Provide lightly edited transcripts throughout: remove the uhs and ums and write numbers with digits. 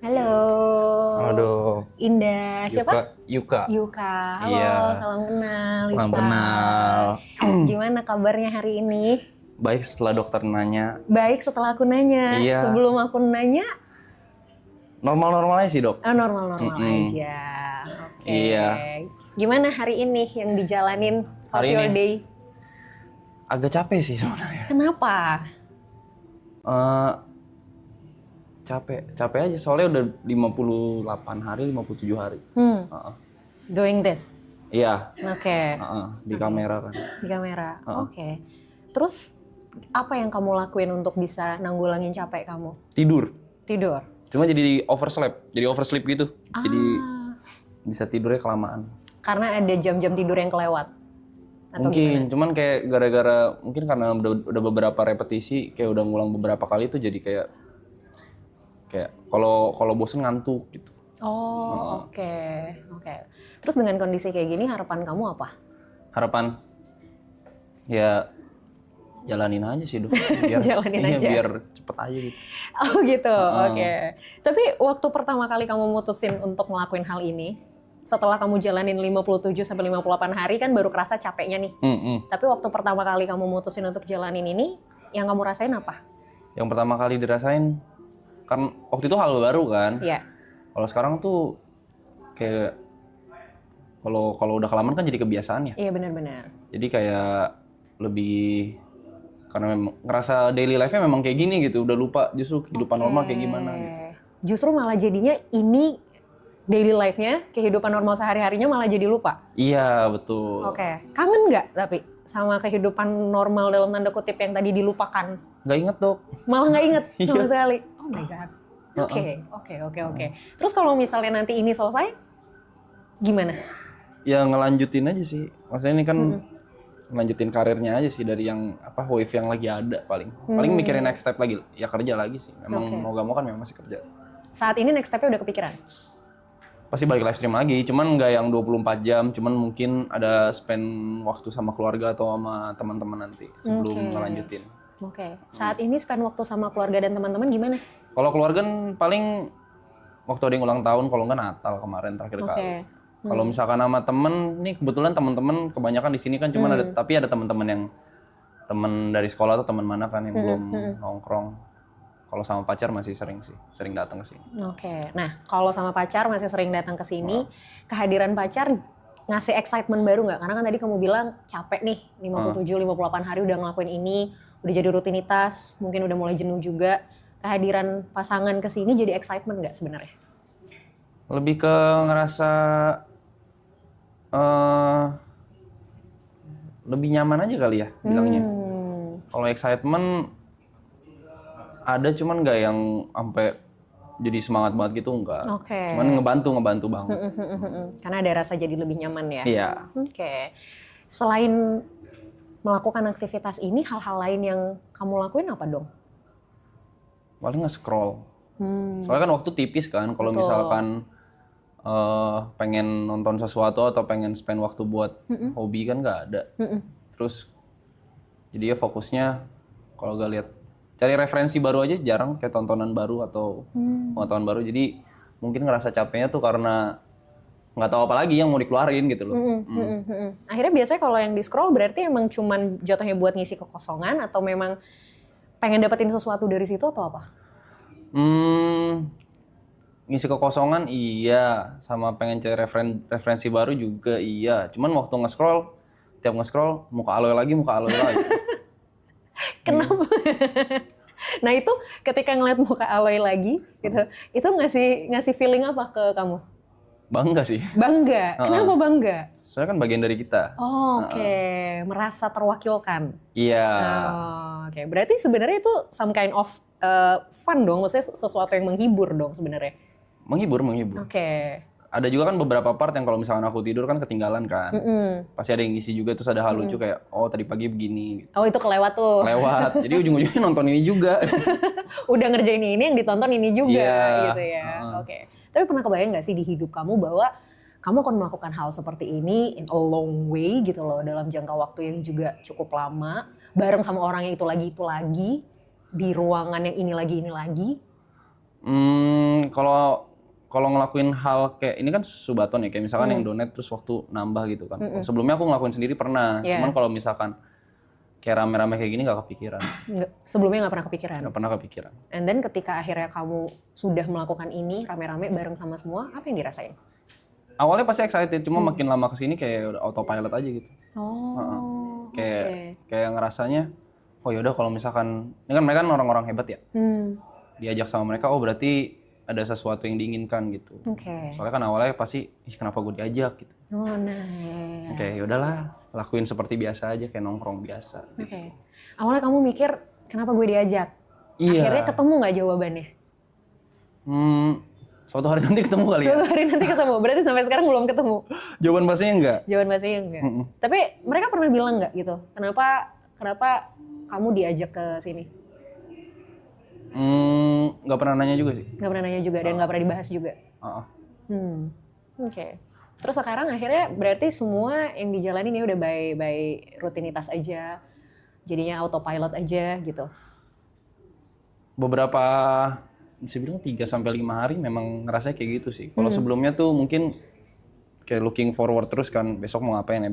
Halo, Aduh, Indah. Siapa? Yuka. Yuka. Halo, Iya, salam kenal, salam Yuka. kenal. Gimana kabarnya hari ini? Baik setelah dokter nanya. Baik setelah aku nanya. Iya. Sebelum aku nanya, Normal-normal aja sih, Dok. normal-normal aja. Oke. Iya. Gimana hari ini yang dijalanin? How's Hari your ini? day? Agak capek sih sebenarnya. Kenapa? Eh, capek aja soalnya udah 58 hari, 57 hari. Heeh. Doing this? Iya, Oke. di kamera kan. Di kamera. Oke. Terus apa yang kamu lakuin untuk bisa nanggulangin capek kamu? Tidur. Tidur. Cuma jadi oversleep gitu. Jadi bisa tidurnya kelamaan. Karena ada jam-jam tidur yang kelewat. Atau Mungkin, cuman kayak gara-gara mungkin karena udah beberapa repetisi, kayak udah ngulang beberapa kali itu jadi kayak kalau bosen ngantuk gitu. Oh, oke. Terus dengan kondisi kayak gini harapan kamu apa? Harapan ya jalanin aja sih, Dok. Biar Jalanin iya, aja. biar cepet aja gitu. Oh gitu, oke. Tapi waktu pertama kali kamu mutusin untuk ngelakuin hal ini, setelah kamu jalanin 57 sampai 58 hari kan baru kerasa capeknya nih. Tapi waktu pertama kali kamu mutusin untuk jalanin ini, yang kamu rasain apa? Yang pertama kali dirasain kan waktu itu hal baru kan. Iya. Kalau sekarang tuh kayak kalau udah kelamaan kan jadi kebiasaan ya. Iya benar-benar. Jadi kayak lebih karena memang ngerasa daily life-nya memang kayak gini gitu, udah lupa justru kehidupan normal kayak gimana gitu. Justru malah jadinya ini daily life-nya, kehidupan normal sehari-harinya malah jadi lupa. Iya, betul. Oke. Kangen nggak tapi sama kehidupan normal dalam tanda kutip yang tadi dilupakan? Nggak inget, Dok. Malah nggak inget sama Iya. sekali. Oh my god. Oke. Terus kalau misalnya nanti ini selesai, gimana? Ya ngelanjutin aja sih. Maksudnya ini kan ngelanjutin karirnya aja sih dari yang wave yang lagi ada paling. Paling mikirin next step lagi, ya kerja lagi sih. Memang mau gak mau kan memang masih kerja. Saat ini next step-nya udah kepikiran? Pasti balik live stream lagi, cuman nggak yang 24 jam, cuman mungkin ada spend waktu sama keluarga atau sama teman-teman nanti sebelum ngelanjutin. Oke. Saat ini spend waktu sama keluarga dan teman-teman gimana? Kalau keluarga kan paling waktu ada yang ulang tahun, kalau nggak Natal kemarin terakhir kali. Kalau misalkan sama temen, nih kebetulan teman-teman kebanyakan di sini kan cuman tapi ada teman-teman yang teman dari sekolah atau teman mana kan yang belum nongkrong. Kalau sama pacar masih sering datang ke sini. Oke. Nah, kalau sama pacar masih sering datang ke sini, kehadiran pacar ngasih excitement baru nggak? Karena kan tadi kamu bilang capek nih, 57, 58 hari udah ngelakuin ini, udah jadi rutinitas, mungkin udah mulai jenuh juga. Kehadiran pasangan ke sini jadi excitement nggak sebenarnya? Lebih ke ngerasa lebih nyaman aja kali ya bilangnya. Kalau excitement ada cuman nggak yang sampai jadi semangat banget gitu enggak. Oke. Cuman ngebantu banget. Karena ada rasa jadi lebih nyaman ya. Iya. Oke. Selain melakukan aktivitas ini, hal-hal lain yang kamu lakuin apa dong? Paling nge-scroll. Soalnya kan waktu tipis kan. Kalau misalkan pengen nonton sesuatu atau pengen spend waktu buat hobi kan nggak ada. Terus jadi ya fokusnya kalau gak lihat cari referensi baru aja jarang kayak tontonan baru atau pengetahuan baru. Jadi mungkin ngerasa capeknya tuh karena nggak tahu apa lagi yang mau dikeluarin gitu loh. Akhirnya biasanya kalau yang di scroll berarti emang cuman jatuhnya buat ngisi kekosongan atau memang pengen dapetin sesuatu dari situ atau apa? Ngisi kekosongan iya, sama pengen cari referensi baru juga iya. Cuman waktu tiap nge-scroll muka aloy lagi. Kenapa? Nah itu ketika ngeliat muka Aloy lagi gitu, itu ngasih feeling apa ke kamu? Bangga sih. Bangga. Kenapa bangga? Soalnya kan bagian dari kita. Oh, oke. Merasa terwakilkan. Iya. Oke. Berarti sebenarnya itu some kind of fun dong, maksudnya sesuatu yang menghibur dong sebenarnya. Menghibur. Oke. Ada juga kan beberapa part yang kalau misalkan aku tidur kan ketinggalan kan. Pasti ada yang ngisi juga, terus ada hal lucu kayak, oh tadi pagi begini. Gitu. Oh itu kelewat tuh. Lewat, jadi ujung-ujungnya nonton ini juga. Udah ngerjain ini yang ditonton ini juga Iya. gitu ya. Oke. Tapi pernah kebayang gak sih di hidup kamu bahwa kamu akan melakukan hal seperti ini in a long way gitu loh, dalam jangka waktu yang juga cukup lama, bareng sama orang yang itu lagi, di ruangan yang ini lagi. Kalau kalau ngelakuin hal kayak ini kan subaton ya, kayak misalkan yang donate terus waktu nambah gitu kan. Sebelumnya aku ngelakuin sendiri pernah, cuman kalau misalkan kayak rame-rame kayak gini nggak kepikiran. Sebelumnya nggak pernah kepikiran? Nggak pernah kepikiran. And then ketika akhirnya kamu sudah melakukan ini rame-rame bareng sama semua, apa yang dirasain? Awalnya pasti excited, cuma makin lama kesini kayak udah autopilot aja gitu. Kayak ngerasanya, oh yaudah kalau misalkan, ini kan mereka kan orang-orang hebat ya. Diajak sama mereka, oh berarti ada sesuatu yang diinginkan gitu. Soalnya kan awalnya pasti, kenapa gue diajak gitu. Oke, yaudahlah, lakuin seperti biasa aja, kayak nongkrong biasa. Gitu. Awalnya kamu mikir, kenapa gue diajak? Akhirnya ketemu nggak jawabannya? Suatu hari nanti ketemu kali ya? Suatu hari nanti ketemu, berarti sampai sekarang belum ketemu? Jawaban pastinya enggak? Jawaban pastinya enggak. Tapi mereka pernah bilang nggak gitu, kenapa kamu diajak ke sini? Nggak pernah nanya juga sih. Nggak pernah nanya juga dan nggak pernah dibahas juga. Oke. Terus sekarang akhirnya berarti semua yang dijalani ini udah by rutinitas aja, jadinya autopilot aja gitu. Beberapa, bisa bilang 3-5 hari memang ngerasanya kayak gitu sih. Kalau sebelumnya tuh mungkin kayak looking forward terus kan, besok mau ngapain ya,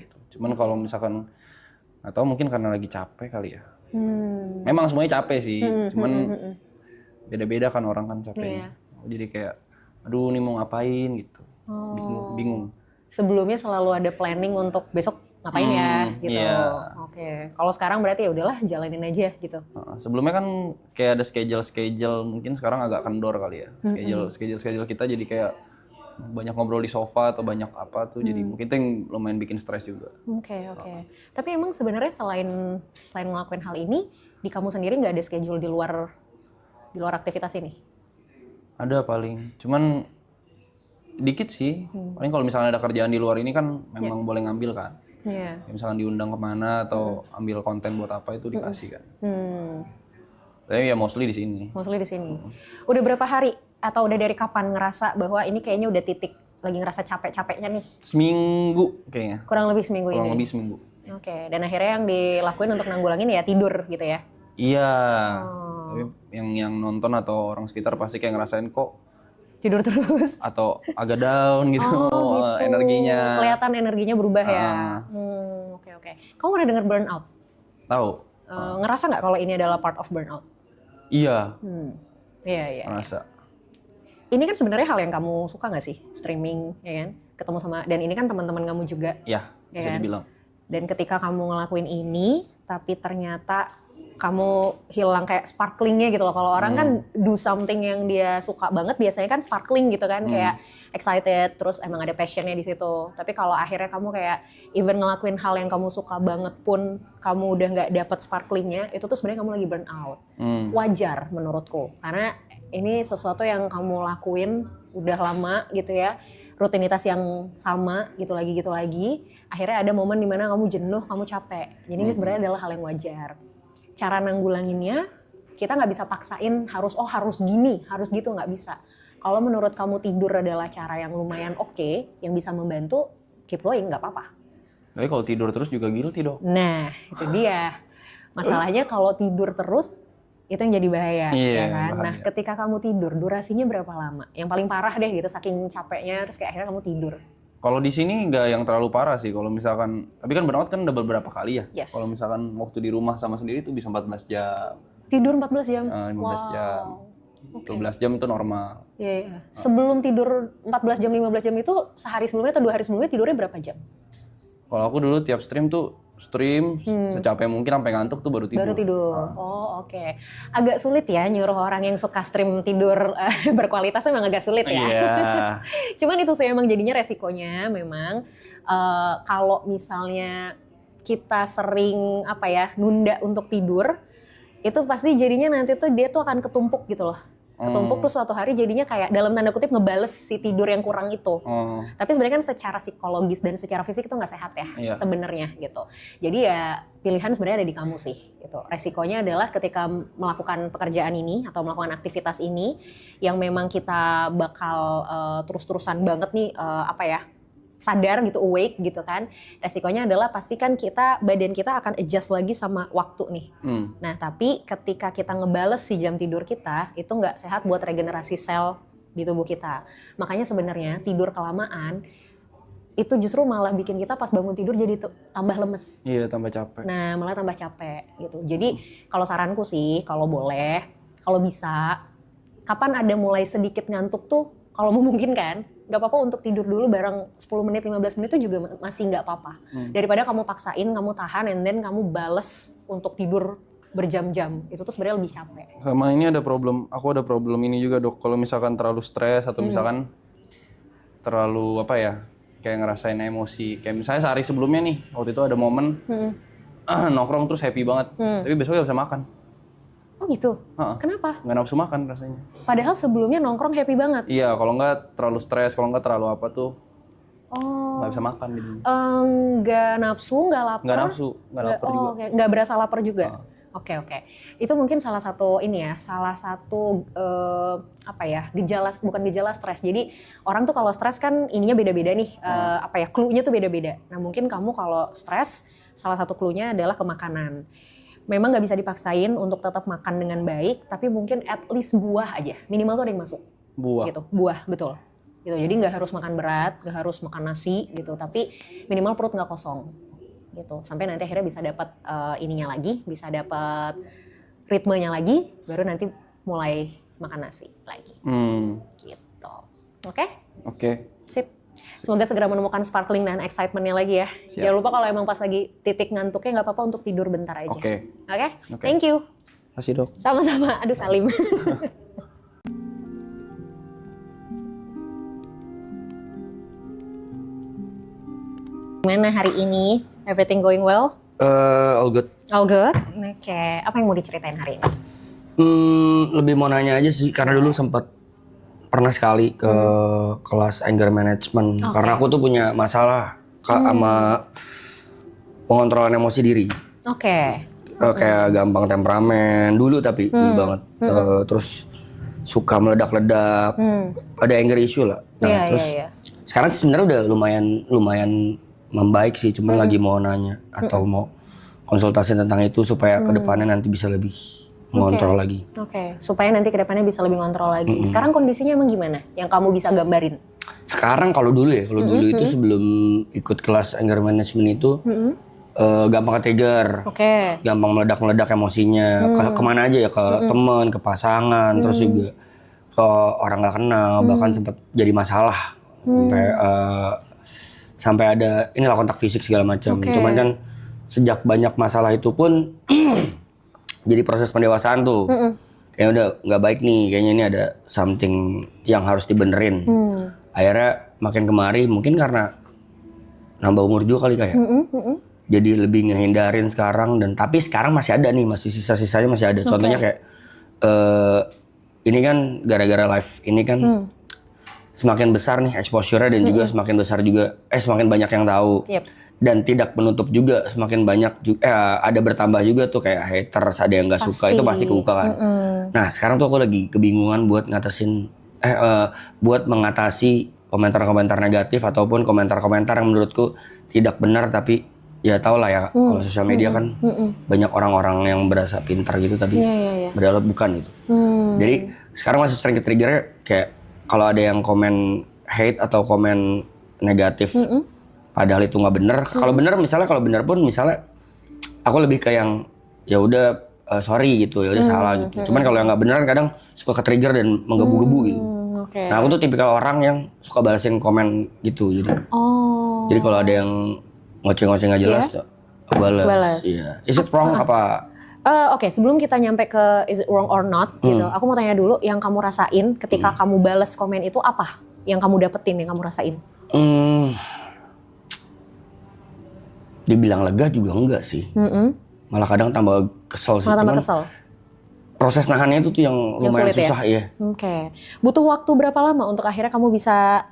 gitu. Cuman kalau misalkan, atau mungkin karena lagi capek kali ya. Memang semuanya capek sih, cuman beda-beda kan orang kan capeknya. Jadi kayak, aduh ini mau ngapain gitu, bingung. Sebelumnya selalu ada planning untuk besok ngapain ya gitu. Oke. Kalau sekarang berarti ya udahlah jalanin aja gitu. Sebelumnya kan kayak ada schedule, mungkin sekarang agak kendor kali ya. Schedule kita jadi kayak banyak ngobrol di sofa atau banyak apa tuh, jadi mungkin itu yang lumayan bikin stres juga. Oke. Tapi emang sebenarnya selain ngelakuin hal ini, di kamu sendiri nggak ada schedule di luar aktivitas ini? Ada paling, cuman dikit sih. Paling kalau misalnya ada kerjaan di luar ini kan memang boleh ngambil kan. Misalkan diundang kemana atau ambil konten buat apa itu dikasih kan. Tapi ya mostly di sini. Udah berapa hari atau udah dari kapan ngerasa bahwa ini kayaknya udah titik lagi ngerasa capek-capeknya nih? Seminggu kayaknya. Kurang lebih seminggu ini? Kurang lebih seminggu. Oke, dan akhirnya yang dilakuin untuk nanggulangin ya tidur gitu ya? Iya. Tapi yang nonton atau orang sekitar pasti kayak ngerasain kok tidur terus? Atau agak down gitu, energinya. Kelihatan energinya berubah ya? Oke. Kamu pernah dengar burnout? Tahu. Ngerasa nggak kalau ini adalah part of burnout? Iya. Iya. Ngerasa. Ini kan sebenarnya hal yang kamu suka nggak sih, streaming, ya kan? Ketemu sama, dan ini kan teman-teman kamu juga. Iya, bisa dibilang. Dan ketika kamu ngelakuin ini, tapi ternyata kamu hilang kayak sparklingnya gitu loh. Kalau orang kan do something yang dia suka banget, biasanya kan sparkling gitu kan, kayak excited, terus emang ada passionnya di situ. Tapi kalau akhirnya kamu kayak even ngelakuin hal yang kamu suka banget pun, kamu udah nggak dapet sparklingnya, itu tuh sebenarnya kamu lagi burn out. Wajar menurutku, karena ini sesuatu yang kamu lakuin udah lama gitu ya, rutinitas yang sama gitu lagi, akhirnya ada momen dimana kamu jenuh, kamu capek. Jadi ini sebenarnya adalah hal yang wajar. Cara nanggulanginnya, kita nggak bisa paksain harus gini, harus gitu, nggak bisa. Kalau menurut kamu tidur adalah cara yang lumayan oke, yang bisa membantu, keep going, nggak apa-apa. Tapi kalau tidur terus juga guilty dong. Nah, itu dia. Masalahnya kalau tidur terus, itu yang jadi bahaya, ya kan? Bahaya. Nah, ketika kamu tidur, durasinya berapa lama? Yang paling parah deh gitu, saking capeknya, terus kayak akhirnya kamu tidur. Kalau di sini nggak yang terlalu parah sih. Kalau misalkan, tapi kan burnout kan udah beberapa kali ya. Kalau misalkan waktu di rumah sama sendiri itu bisa 14 jam. Tidur 14 jam? 15 jam. 12 jam itu normal. Iya. Sebelum tidur 14 jam, 15 jam itu sehari sebelumnya atau 2 hari sebelumnya tidurnya berapa jam? Kalau aku dulu tiap stream secapek mungkin sampai ngantuk tuh baru tidur. Oh, oke. Agak sulit ya nyuruh orang yang suka stream tidur berkualitas, memang agak sulit ya. Yeah. Cuman itu sih emang jadinya resikonya memang kalau misalnya kita sering nunda untuk tidur, itu pasti jadinya nanti tuh dia tuh akan ketumpuk gitu loh. Ketumpuk terus suatu hari jadinya kayak dalam tanda kutip ngebales si tidur yang kurang itu. Tapi sebenarnya kan secara psikologis dan secara fisik itu nggak sehat ya sebenarnya gitu. Jadi ya pilihan sebenarnya ada di kamu sih gitu. Resikonya adalah ketika melakukan pekerjaan ini atau melakukan aktivitas ini yang memang kita bakal terus-terusan banget nih sadar gitu, awake gitu kan, resikonya adalah pastikan badan kita akan adjust lagi sama waktu nih. Nah tapi ketika kita ngebales si jam tidur kita, itu nggak sehat buat regenerasi sel di tubuh kita. Makanya sebenarnya tidur kelamaan itu justru malah bikin kita pas bangun tidur jadi tambah lemes. Iya, tambah capek. Nah malah tambah capek gitu. Jadi kalau saranku sih, kalau boleh, kalau bisa, kapan ada mulai sedikit ngantuk tuh, kalau memungkinkan, gak apa-apa untuk tidur dulu bareng 10 menit, 15 menit itu juga masih gak apa-apa. Daripada kamu paksain, kamu tahan, and then kamu bales untuk tidur berjam-jam. Itu tuh sebenarnya lebih capek. Sama ini aku ada problem ini juga dok. Kalau misalkan terlalu stres atau misalkan terlalu kayak ngerasain emosi. Kayak misalnya sehari sebelumnya nih, waktu itu ada momen nongkrong terus happy banget. Tapi besoknya gak bisa makan. Oh gitu? Kenapa? Nggak nafsu makan rasanya. Padahal sebelumnya nongkrong happy banget? Iya, kalau nggak terlalu stres, kalau nggak terlalu apa tuh nggak bisa makan gitu. Nggak nafsu, nggak lapar? Nggak nafsu, nggak lapar juga. Okay. Nggak berasa lapar juga? Oke. Itu mungkin salah satu bukan gejala stres. Jadi orang tuh kalau stres kan ininya beda-beda nih, clue-nya tuh beda-beda. Nah mungkin kamu kalau stres, salah satu clue-nya adalah ke makanan. Memang nggak bisa dipaksain untuk tetap makan dengan baik, tapi mungkin at least buah aja, minimal tuh ada yang masuk. Buah. Gitu, buah betul. Gitu. Jadi nggak harus makan berat, nggak harus makan nasi gitu, tapi minimal perut nggak kosong. Gitu. Sampai nanti akhirnya bisa dapat ininya lagi, bisa dapat ritmenya lagi, baru nanti mulai makan nasi lagi. Gitu. Oke? Oke. Sip. Semoga segera menemukan sparkling dan excitementnya lagi ya. Siap. Jangan lupa kalau emang pas lagi titik ngantuknya nggak apa-apa untuk tidur bentar aja. Oke. Thank you. Makasih dok. Sama-sama. Aduh Salim. Gimana hari ini? Everything going well? All good. All good? Oke. Apa yang mau diceritain hari ini? Lebih mau nanya aja sih, karena dulu sempat pernah sekali ke kelas anger management. Karena aku tuh punya masalah sama pengontrolan emosi diri. Kayak gampang temperamen dulu, tapi dulu banget. Terus suka meledak-ledak, ada anger issue lah. Nah, terus sekarang sih sebenarnya udah lumayan membaik sih, cuma lagi mau nanya atau mau konsultasi tentang itu supaya kedepannya nanti bisa lebih mengontrol lagi. Supaya nanti kedepannya bisa lebih ngontrol lagi. Sekarang kondisinya emang gimana? Yang kamu bisa gambarin? Sekarang kalau dulu dulu itu sebelum ikut kelas anger management itu gampang ke-trigger, gampang meledak-meledak emosinya. Kemana aja ya, ke teman, ke pasangan, terus juga ke orang nggak kenal, bahkan sempat jadi masalah sampai ada inilah kontak fisik segala macam. Cuman kan sejak banyak masalah itu pun jadi proses pendewasaan tuh. Kayaknya udah nggak baik nih, kayaknya ini ada something yang harus dibenerin. Akhirnya makin kemari, mungkin karena nambah umur juga kali kayak. Jadi lebih ngehindarin sekarang, tapi sekarang masih ada nih, masih sisa-sisanya masih ada. Contohnya kayak ini kan gara-gara live ini kan semakin besar nih exposure-nya, dan juga semakin besar juga semakin banyak yang tahu. Dan tidak menutup juga, semakin banyak juga ada bertambah juga tuh kayak haters, ada yang nggak suka, itu pasti kebuka kan. Nah sekarang tuh aku lagi kebingungan buat mengatasi komentar-komentar negatif ataupun komentar-komentar yang menurutku tidak benar, tapi ya tau lah ya kalau sosial media kan banyak orang-orang yang berasa pintar gitu tapi padahal bukan itu. Jadi sekarang masih sering ke-trigger kayak kalau ada yang komen hate atau komen negatif padahal itu nggak bener. Kalau bener pun misalnya aku lebih ke yang ya udah sorry gitu, ya udah salah gitu. Cuman kalau yang nggak bener kadang suka ke-trigger dan menggebu-gebu gitu. Nah aku tuh tipikal orang yang suka balasin komen gitu, jadi kalau ada yang ngoceh-ngoceh nggak jelas tuh balas. Iya. Is it wrong apa? Sebelum kita nyampe ke is it wrong or not gitu, aku mau tanya dulu yang kamu rasain ketika kamu balas komen itu apa? Yang kamu dapetin, yang kamu rasain? Dibilang lega juga enggak sih. Malah kadang tambah kesel sih. Proses nahannya itu tuh yang lumayan susah ya. Butuh waktu berapa lama untuk akhirnya kamu bisa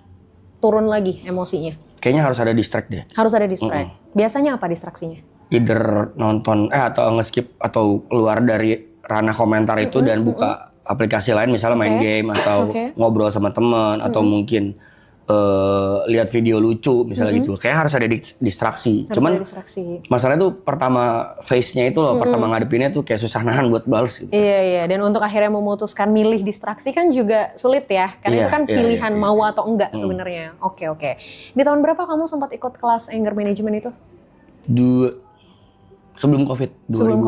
turun lagi emosinya? Kayaknya harus ada distract deh. Harus ada distract. Biasanya apa distraksinya? Either nonton atau nge-skip atau keluar dari ranah komentar itu dan buka aplikasi lain, misalnya main game atau ngobrol sama teman atau mungkin lihat video lucu misalnya gitu. Kayak harus ada distraksi. Harus Cuman ada distraksi. masalahnya tuh pertama face-nya itu loh, pertama ngadepinnya tuh kayak susah nahan buat bales gitu. Iya, dan untuk akhirnya memutuskan milih distraksi kan juga sulit ya, karena Iya, itu kan iya, pilihan iya, mau atau enggak sebenarnya. Oke. Di tahun berapa kamu sempat ikut kelas anger management itu? Sebelum COVID, Sebelum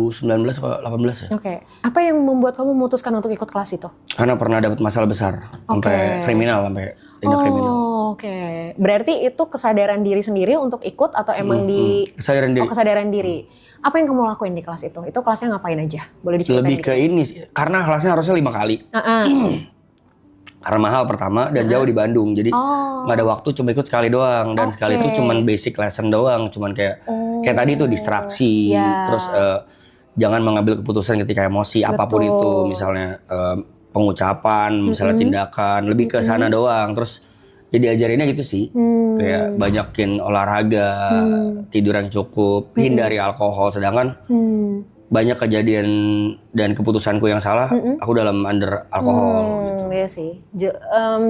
2019 atau 18 ya. Oke. Apa yang membuat kamu memutuskan untuk ikut kelas itu? Karena pernah dapat masalah besar, sampai kriminal, sampai tindak kriminal. Oke. Berarti itu kesadaran diri sendiri untuk ikut atau emang Kesadaran diri. kesadaran diri. Apa yang kamu lakuin di kelas itu? Itu kelasnya ngapain aja? Boleh diceritain Lebih ke ini sih, karena kelasnya harusnya 5 kali. Karena mahal pertama dan jauh di Bandung, jadi nggak ada waktu, cuma ikut sekali doang. Dan sekali itu cuman basic lesson doang, cuman kayak tadi tuh distraksi, terus jangan mengambil keputusan ketika emosi apapun itu, misalnya pengucapan, misalnya tindakan, lebih ke sana doang. Terus jadi ajarinnya gitu sih, kayak banyakin olahraga, tidur yang cukup, hindari alkohol. Sedangkan banyak kejadian dan keputusanku yang salah, aku dalam under alkohol. Iya sih,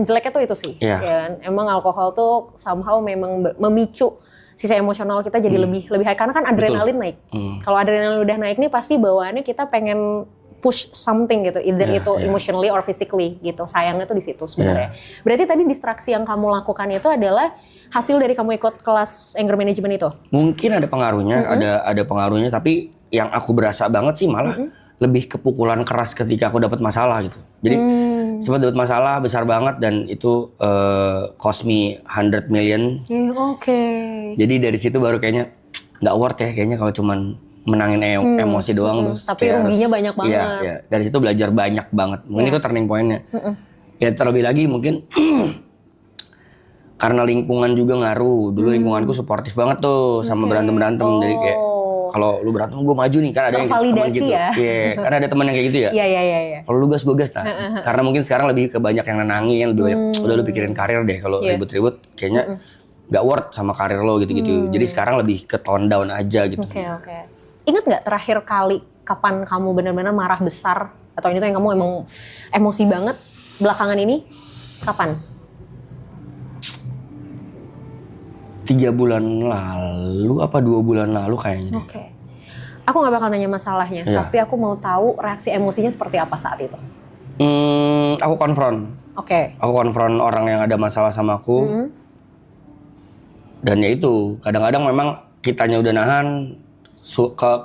jeleknya tuh itu sih. Iya. Ya kan? Emang alkohol tuh somehow memang memicu sisi emosional kita jadi lebih high, karena kan adrenalin naik. Kalau adrenalin udah naik nih pasti bawaannya kita pengen push something gitu, either itu emotionally or physically gitu. Sayangnya tuh di situ sebenarnya. Berarti tadi distraksi yang kamu lakukan itu adalah hasil dari kamu ikut kelas anger management itu? Mungkin ada pengaruhnya, ada pengaruhnya, tapi yang aku berasa banget sih malah lebih kepukulan keras ketika aku dapat masalah gitu. Jadi sempat dapat masalah besar banget dan itu cost me 100 million. Oke. Jadi dari situ baru kayaknya nggak worth ya kayaknya kalau cuman menangin emosi doang terus tapi ruginya banyak banget. Iya. Dari situ belajar banyak banget. Mungkin itu turning point-nya. Ya terlebih lagi mungkin karena lingkungan juga ngaruh. Dulu lingkunganku suportif banget tuh sama berantem-berantem. Jadi kayak kalau lu berantem gue maju nih, kan ada yang teman gitu. Iya, kan ada teman yang kayak gitu ya. Iya. Kalau lu gas gue gas. Nah, karena mungkin sekarang lebih ke banyak yang nenangin, lebih banyak udah lu pikirin karir deh. Kalau ribut-ribut kayaknya nggak worth sama karir lo gitu-gitu. Jadi sekarang lebih ke tone down aja gitu. Oke. Ingat nggak terakhir kali kapan kamu benar-benar marah besar atau ini tuh yang kamu emang emosi banget belakangan ini? Kapan? 3 bulan lalu apa 2 bulan lalu kayaknya. Oke. Aku nggak bakal nanya masalahnya, tapi aku mau tahu reaksi emosinya seperti apa saat itu. Aku konfront. Oke. Aku konfront orang yang ada masalah sama aku. Dan ya itu, kadang-kadang memang kitanya udah nahan,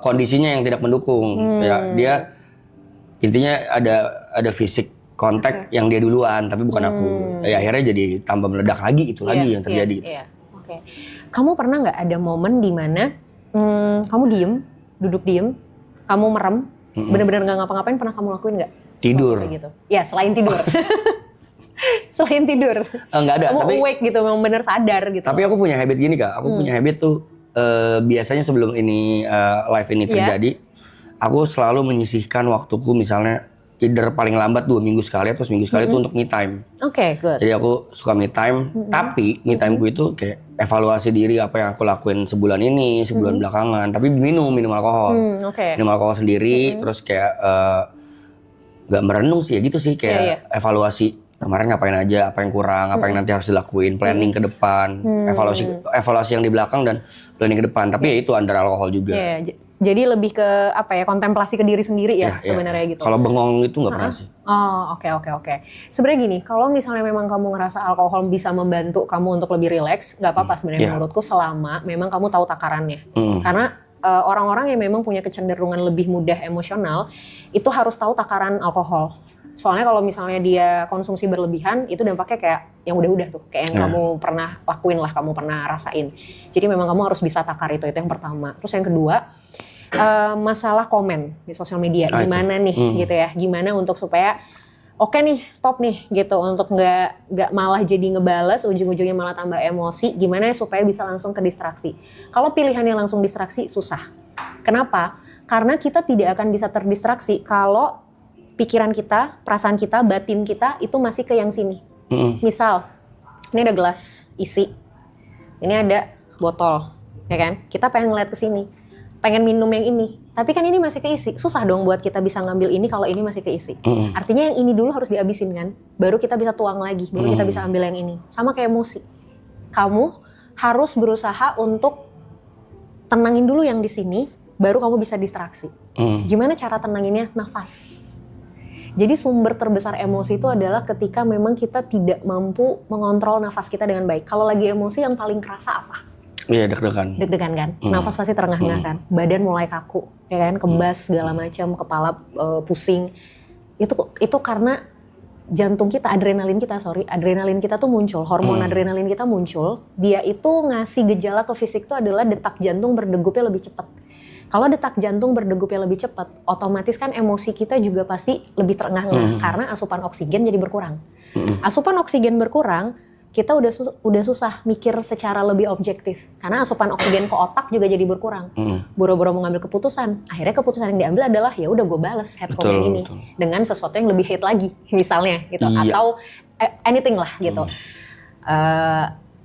kondisinya yang tidak mendukung. Ya dia intinya ada fisik kontak yang dia duluan, tapi bukan aku. Ya akhirnya jadi tambah meledak lagi, itu lagi yang terjadi. Iya. Oke. Kamu pernah nggak ada momen di mana kamu duduk diem, kamu merem, bener-bener nggak ngapa-ngapain, pernah kamu lakuin nggak? Tidur. Kayak gitu. Ya selain tidur. Selain tidur. Nggak ada. Kamu tapi awake gitu, memang bener sadar gitu. Tapi aku punya habit gini Kak, aku punya habit tuh biasanya sebelum ini live ini terjadi, aku selalu menyisihkan waktuku misalnya either paling lambat 2 minggu sekali atau seminggu sekali itu untuk me time. Oke, good. Jadi aku suka me time, tapi me timeku itu kayak evaluasi diri apa yang aku lakuin sebulan ini, sebulan belakangan. Tapi minum alkohol. Minum alkohol sendiri, terus kayak nggak merenung sih ya gitu sih, kayak evaluasi kemarin ngapain aja, apa yang kurang, apa yang nanti harus dilakuin, planning ke depan, evaluasi yang di belakang dan planning ke depan. Tapi ya itu under alkohol juga. Jadi lebih ke apa ya, kontemplasi ke diri sendiri ya sebenarnya gitu. Kalau bengong itu nggak pernah sih. Oh, oke. Sebenarnya gini, kalau misalnya memang kamu ngerasa alkohol bisa membantu kamu untuk lebih rileks, nggak apa-apa sebenarnya menurutku, selama memang kamu tahu takarannya. Karena orang-orang yang memang punya kecenderungan lebih mudah emosional itu harus tahu takaran alkohol. Soalnya kalau misalnya dia konsumsi berlebihan, itu dampaknya kayak yang udah-udah tuh, kayak yang kamu pernah lakuin lah, kamu pernah rasain. Jadi memang kamu harus bisa takar itu yang pertama. Terus yang kedua, masalah komen di sosial media, gimana nih gitu ya, gimana untuk supaya oke nih, stop nih gitu, untuk nggak malah jadi ngebales, ujung-ujungnya malah tambah emosi, gimana supaya bisa langsung ke distraksi. Kalau pilihannya langsung distraksi, susah. Kenapa? Karena kita tidak akan bisa terdistraksi kalau pikiran kita, perasaan kita, batin kita itu masih ke yang sini. Misal, ini ada gelas isi, ini ada botol, ya kan? Kita pengen ngeliat ke sini, pengen minum yang ini, Tapi kan ini masih keisi. Susah dong buat kita bisa ngambil ini kalau ini masih keisi. Artinya yang ini dulu harus dihabisin kan. Baru kita bisa tuang lagi. Baru kita bisa ambil yang ini. Sama kayak emosi. Kamu harus berusaha untuk tenangin dulu yang di sini. Baru kamu bisa distraksi. Gimana cara tenanginnya? Nafas. Jadi sumber terbesar emosi itu adalah ketika memang kita tidak mampu mengontrol nafas kita dengan baik. Kalau lagi emosi yang paling kerasa apa? Iya, deg-degan. Deg-degan kan, nafas pasti terengah-engah kan, badan mulai kaku, ya kan, kebas segala macam, kepala pusing. Itu karena jantung kita, adrenalin kita tuh muncul, hormon adrenalin kita muncul. Dia itu ngasih gejala ke fisik tuh adalah detak jantung berdegupnya lebih cepat. Kalau detak jantung berdegupnya lebih cepat, otomatis kan emosi kita juga pasti lebih terengah-engah karena asupan oksigen jadi berkurang. Asupan oksigen berkurang, kita udah susah mikir secara lebih objektif karena asupan oksigen ke otak juga jadi berkurang. Boro-boro mau ngambil keputusan, akhirnya keputusan yang diambil adalah ya udah gue bales head comment ini dengan sesuatu yang lebih hate lagi misalnya gitu, atau anything lah gitu.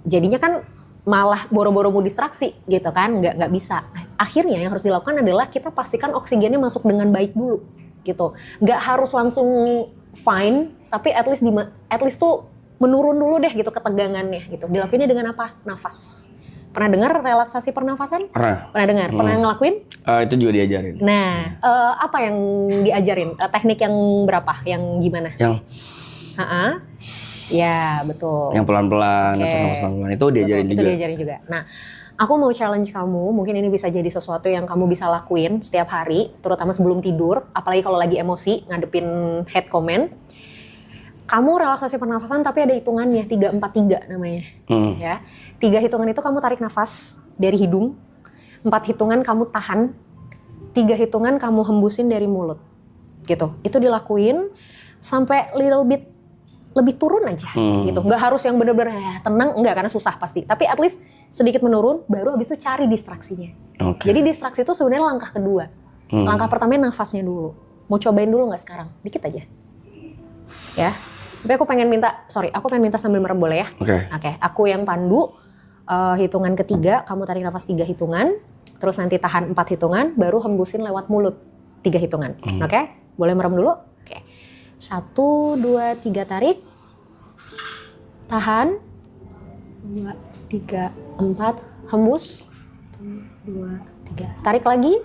Jadinya kan malah boro-boro mau distraksi gitu kan, nggak bisa. Akhirnya yang harus dilakukan adalah kita pastikan oksigennya masuk dengan baik dulu gitu. Nggak harus langsung fine, tapi at least tuh menurun dulu deh gitu ketegangannya gitu. Dilakuinnya dengan apa? Nafas. Pernah dengar relaksasi pernafasan? Pernah dengar? Pernah ngelakuin? Itu juga diajarin. Nah, apa yang diajarin? Teknik yang berapa? Yang gimana? Yang ya betul. Yang pelan-pelan atau nafas pelan-pelan itu diajarin juga. Itu diajarin juga. Nah, aku mau challenge kamu, mungkin ini bisa jadi sesuatu yang kamu bisa lakuin setiap hari, terutama sebelum tidur, apalagi kalau lagi emosi, ngadepin hate comment. Kamu relaksasi pernafasan tapi ada hitungannya, 3-4-3 namanya. Ya. 3 hitungan itu kamu tarik nafas dari hidung, 4 hitungan kamu tahan, 3 hitungan kamu hembusin dari mulut. Gitu. Itu dilakuin sampai little bit lebih turun aja gitu. Nggak harus yang bener-bener tenang, enggak, karena susah pasti. Tapi at least sedikit menurun, baru habis itu cari distraksinya. Jadi distraksi itu sebenarnya langkah kedua. Langkah pertamanya nafasnya dulu. Mau cobain dulu nggak sekarang? Dikit aja. Ya. Tapi aku pengen minta sambil merem boleh ya? Oke. Aku yang pandu, hitungan ketiga, kamu tarik nafas 3 hitungan, terus nanti tahan 4 hitungan, baru hembusin lewat mulut 3 hitungan. Oke? Boleh merem dulu? Oke. 1, 2, 3 tarik, tahan, 2, 3, 4, hembus, 1, 2, 3, tarik lagi,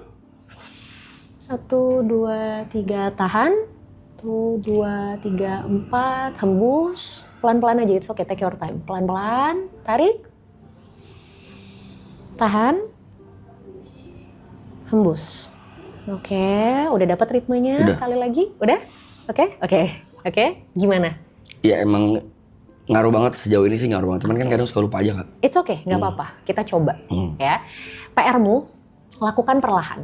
1, 2, 3, tahan, 1, 2, 3, 4, hembus, pelan-pelan aja, it's okay, take your time, pelan-pelan, tarik, tahan, hembus. Oke, udah dapat ritmenya sekali lagi, udah? Oke. Gimana? Ya emang ngaruh banget sejauh ini sih, ngaruh banget. Cuman kan kadang suka lupa aja, Kak. It's okay, nggak apa-apa. Kita coba, ya. PR-mu lakukan perlahan,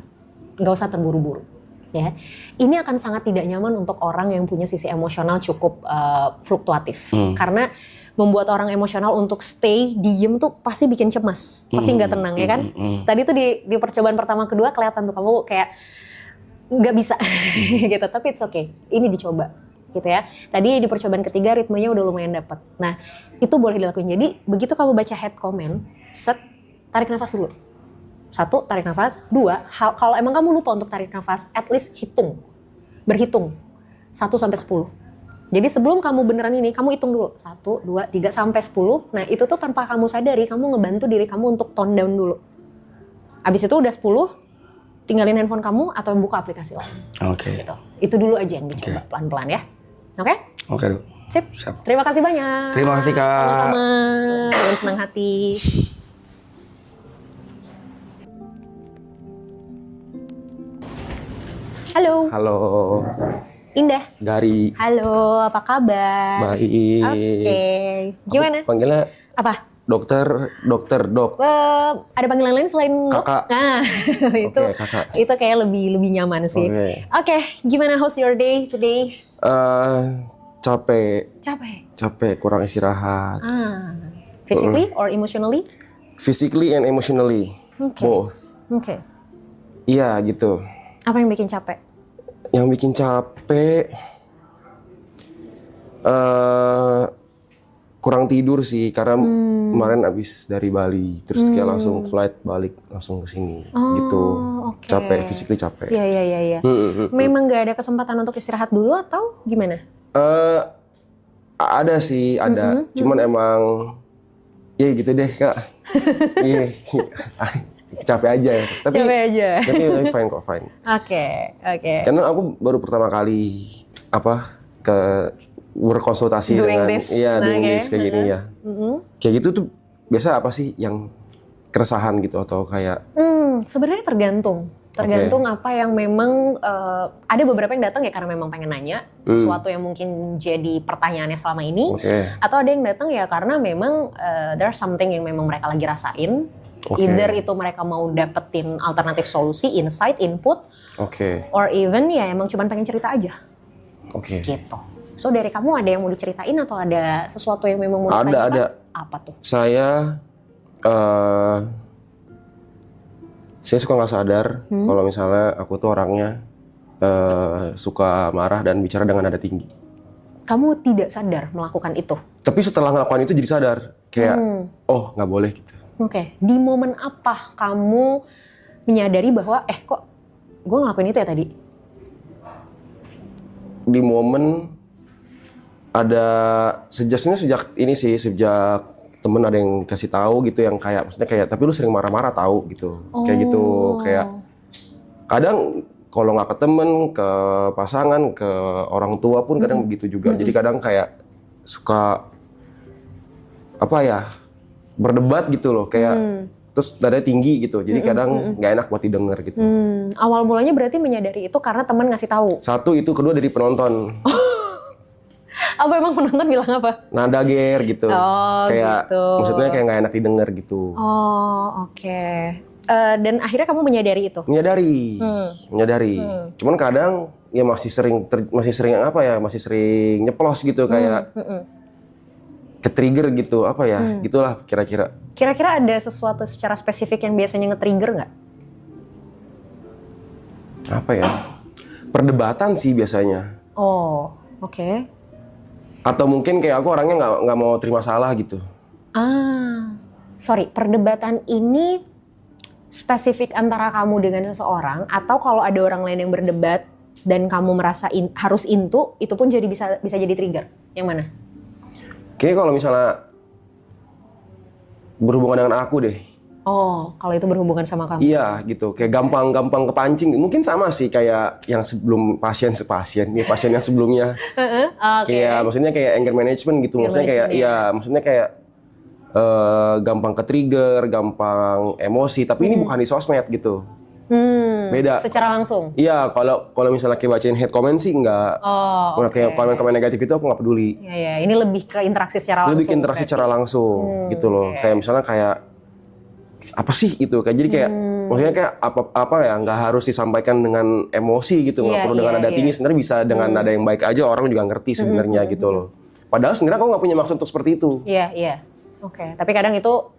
nggak usah terburu-buru. Ya, ini akan sangat tidak nyaman untuk orang yang punya sisi emosional cukup fluktuatif, karena membuat orang emosional untuk stay diem tuh pasti bikin cemas, pasti nggak tenang ya kan. Tadi tuh di percobaan pertama kedua kelihatan tuh kamu kayak nggak bisa gitu, tapi it's okay, ini dicoba gitu ya. Tadi di percobaan ketiga ritmenya udah lumayan dapet. Nah itu boleh dilakuin. Jadi begitu kamu baca head comment, tarik nafas dulu. 1, tarik nafas. 2, kalau emang kamu lupa untuk tarik nafas, at least berhitung 1 sampai 10. Jadi sebelum kamu beneran ini, kamu hitung dulu 1, 2, 3 sampai 10. Nah itu tuh tanpa kamu sadari, kamu ngebantu diri kamu untuk tone down dulu. Abis itu udah 10, tinggalin handphone kamu atau buka aplikasi lain. Gitu. Itu dulu aja yang dicoba pelan-pelan ya. Oke, Dok. Sip. Terima kasih banyak. Terima kasih, Kak. Sama-sama. Dengan senang hati. Halo. Indah. Gari. Halo, apa kabar? Baik. Oke. Gimana? Aku panggilnya Apa? dokter. Ada panggilan lain selain Kakak. Nah, itu Oke, kakak. itu kayak lebih nyaman sih. Oke, gimana how's your day today? Capek, kurang istirahat. Physically or emotionally? Physically and emotionally. Both. Oke. Iya gitu. Apa yang bikin capek? Yang bikin capek kurang tidur sih, karena kemarin abis dari Bali, terus kayak langsung flight balik langsung ke sini, gitu. Oke. Capek, physically capek. Iya. Memang nggak ada kesempatan untuk istirahat dulu atau gimana? Ada sih, ada. Cuman emang, ya gitu deh kak. Iya, capek aja ya. Tapi fine kok, fine. Oke. Karena aku baru pertama kali ke berkonsultasi Doing dengan this. doing Oke. this kayak gini ya. Kayak gitu tuh biasa apa sih yang keresahan gitu atau kayak Sebenarnya tergantung apa yang memang ada beberapa yang datang ya karena memang pengen nanya sesuatu yang mungkin jadi pertanyaannya selama ini, atau ada yang datang ya karena memang there's something yang memang mereka lagi rasain. Either itu mereka mau dapetin alternatif solusi, insight, input, or even ya emang cuma pengen cerita aja. Gitu. So dari kamu ada yang mau diceritain atau ada sesuatu yang memang mau ditanyakan? Ada. Apa tuh? Saya suka nggak sadar kalau misalnya aku tuh orangnya suka marah dan bicara dengan nada tinggi. Kamu tidak sadar melakukan itu? Tapi setelah ngelakukan itu jadi sadar, kayak oh nggak boleh gitu. Oke. Di momen apa kamu menyadari bahwa kok gue ngelakuin itu ya tadi? Di momen ada sejak temen ada yang kasih tahu gitu yang kayak maksudnya kayak tapi lu sering marah-marah tahu gitu. Kayak gitu, kayak kadang kalau nggak ke temen, ke pasangan, ke orang tua pun kadang begitu juga. Jadi kadang kayak suka berdebat gitu loh, kayak terus nadanya tinggi gitu. Jadi kadang nggak enak buat didengar gitu. Awal mulanya berarti menyadari itu karena teman ngasih tahu. Satu itu, kedua dari penonton. Apa emang penonton bilang apa? Nada ger gitu. Kayak gitu. maksudnya kayak nggak enak didengar gitu. Oke. Dan akhirnya kamu menyadari itu? Menyadari. Cuman kadang ya masih sering nyeplos gitu kayak ke-trigger gitu, gitulah kira-kira. Kira-kira ada sesuatu secara spesifik yang biasanya nge-trigger nggak? Perdebatan sih biasanya. Oke. Atau mungkin kayak aku orangnya nggak mau terima salah gitu. Sorry, perdebatan ini spesifik antara kamu dengan seseorang atau kalau ada orang lain yang berdebat dan kamu merasa harus into, itu pun jadi bisa jadi trigger. Yang mana? Kayaknya kalau misalnya berhubungan dengan aku deh. Kalau itu berhubungan sama kamu. Iya gitu, kayak gampang kepancing. Mungkin sama sih kayak yang sebelum pasien yang sebelumnya. Kayak maksudnya kayak anger management gitu. Maksudnya kayak gampang ke-trigger, gampang emosi. Tapi ini bukan di sosmed gitu. Beda. Secara langsung? Iya, kalau misalnya kayak bacain hate comment sih enggak. Kayak komen-komen negatif gitu aku nggak peduli. Iya, ini lebih ke interaksi secara langsung. Lebih ke interaksi secara langsung gitu loh. Kayak misalnya kayak apa sih itu? Kayak jadi kayak maksudnya kayak apa ya nggak harus disampaikan dengan emosi gitu, nggak perlu dengan nada tinggi. Sebenarnya bisa dengan nada yang baik aja orang juga ngerti sebenarnya gitu loh. Padahal sebenarnya aku nggak punya maksud untuk seperti itu. Iya. Oke. Tapi kadang itu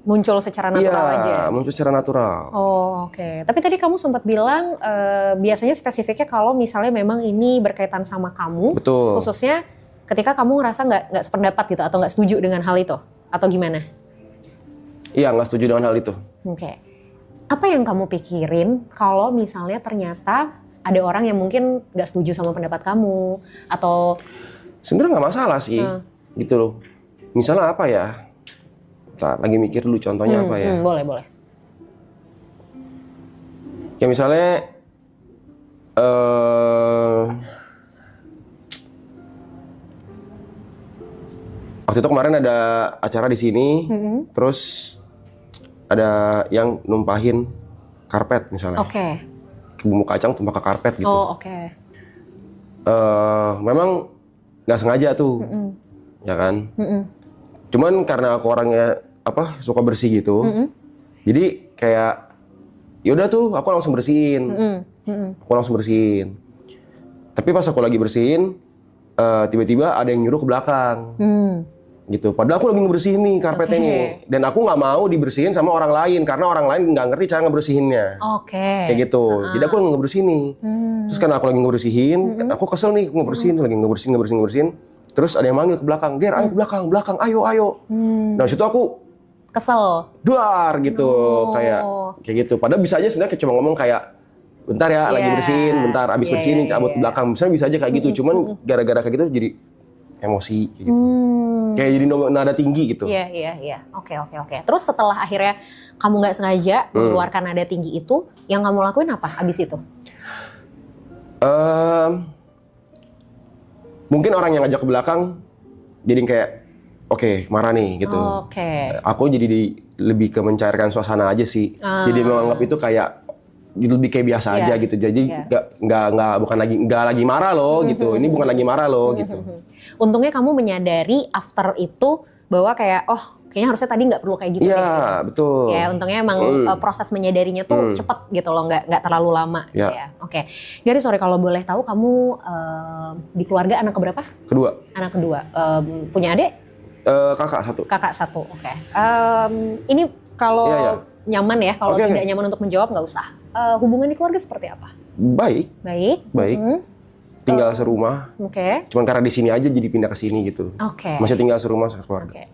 muncul secara natural aja. Iya, muncul secara natural. Oke. Tapi tadi kamu sempat bilang biasanya spesifiknya kalau misalnya memang ini berkaitan sama kamu. Betul. Khususnya ketika kamu ngerasa nggak sependapat gitu atau nggak setuju dengan hal itu atau gimana? Iya, nggak setuju dengan hal itu. Oke. Apa yang kamu pikirin kalau misalnya ternyata ada orang yang mungkin nggak setuju sama pendapat kamu atau? Sebenarnya nggak masalah sih, gitu loh. Misalnya apa ya? Bentar, lagi mikir dulu contohnya apa ya? Boleh. Kayak misalnya waktu itu kemarin ada acara di sini, terus ada yang numpahin karpet misalnya. Bumbu kacang tumpah ke karpet gitu. Memang nggak sengaja tuh, ya kan? Cuman karena aku orangnya suka bersih gitu, jadi kayak yaudah tuh aku langsung bersihin, Tapi pas aku lagi bersihin, tiba-tiba ada yang nyuruh ke belakang, gitu. Padahal aku lagi ngebersihin nih karpetnya nih, dan aku nggak mau dibersihin sama orang lain karena orang lain nggak ngerti cara ngebersihinnya, kayak gitu. Jadi aku lagi ngebersihin nih, terus karena aku lagi ngebersihin, aku kesel nih ngebersihin, lagi ngebersihin. Terus ada yang manggil ke belakang, Ger, ayo ke belakang, ayo. Nah situ aku Kesel. duar gitu, kayak gitu. Padahal bisa aja sebenarnya cuma ngomong kayak, bentar ya, lagi bersihin, bentar abis bersihin, cabut ke belakang. Misalnya bisa aja kayak gitu, cuman gara-gara kayak gitu jadi emosi kayak gitu. Kayak jadi nada tinggi gitu. Iya. Oke. Terus setelah akhirnya kamu nggak sengaja mengeluarkan nada tinggi itu, yang kamu lakuin apa abis itu? Mungkin orang yang ngajak ke belakang jadi kayak oke, marah nih gitu. Aku jadi lebih ke mencairkan suasana aja sih. Jadi menganggap itu kayak lebih kayak biasa aja gitu. Jadi nggak lagi marah loh gitu. Ini bukan lagi marah loh gitu. Untungnya kamu menyadari after itu bahwa kayak kayaknya harusnya tadi nggak perlu kayak gitu. Iya, betul. Ya, untungnya emang proses menyadarinya tuh cepet gitu loh, nggak terlalu lama. Ya. Ya. Oke. Gary, sorry kalau boleh tahu kamu di keluarga anak keberapa? Kedua. Anak kedua. Punya adik? Kakak satu. Kakak satu. Oke. Ini kalau nyaman ya, kalau tidak nyaman untuk menjawab nggak usah. Hubungan di keluarga seperti apa? Baik. Tinggal serumah. Cuman karena di sini aja jadi pindah ke sini gitu. Masih tinggal serumah sekeluarga.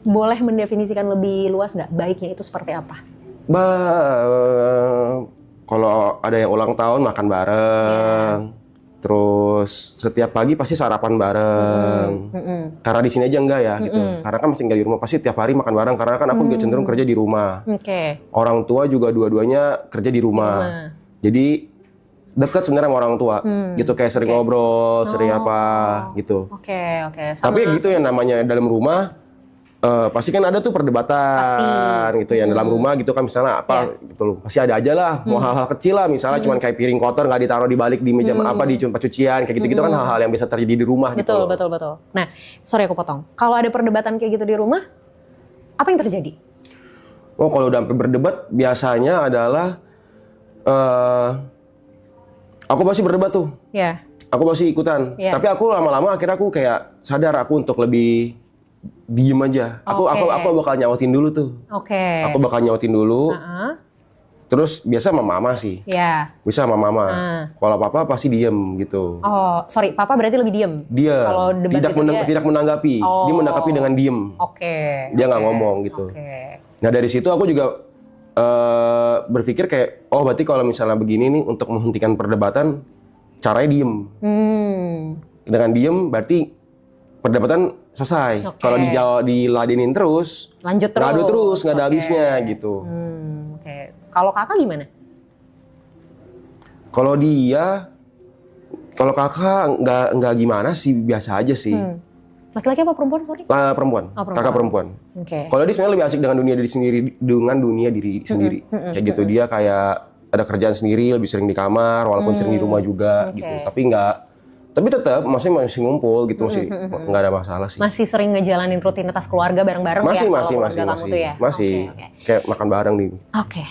Boleh mendefinisikan lebih luas nggak baiknya itu seperti apa? Kalau ada yang ulang tahun makan bareng, terus setiap pagi pasti sarapan bareng. Karena di sini aja enggak ya gitu. Karena kan masih tinggal di rumah, pasti tiap hari makan bareng. Karena kan aku juga cenderung kerja di rumah. Orang tua juga dua-duanya kerja di rumah. Jadi dekat sebenarnya sama orang tua, gitu kayak sering ngobrol, sering apa gitu. Tapi gitu yang namanya dalam rumah. Pasti kan ada tuh perdebatan gitu ya dalam rumah gitu kan, misalnya apa gitu loh, pasti ada aja lah, mau hal-hal kecil lah, misalnya cuman kayak piring kotor nggak ditaruh di balik di meja apa di tempat cucian kayak gitu kan, hal-hal yang bisa terjadi di rumah gitu. Betul. Nah, sorry aku potong. Kalau ada perdebatan kayak gitu di rumah, apa yang terjadi? Kalau udah sampai berdebat biasanya adalah aku pasti berdebat tuh. Aku pasti ikutan. Tapi aku lama-lama akhirnya aku kayak sadar aku untuk lebih diem aja. Aku bakal nyautin dulu tuh. Aku bakal nyautin dulu. Terus biasa sama mama sih. Bisa sama mama. Kalau papa pasti diem gitu. Sorry, papa berarti lebih diem? Dia kalau tidak menanggapi. Dia menanggapi dengan diem. Dia nggak ngomong gitu. Nah dari situ aku juga berpikir kayak, berarti kalau misalnya begini nih untuk menghentikan perdebatan, caranya diem. Dengan diem berarti perdebatan selesai. Kalau diladenin terus, lanjut terus, nggak ada habisnya gitu. Kalau kakak gimana? Kalau kakak nggak gimana sih, biasa aja sih. Laki-laki apa perempuan? Sorry. Perempuan. Kakak perempuan. Kalau dia sebenarnya lebih asik dengan dunia diri sendiri. Kayak gitu, dia kayak ada kerjaan sendiri, lebih sering di kamar, walaupun sering di rumah juga gitu. Tapi tetap masih ngumpul gitu, masih nggak ada masalah sih. Masih sering ngejalanin rutinitas keluarga bareng-bareng masih, ya? Masih. Kayak makan bareng nih. Oke.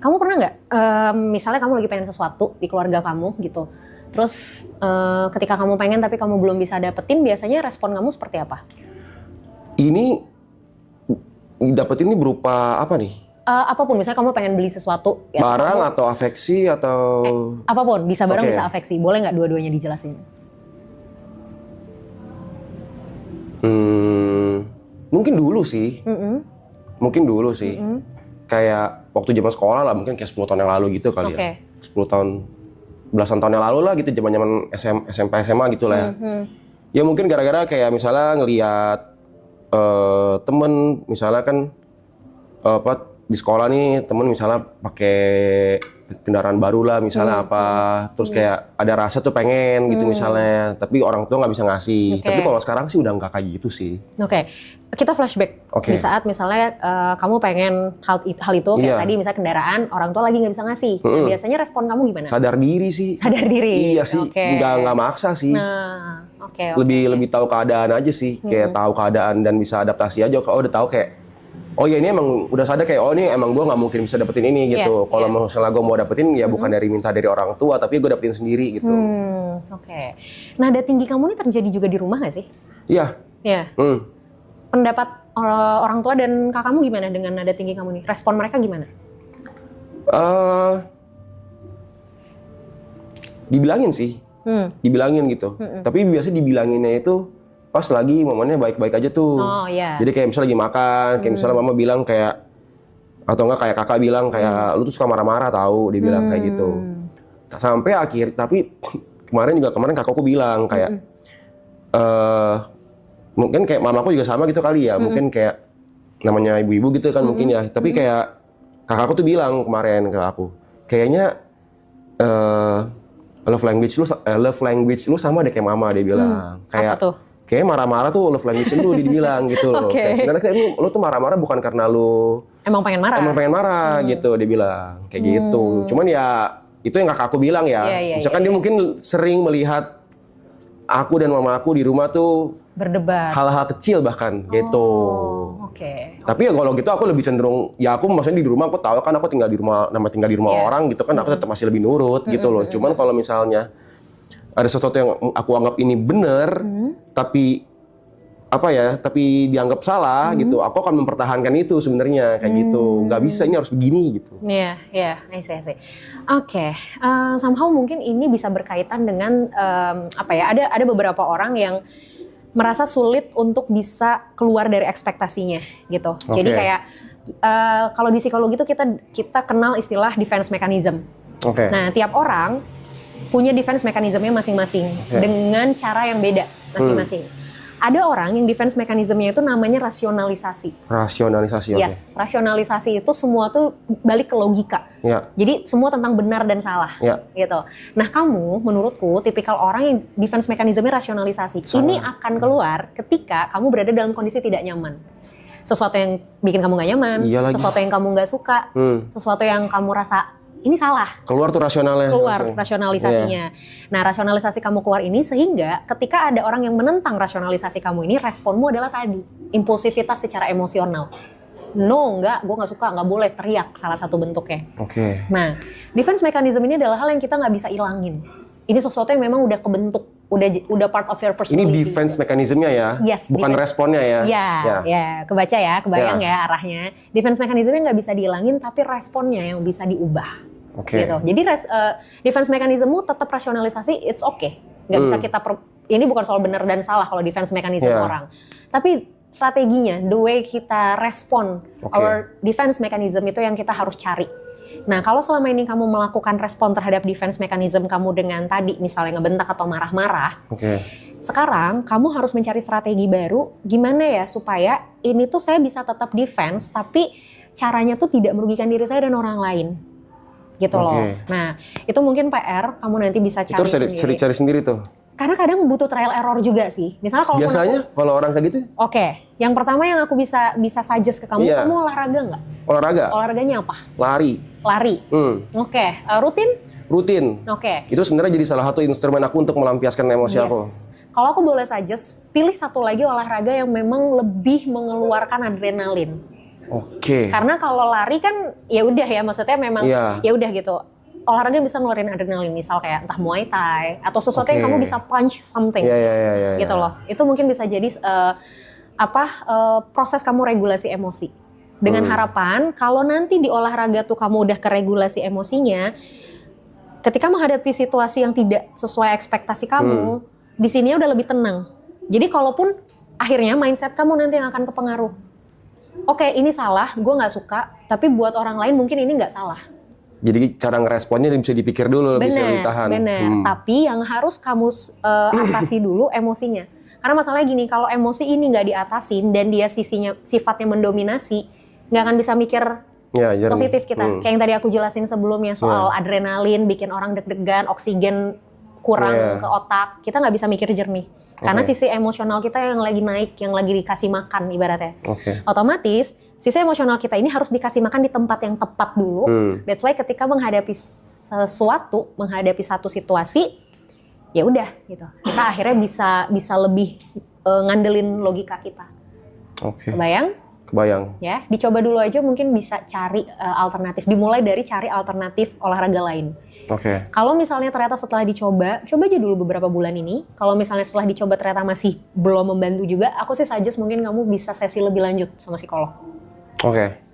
Kamu pernah nggak, misalnya kamu lagi pengen sesuatu di keluarga kamu gitu, terus ketika kamu pengen tapi kamu belum bisa dapetin, biasanya respon kamu seperti apa? Ini dapetin ini berupa apa nih? Apapun, misalnya kamu pengen beli sesuatu. Barang atau afeksi atau... apapun, bisa barang bisa afeksi. Boleh nggak dua-duanya dijelasin? Mungkin dulu sih. Kayak waktu zaman sekolah lah, mungkin kayak 10 tahun yang lalu gitu kali ya. 10 tahun, belasan tahun yang lalu lah gitu, zaman SMP SMA gitu lah ya. Ya mungkin gara-gara kayak misalnya ngelihat temen, misalnya kan di sekolah nih temen misalnya pakai kendaraan baru lah misalnya terus kayak ada rasa tuh pengen gitu misalnya, tapi orang tua nggak bisa ngasih. Tapi kalau sekarang sih udah nggak kayak gitu sih. Kita flashback di saat misalnya kamu pengen hal itu kayak tadi misalnya kendaraan, orang tua lagi nggak bisa ngasih. Nah, biasanya respon kamu gimana? Sadar diri sih. Iya sih, nggak maksa sih. Lebih tahu keadaan aja sih, kayak tahu keadaan dan bisa adaptasi aja. Udah tahu kayak ya ini emang udah sadar kayak ini emang gue nggak mungkin bisa dapetin ini gitu. Kalau misalnya gue mau dapetin ya bukan minta dari orang tua, tapi gue dapetin sendiri gitu. Nada tinggi kamu ini terjadi juga di rumah nggak sih? Iya. Pendapat orang tua dan kakakmu gimana dengan nada tinggi kamu nih? Respon mereka gimana? Dibilangin sih, dibilangin gitu. Tapi biasanya dibilanginnya itu pas lagi momennya baik-baik aja tuh. Oh iya. Jadi kayak misalnya lagi makan, kayak misalnya mama bilang kayak, atau enggak kayak kakak bilang kayak lu tuh suka marah-marah tahu, dia bilang kayak gitu. Sampai tapi kemarin kakakku bilang kayak mungkin kayak mamaku juga sama gitu kali ya, mungkin kayak namanya ibu-ibu gitu kan mungkin ya, tapi kayak kakakku tuh bilang kemarin ke aku, kayaknya love language lu sama deh kayak mama, dia bilang. Kayak apa tuh? Kayak marah-marah tuh love language lu, dia bilang gitu loh. Kayak sebenarnya kayak lu tuh marah-marah bukan karena lu Emang pengen marah? gitu, dia bilang kayak gitu. Cuman ya itu yang kakakku bilang ya. Misalkan dia mungkin sering melihat aku dan mama aku di rumah tuh Berdebat. hal-hal kecil bahkan gitu. Oke. Tapi ya kalau gitu aku lebih cenderung, ya aku maksudnya di rumah aku tahu kan aku tinggal di rumah orang gitu kan, aku tetap masih lebih nurut gitu loh. Cuman kalau misalnya ada sesuatu yang aku anggap ini benar, tapi dianggap salah gitu, aku akan mempertahankan itu sebenarnya kayak gitu. Nggak bisa, ini harus begini gitu. Iya, I see. Oke, somehow mungkin ini bisa berkaitan dengan ada beberapa orang yang merasa sulit untuk bisa keluar dari ekspektasinya gitu. Jadi kayak kalau di psikologi itu kita kenal istilah defense mechanism. Nah, tiap orang punya defense mechanismnya masing-masing dengan cara yang beda masing-masing. Ada orang yang defense mechanismnya itu namanya rasionalisasi. Rasionalisasi, Yes, rasionalisasi itu semua tuh balik ke logika. Jadi semua tentang benar dan salah, gitu. Nah, kamu menurutku tipikal orang yang defense mechanismnya rasionalisasi. Ini akan keluar ketika kamu berada dalam kondisi tidak nyaman. Sesuatu yang bikin kamu gak nyaman, sesuatu yang kamu gak suka, sesuatu yang kamu rasa ini salah. Keluar tuh rasionalnya. Rasionalisasinya. Nah, rasionalisasi kamu keluar ini sehingga ketika ada orang yang menentang rasionalisasi kamu ini, responmu adalah tadi, impulsivitas secara emosional. No, enggak, gue gak suka, gak boleh, teriak, salah satu bentuknya. Nah, defense mechanism ini adalah hal yang kita gak bisa ilangin. Ini sesuatu yang memang udah kebentuk, udah part of your personality. Ini defense mechanismnya ya, bukan responnya ya. Kebaca ya, kebayang ya arahnya. Defense mechanismnya nggak bisa dihilangin, tapi responnya yang bisa diubah. Gitu. Jadi defense mechanismmu tetap rasionalisasi, it's okay. Nggak bisa ini bukan soal benar dan salah kalau defense mechanism orang. Tapi strateginya, the way kita respon, our defense mechanism itu yang kita harus cari. Nah, kalau selama ini kamu melakukan respon terhadap defense mechanism kamu dengan tadi misalnya ngebentak atau marah-marah, sekarang kamu harus mencari strategi baru gimana ya supaya ini tuh saya bisa tetap defense tapi caranya tuh tidak merugikan diri saya dan orang lain. Gitu loh. Nah, itu mungkin PR kamu nanti bisa cari sendiri. Itu harus cari sendiri tuh. Karena kadang butuh trial error juga sih. Misalnya kalau kalau orang kayak gitu? Yang pertama yang aku bisa suggest ke kamu, kamu olahraga nggak? Olahraga? Olahraganya apa? Lari. Rutin. Itu sebenarnya jadi salah satu instrumen aku untuk melampiaskan emosi aku. Kalau aku boleh suggest, pilih satu lagi olahraga yang memang lebih mengeluarkan adrenalin. Karena kalau lari kan ya udah ya, maksudnya memang ya udah gitu. Olahraga bisa ngeluarin adrenalin, misal kayak entah Muay Thai atau sesuatu yang kamu bisa punch something. Gitu loh. Itu mungkin bisa jadi proses kamu regulasi emosi. Dengan harapan kalau nanti di olahraga tuh kamu udah keregulasi emosinya, ketika menghadapi situasi yang tidak sesuai ekspektasi kamu, di sini udah lebih tenang. Jadi kalaupun akhirnya mindset kamu nanti yang akan kepengaruh. Ini salah, gue nggak suka, tapi buat orang lain mungkin ini nggak salah. Jadi cara ngeresponnya bisa dipikir dulu, bisa ditahan. Bener. Tapi yang harus kamu atasi dulu emosinya. Karena masalahnya gini, kalau emosi ini nggak diatasin dan dia sifatnya mendominasi, nggak akan bisa mikir positif kita. Kayak yang tadi aku jelasin sebelumnya soal adrenalin, bikin orang deg-degan, oksigen kurang ke otak, kita nggak bisa mikir jernih. Karena sisi emosional kita yang lagi naik, yang lagi dikasih makan ibaratnya. Otomatis sisi emosional kita ini harus dikasih makan di tempat yang tepat dulu. That's why ketika menghadapi satu situasi, ya udah gitu. Kita akhirnya bisa lebih ngandelin logika kita. Kebayang? Kebayang. Ya, dicoba dulu aja, mungkin bisa cari alternatif. Dimulai dari cari alternatif olahraga lain. Kalau misalnya ternyata setelah coba aja dulu beberapa bulan ini. Kalau misalnya setelah dicoba ternyata masih belum membantu juga, aku sih suggest mungkin kamu bisa sesi lebih lanjut sama psikolog.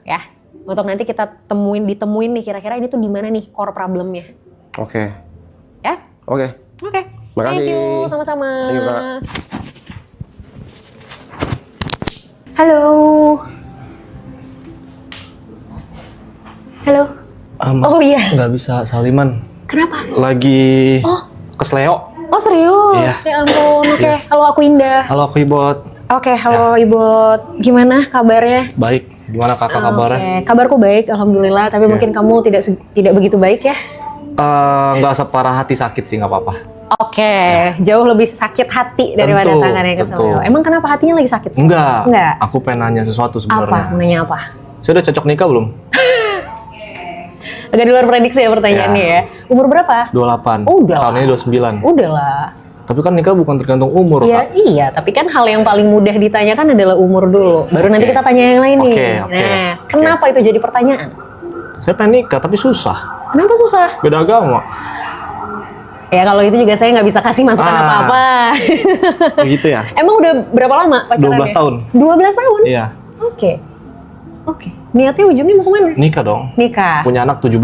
Ya, untuk nanti kita ditemuin nih kira-kira ini tuh di mana nih core problemnya. Ya? Makasih. Thank you, sama-sama. Thank you, Kak. Halo. Halo. Oh iya. Nggak bisa saliman. Kenapa? Lagi kesleo. Oh serius? Iya. Ya ampun. Oke. Halo, aku Indah. Halo aku Ibot. Oke, halo Ibot. Gimana kabarnya? Baik. Gimana kakak kabarnya? Oke, kabarku baik, alhamdulillah. Tapi mungkin kamu tidak begitu baik ya? Nggak separah hati sakit sih, nggak apa-apa. Oke, jauh lebih sakit hati daripada Tentu, tangannya tentu. kesleo. Emang kenapa hatinya lagi sakit? Enggak. Enggak. Aku pengen nanya sesuatu Apa? sebenarnya. Mau nanya apa? Saya udah cocok nikah belum? Agak di luar prediksi ya pertanyaannya ya. Umur berapa? 28. Oh, udah Tahun lah. ini 29. Udah lah. Tapi kan nikah bukan tergantung umur, Ya, Kak. iya, tapi kan hal yang paling mudah ditanyakan adalah umur dulu. Baru nanti kita tanya yang lain nih. Oke. Nah, kenapa itu jadi pertanyaan? Saya pengen nikah tapi susah. Kenapa susah? Beda agama. Ya kalau itu juga saya nggak bisa kasih masukan apa-apa. Begitu ya? Emang udah berapa lama pacarannya? 12 tahun. 12 tahun? Iya. Oke. Oke. Niatnya ujungnya mau kemana? Nikah dong. Nikah. Punya anak 17.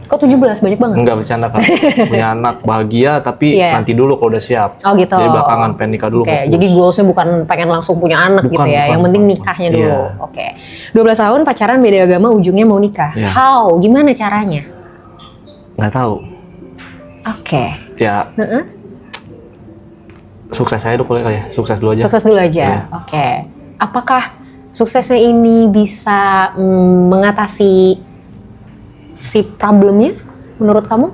Kok 17? Banyak banget. Enggak bercanda, Kak. Punya anak bahagia tapi Iya. nanti dulu kalau udah siap. Oh gitu. Jadi belakangan pengen nikah dulu. Oke, fokus. jadi goalsnya bukan pengen langsung punya anak Bukan, gitu ya. bukan, Yang penting bukan. nikahnya dulu. Iya. Oke. 12 tahun pacaran beda agama ujungnya mau nikah. Iya. How? Gimana caranya? Nggak tahu. Oke. Ya, Heeh. sukses aja dulu kali ya. Sukses dulu aja. Sukses dulu aja. Iya. Oke. Apakah suksesnya ini bisa mengatasi si problemnya menurut kamu?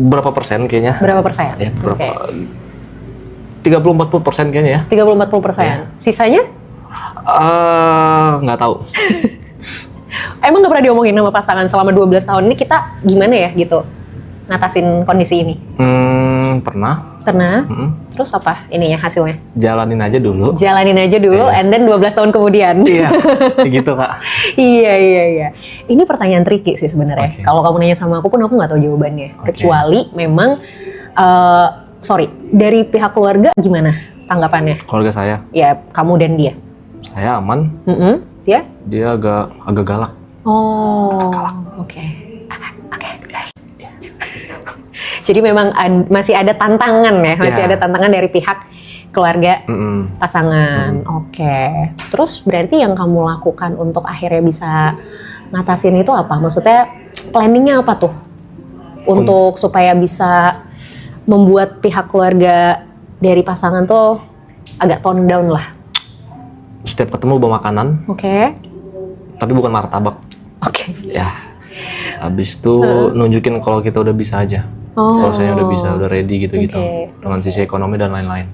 Berapa persen kayaknya? Berapa persen? Ya, berapa? Oke. 30-40% kayaknya ya. 30-40%. Iya. Sisanya? Nggak tahu. Emang nggak pernah diomongin sama pasangan selama 12 tahun ini kita gimana ya gitu ngatasin kondisi ini? Pernah. Pernah? Mm-mm. Terus apa ininya hasilnya? Jalanin aja dulu. Jalanin aja dulu and then 12 tahun kemudian. Iya, gitu Kak. Iya. Ini pertanyaan tricky sih sebenarnya. Oke. Kalau kamu nanya sama aku pun aku nggak tahu jawabannya. Oke. Kecuali memang, dari pihak keluarga gimana tanggapannya? Keluarga saya, Ya kamu dan dia. saya aman. Dia? Dia agak galak. Oh, oke. Oke. Jadi memang masih ada tantangan ya, masih Ya. ada tantangan dari pihak keluarga Mm-mm. pasangan. Oke. Terus berarti yang kamu lakukan untuk akhirnya bisa ngatasin itu apa? Maksudnya planningnya apa tuh? Untuk supaya bisa membuat pihak keluarga dari pasangan tuh agak tone down lah. Setiap ketemu bawa makanan, Oke. tapi bukan martabak. Oke. Ya. Habis itu nunjukin kalau kita udah bisa aja. Oh. Kalau saya udah bisa, udah ready gitu-gitu. Oke. Dengan sisi ekonomi dan lain-lain.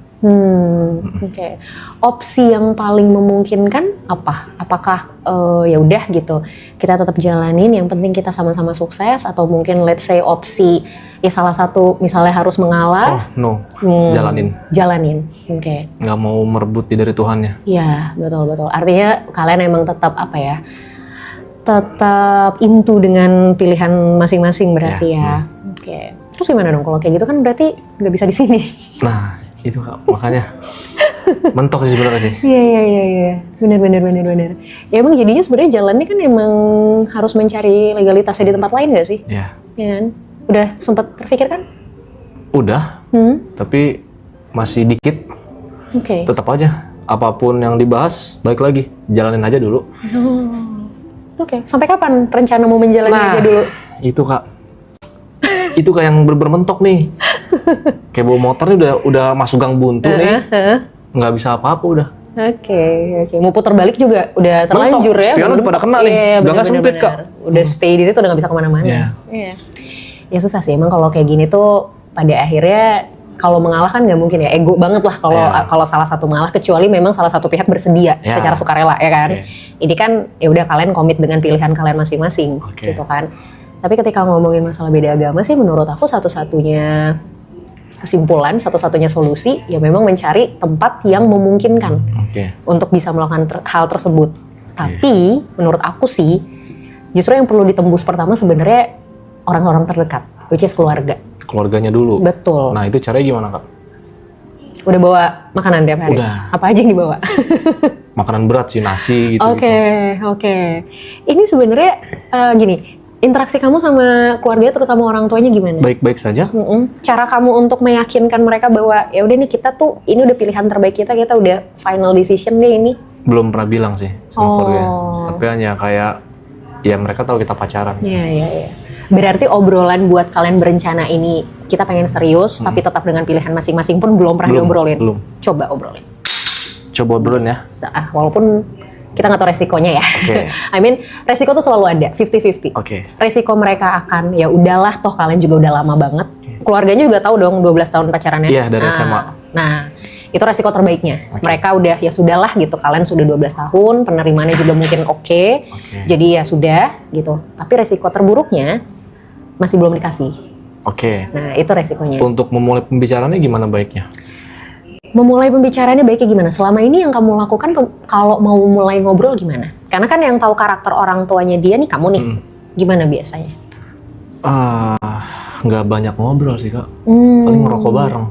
Oke. Opsi yang paling memungkinkan apa? Apakah ya udah gitu kita tetap jalanin, yang penting kita sama-sama sukses, atau mungkin let's say opsi ya salah satu misalnya harus mengalah, No. Jalanin. jalanin. Oke. Nggak mau merebut dari Tuhannya. Iya, betul. Artinya kalian emang tetap apa ya? Tetap into dengan pilihan masing-masing berarti ya. Oke. Terus gimana dong kalau kayak gitu kan berarti nggak bisa di sini. Nah, itu Kak, makanya mentok sih sebenarnya sih. Iya. Benar. Ya emang jadinya sebenarnya jalannya kan emang harus mencari legalitasnya di tempat lain nggak sih? Ya, Ya kan? Udah sempat terpikirkan? udah, tapi masih dikit. Oke. Tetap aja, apapun yang dibahas, balik lagi, jalanin aja dulu. Oke. Sampai kapan rencana mau menjalani aja dulu? Itu Kak, itu kayak yang bermentok nih. Kayak bawa motor nih udah masuk gang buntu nih, nggak bisa apa-apa udah. Oke. Mau putar balik juga udah terlanjur ya. Spionnya udah pada kena nih. Iya, Gangnya bener-bener. sempit, Kak. Udah stay di situ udah nggak bisa kemana-mana. Iya. Ya susah sih emang kalau kayak gini tuh pada akhirnya kalau mengalah kan nggak mungkin ya, ego banget lah kalau salah satu mengalah, kecuali memang salah satu pihak bersedia secara sukarela ya kan. Ini kan ya udah kalian komit dengan pilihan kalian masing-masing gitu kan. Tapi ketika ngomongin masalah beda agama sih menurut aku satu-satunya kesimpulan, satu-satunya solusi ya memang mencari tempat yang memungkinkan untuk bisa melakukan hal tersebut. Tapi menurut aku sih justru yang perlu ditembus pertama sebenarnya orang-orang terdekat, which is keluarga. Keluarganya dulu. Betul. Nah itu caranya gimana Kak? Udah bawa makanan tiap hari? Udah. Apa aja yang dibawa? Makanan berat sih, nasi gitu. Oke. Ini sebenarnya gini, Interaksi kamu sama keluarga, terutama orang tuanya gimana? Baik-baik saja. Cara kamu untuk meyakinkan mereka bahwa ya udah nih kita tuh ini udah pilihan terbaik kita udah final decision deh ini. Belum pernah bilang sih sama keluarga. Oh. Tapi hanya kayak ya mereka tahu kita pacaran. Iya. Berarti obrolan buat kalian berencana ini kita pengen serius tapi tetap dengan pilihan masing-masing pun belum pernah diobrolin. Belum. Coba obrolin. Coba obrolin ya. Walaupun kita nggak tahu resikonya ya. Oke. I mean, resiko tuh selalu ada, 50-50. Oke. Resiko mereka akan, ya udahlah toh kalian juga udah lama banget. Keluarganya juga tahu dong 12 tahun pacarannya. Iya, dari SMA. Nah, itu resiko terbaiknya. Mereka udah, ya sudahlah gitu, kalian sudah 12 tahun, penerimaannya juga mungkin oke. Jadi ya sudah gitu. Tapi resiko terburuknya masih belum dikasih. Oke. Nah, itu resikonya. Untuk memulai pembicaraannya gimana baiknya? Memulai pembicaraannya baiknya gimana? Selama ini yang kamu lakukan kalau mau mulai ngobrol gimana? Karena kan yang tahu karakter orang tuanya dia nih kamu nih. Gimana biasanya? Nggak banyak ngobrol sih Kak. Paling ngerokok bareng.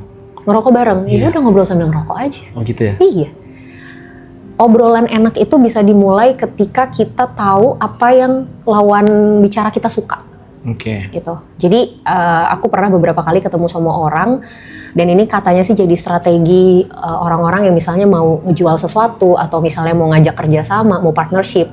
Ngerokok bareng? Ya udah ngobrol sambil ngerokok aja. Oh gitu ya? Iya. Obrolan enak itu bisa dimulai ketika kita tahu apa yang lawan bicara kita suka. Oke. Gitu. Jadi aku pernah beberapa kali ketemu sama orang dan ini katanya sih jadi strategi orang-orang yang misalnya mau ngejual sesuatu atau misalnya mau ngajak kerjasama, mau partnership.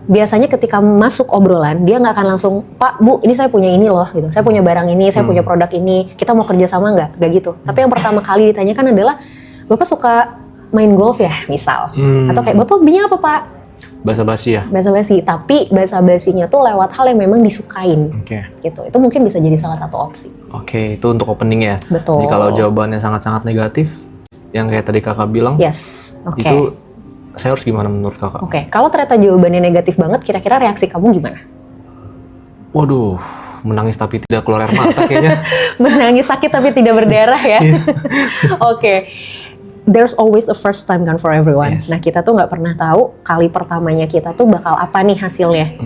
Biasanya ketika masuk obrolan dia nggak akan langsung, Pak, Bu, ini saya punya ini loh, gitu. Saya punya barang ini, saya punya produk ini. Kita mau kerjasama nggak gitu. Tapi yang pertama kali ditanyakan adalah, Bapak suka main golf ya, misal, atau kayak Bapak hobinya apa Pak? Basa-basi ya? Basa-basi, tapi basa-basinya tuh lewat hal yang memang disukain. Oke. Gitu. Itu mungkin bisa jadi salah satu opsi. Oke, itu untuk opening ya? Betul. Jikalau jawabannya sangat-sangat negatif, yang kayak tadi kakak bilang, Yes, oke. itu saya harus gimana menurut kakak? Oke, kalau ternyata jawabannya negatif banget, kira-kira reaksi kamu gimana? Waduh, menangis tapi tidak keluar air mata kayaknya. Menangis sakit tapi tidak berdarah ya? Oke. There's always a first time kan for everyone. Yes. Nah kita tuh nggak pernah tahu kali pertamanya kita tuh bakal apa nih hasilnya.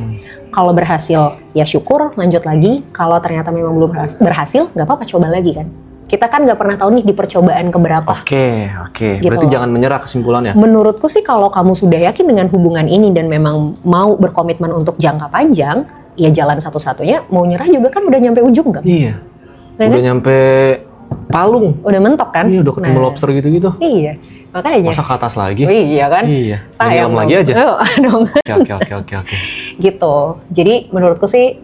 Kalau berhasil ya syukur, lanjut lagi. Kalau ternyata memang belum berhasil, nggak apa-apa, coba lagi kan. Kita kan nggak pernah tahu nih di percobaan keberapa. Oke. Gitu. Berarti jangan menyerah kesimpulannya. Menurutku sih kalau kamu sudah yakin dengan hubungan ini dan memang mau berkomitmen untuk jangka panjang, ya jalan satu-satunya. Mau nyerah juga kan udah nyampe ujung kan? Iya. Nah, Udah kan? nyampe Palung. Udah mentok kan? Iya, udah ketemu lobster gitu-gitu. Iya, makanya. Masa ke atas lagi? Oh, iya kan? Iya. Sayang Nyelam lagi aja. Oh, dong. Oke. Gitu. Jadi menurutku sih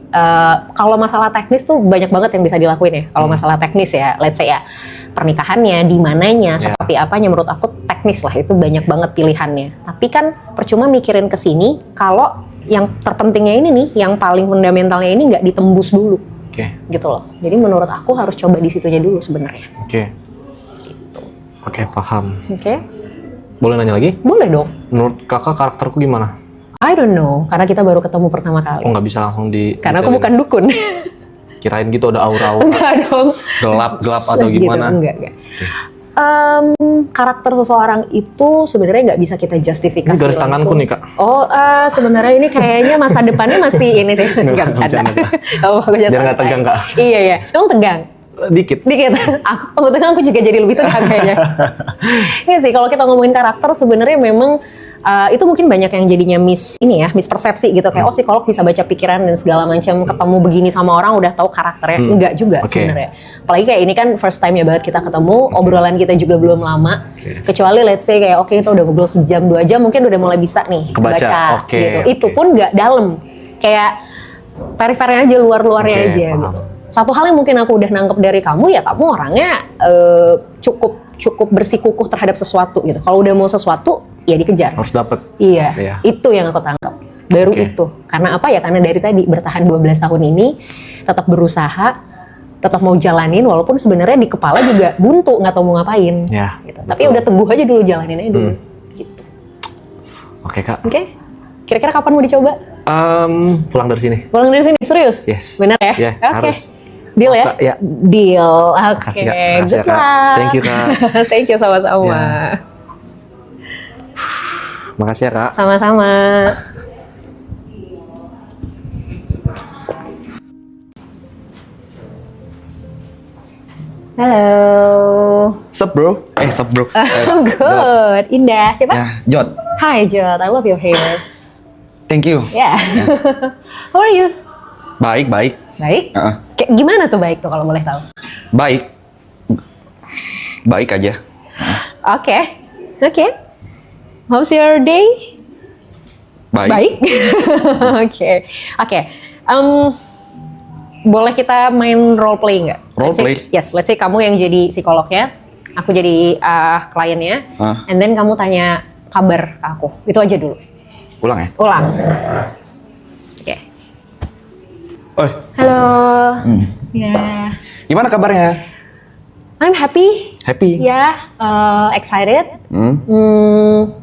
kalau masalah teknis tuh banyak banget yang bisa dilakuin ya. Kalau masalah teknis ya, let's say ya pernikahannya, di mananya, seperti apanya, menurut aku teknis lah itu banyak banget pilihannya. Tapi kan percuma mikirin ke sini kalau yang terpentingnya ini nih, yang paling fundamentalnya ini nggak ditembus dulu. Oke. Gitu loh. Jadi menurut aku harus coba di situnya dulu sebenarnya. Oke. Gitu. Oke, paham. Oke? Boleh nanya lagi? Boleh dong. Menurut kakak karakterku gimana? I don't know, karena kita baru ketemu pertama kali. Kok nggak bisa langsung di... Karena aku bukan dukun. Kirain gitu ada aura-aura Enggak dong. gelap-gelap atau Gitu, gimana? enggak. Karakter seseorang itu sebenarnya nggak bisa kita justifikasi Ini garis langsung. tanganku nih, Kak. Oh, sebenarnya ini kayaknya masa depannya masih ini sih. Nggak bercanda. Oh, aku Biar nggak tegang, Kak. Iya. Emang tegang? Dikit. Aku tegang, aku juga jadi lebih tegang kayaknya. Iya sih, kalau kita ngomongin karakter sebenarnya memang itu mungkin banyak yang jadinya mispersepsi gitu, kayak oh psikolog bisa baca pikiran dan segala macam, ketemu begini sama orang udah tahu karakternya. Enggak juga sebenarnya. Apalagi kayak ini kan first time ya banget kita ketemu, obrolan kita juga belum lama. Kecuali let's say kayak oke, kita udah ngobrol sejam 2 jam mungkin udah mulai bisa nih kebaca gitu. Itu pun nggak dalam. Kayak perifernya aja, luar-luarnya aja gitu. Satu hal yang mungkin aku udah nangkep dari kamu ya, kamu orangnya cukup bersikukuh terhadap sesuatu gitu. Kalau udah mau sesuatu ya dikejar. Harus dapet. Iya. Itu yang aku tangkap. Baru itu. Karena apa ya? Karena dari tadi bertahan 12 tahun ini tetap berusaha, tetap mau jalanin walaupun sebenarnya di kepala juga buntu, nggak tahu mau ngapain. Ya. Gitu. Tapi udah teguh aja dulu, jalanin aja dulu. Gitu. Oke, Kak. Oke. Kira-kira kapan mau dicoba? Pulang dari sini. Pulang dari sini, serius? Yes. Benar ya? Ya, Oke. harus. Deal ya? Ya. Deal. Oke. Makasih, Kak. Makasih, Good Kak. luck. Thank you, Kak. Thank you sama-sama. Ya. Makasih ya, Kak. Sama-sama. Halo. Sup bro? Sup bro. Good. Indah. Siapa? Ya, Jod. Hi, Jod. I love your hair. Thank you. Yeah. How are you? Baik, baik. Baik? Heeh. Kayak gimana tuh baik tuh kalau boleh tahu? Baik. Baik aja. Oke. Oke. How's your day? Baik. Baik. Oke. Oke. Boleh kita main role play nggak? Role Let's say- play? Yes, let's say kamu yang jadi psikolognya, aku jadi kliennya, and then kamu tanya kabar ke aku. Itu aja dulu. Ulang ya? Ulang. Oke. Oi, Halo. Ya. gimana kabarnya? I'm happy. Happy? Ya, excited.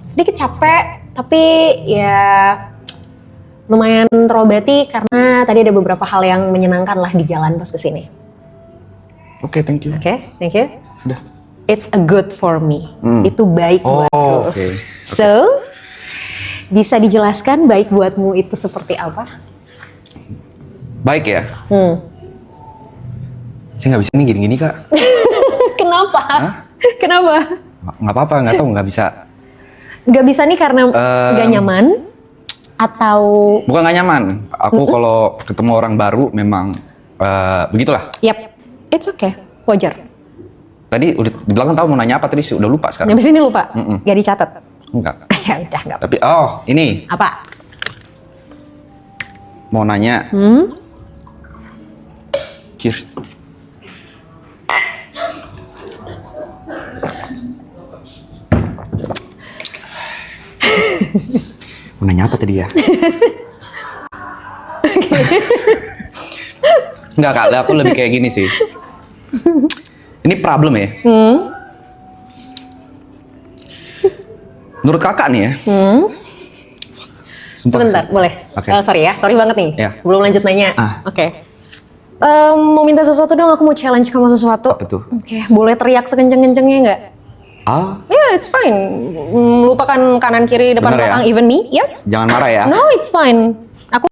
Sedikit capek, tapi ya lumayan terobati karena tadi ada beberapa hal yang menyenangkan lah di jalan pas kesini. Oke, thank you. Oke, thank you. Udah. It's a good for me. Itu baik buatku. Oh, oke. So, bisa dijelaskan baik buatmu itu seperti apa? Baik ya? Saya nggak bisa nih gini-gini, Kak. Kenapa? Kenapa? Nggak apa-apa, nggak tahu, nggak bisa. Gak bisa nih karena gak nyaman? Atau... Bukan nggak nyaman. Aku kalau ketemu orang baru memang begitulah. Yap, it's okay. Wajar. Tadi udah di belakang tahu mau nanya apa, tadi sih udah lupa sekarang. Habis ini lupa? Gak dicatat? Enggak. Ya udah, gak apa. Tapi ini Apa? mau nanya. Cheers. Mau nanya apa tadi ya? Enggak, Kak, aku lebih kayak gini sih. Ini problem ya. Menurut kakak nih ya. Sumpah. Sebentar, boleh? Oke. Sorry ya, sorry banget nih. Ya. Sebelum lanjut nanya. Ah. Oke. Mau minta sesuatu dong, aku mau challenge kamu sesuatu. Apa tuh? Oke, boleh teriak sekenceng-kencengnya nggak? Yeah, it's fine. Lupakan kanan kiri depan Bener ya? belakang, even me. Yes. Jangan marah ya. No, it's fine. Aku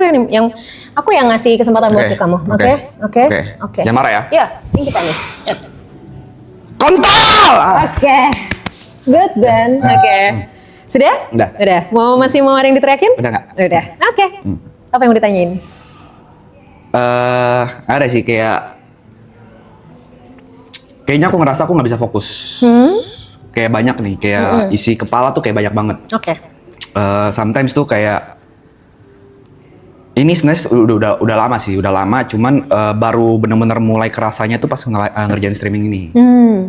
yang ngasih kesempatan buat Oke, kamu. oke. Oke? Oke. Oke. Oke. Jangan marah ya. Iya, ini kita nih. Yep. Kontol! Oke. Good then. Oke. Sudah? Udah. Udah. Masih mau ada yang diteriakin? Udah nggak? Udah. Oke. Apa yang mau ditanyain? Ada sih kayaknya aku ngerasa aku nggak bisa fokus. Kayak banyak nih, kayak isi kepala tuh kayak banyak banget. Oke. Sometimes tuh kayak ini sebenarnya udah lama sih, udah lama. Cuman baru bener-bener mulai kerasanya tuh pas ngerjain streaming ini.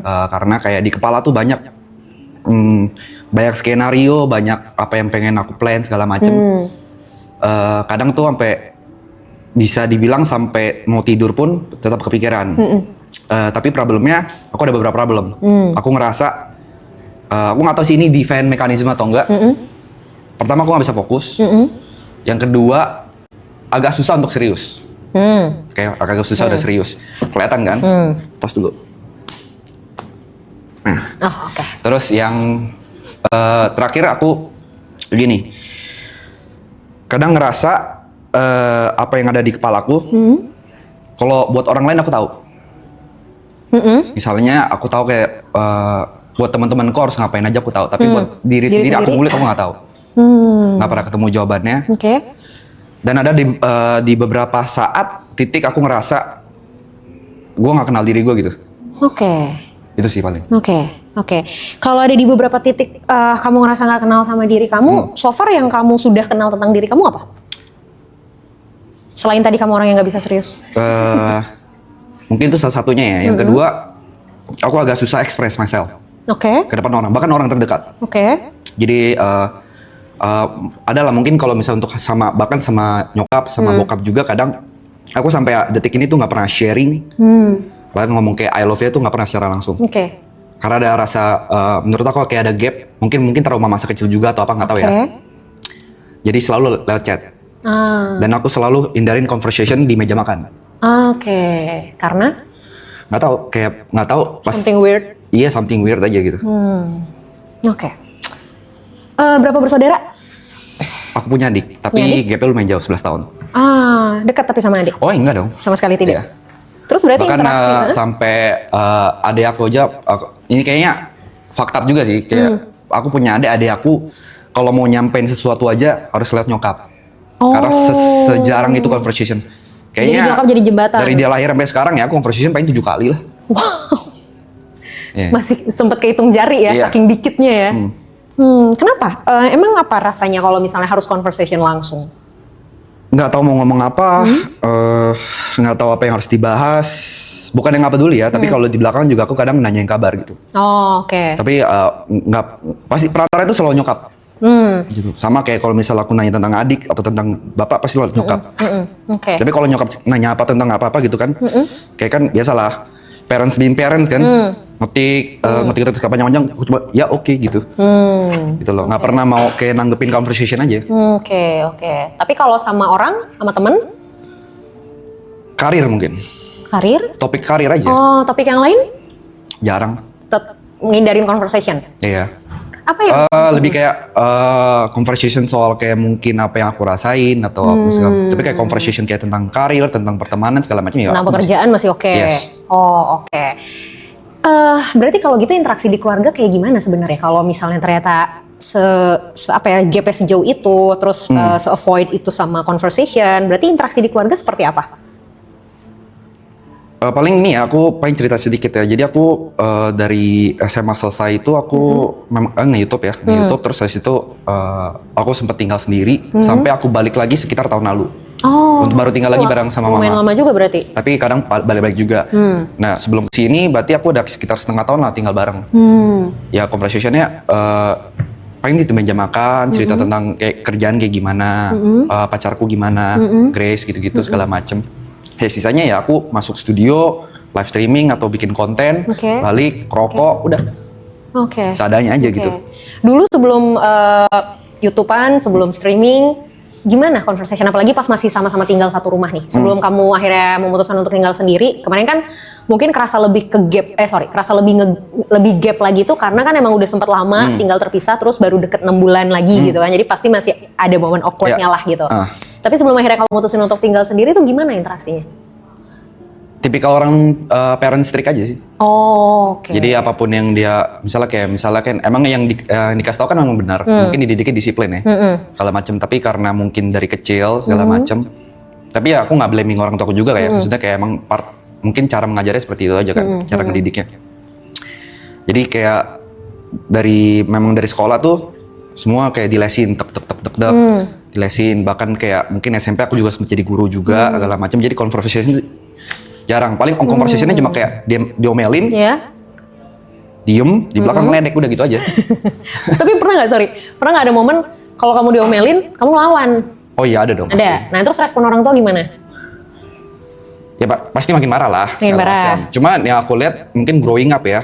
Karena kayak di kepala tuh banyak skenario, banyak apa yang pengen aku plan segala macem. Kadang tuh sampai bisa dibilang sampai mau tidur pun tetap kepikiran. Tapi problemnya, aku ada beberapa problem. Aku ngerasa, aku nggak tahu sih ini defense mekanisme atau enggak. Pertama, aku nggak bisa fokus. Yang kedua, agak susah untuk serius. Kayak agak susah udah serius. Kelihatan kan? Tos dulu. Nah, Oh, oke. terus yang terakhir aku gini. Kadang ngerasa apa yang ada di kepalaku, kalau buat orang lain aku tahu. Misalnya aku tahu kayak buat teman-temanku harus ngapain aja aku tahu, tapi buat diri sendiri aku ngulik aku nggak tahu. Nggak pernah ketemu jawabannya. Oke. Dan ada di beberapa saat titik aku ngerasa gue nggak kenal diri gue gitu. Oke. Itu sih paling. Oke. Kalau ada di beberapa titik kamu ngerasa nggak kenal sama diri kamu, so far yang kamu sudah kenal tentang diri kamu apa? Selain tadi kamu orang yang nggak bisa serius. Mungkin itu salah satunya ya. Yang kedua, aku agak susah express myself Oke. ke depan orang, bahkan orang terdekat. Oke. Jadi adalah mungkin kalau misalnya untuk bahkan sama nyokap, sama bokap juga kadang aku sampai detik ini tuh nggak pernah sharing. Bahkan ngomong kayak I love you tuh nggak pernah secara langsung. Oke. Karena ada rasa, menurut aku kayak ada gap. Mungkin trauma masa kecil juga atau apa nggak tahu ya. Jadi selalu lewat chat. Dan aku selalu hindarin conversation di meja makan. Oke. Karena Nggak tahu pas. something weird. Iya, something weird aja gitu. Oke. Berapa bersaudara? Aku punya adik, tapi Punya adik? gapnya lumayan jauh, 11 tahun. Dekat tapi sama adik? Oh enggak dong. Sama sekali tidak? Iya. Terus berarti Bahkan interaksi? sampai adik aku aja, ini kayaknya fucked up juga sih. Kayak aku punya adik aku kalau mau nyampein sesuatu aja harus lihat nyokap. Karena sejarang itu conversation. Kayaknya Jadi nyokap jadi jembatan. Dari dia lahir sampai sekarang ya conversation paling 7 kali lah. Iya. Masih sempet kehitung jari ya, Iya. saking dikitnya ya. Kenapa? Emang apa rasanya kalau misalnya harus conversation langsung? Nggak tahu mau ngomong apa, nggak tahu apa yang harus dibahas. Bukan yang nggak peduli ya, tapi kalau di belakang juga aku kadang nanyain kabar gitu. Oh, oke. Tapi nggak, pasti perantara itu selalu nyokap. Gitu. Sama kayak kalau misal aku nanya tentang adik atau tentang bapak pasti selalu nyokap. Oke. Tapi kalau nyokap nanya apa tentang apa gitu kan, kayak kan biasalah parents being parents kan, ngetik kepanjang-panjang, aku cuma ya oke gitu, gitu loh. Nggak pernah mau kayak nanggepin conversation aja. Oke. Tapi kalau sama orang, sama temen, Karir mungkin, karir? topik karir aja, Oh, topik yang lain? jarang. Tetap ngindarin conversation. Iya. Apa ya? Lebih kayak conversation soal kayak mungkin apa yang aku rasain atau apa segala. Tapi kayak conversation kayak tentang karir, tentang pertemanan segala macam ya. Nah, pekerjaan masih oke. Yes. Oh, oke. Berarti kalau gitu interaksi di keluarga kayak gimana sebenarnya? Kalau misalnya ternyata apa ya gapnya sejauh itu, terus se-avoid itu sama conversation, berarti interaksi di keluarga seperti apa? Paling ini ya, aku paling cerita sedikit ya. Jadi aku dari SMA selesai itu aku memang nge-YouTube ya, nge-YouTube terus habis itu aku sempat tinggal sendiri sampai aku balik lagi sekitar tahun lalu. Oh. Baru tinggal lagi bareng sama Lumayan mama. lama juga berarti. Tapi kadang balik-balik juga. Nah sebelum kesini berarti aku udah sekitar setengah tahun lah tinggal bareng. Ya conversationnya paling di meja makan, cerita tentang kayak kerjaan kayak gimana, pacarku gimana, Grace gitu-gitu segala macem. Ya sisanya ya aku masuk studio, live streaming atau bikin konten, Oke. balik, rokok, udah Oke. seadanya aja Oke. gitu. Dulu sebelum YouTubean, sebelum streaming, gimana conversation? Apalagi pas masih sama-sama tinggal satu rumah nih. Sebelum kamu akhirnya memutuskan untuk tinggal sendiri, kemarin kan mungkin kerasa lebih kerasa lebih gap lagi tuh karena kan emang udah sempet lama tinggal terpisah, terus baru deket 6 bulan lagi gitu kan. Jadi pasti masih ada momen awkwardnya Ya. lah gitu. Ah. Tapi sebelum akhirnya kamu mutusin untuk tinggal sendiri tuh gimana interaksinya? Tipikal orang parent strict aja sih. Oh, oke. Jadi apapun yang dia misalnya kan emang yang dikasih tahu kan memang benar. Mungkin dididiknya disiplin ya. Segala macam tapi karena mungkin dari kecil segala macam. Tapi ya aku nggak blaming orang tua aku juga kayak maksudnya kayak emang mungkin cara mengajarnya seperti itu aja kan, cara ngedidiknya. Jadi kayak memang dari sekolah tuh semua kayak dilesin tek dilesin, bahkan kayak mungkin SMP aku juga sempat jadi guru juga segala macam. Jadi conversation jarang, paling conversationnya cuma kayak diomelin, Ya. diem di belakang ngeledek udah gitu aja. Tapi pernah nggak ada momen kalau kamu diomelin, kamu lawan? Oh iya ada dong. Pasti. Ada. Nah terus respon orang tua gimana? Ya pasti makin marah lah. Makin segala marah. macam. Cuman yang aku lihat mungkin growing up ya,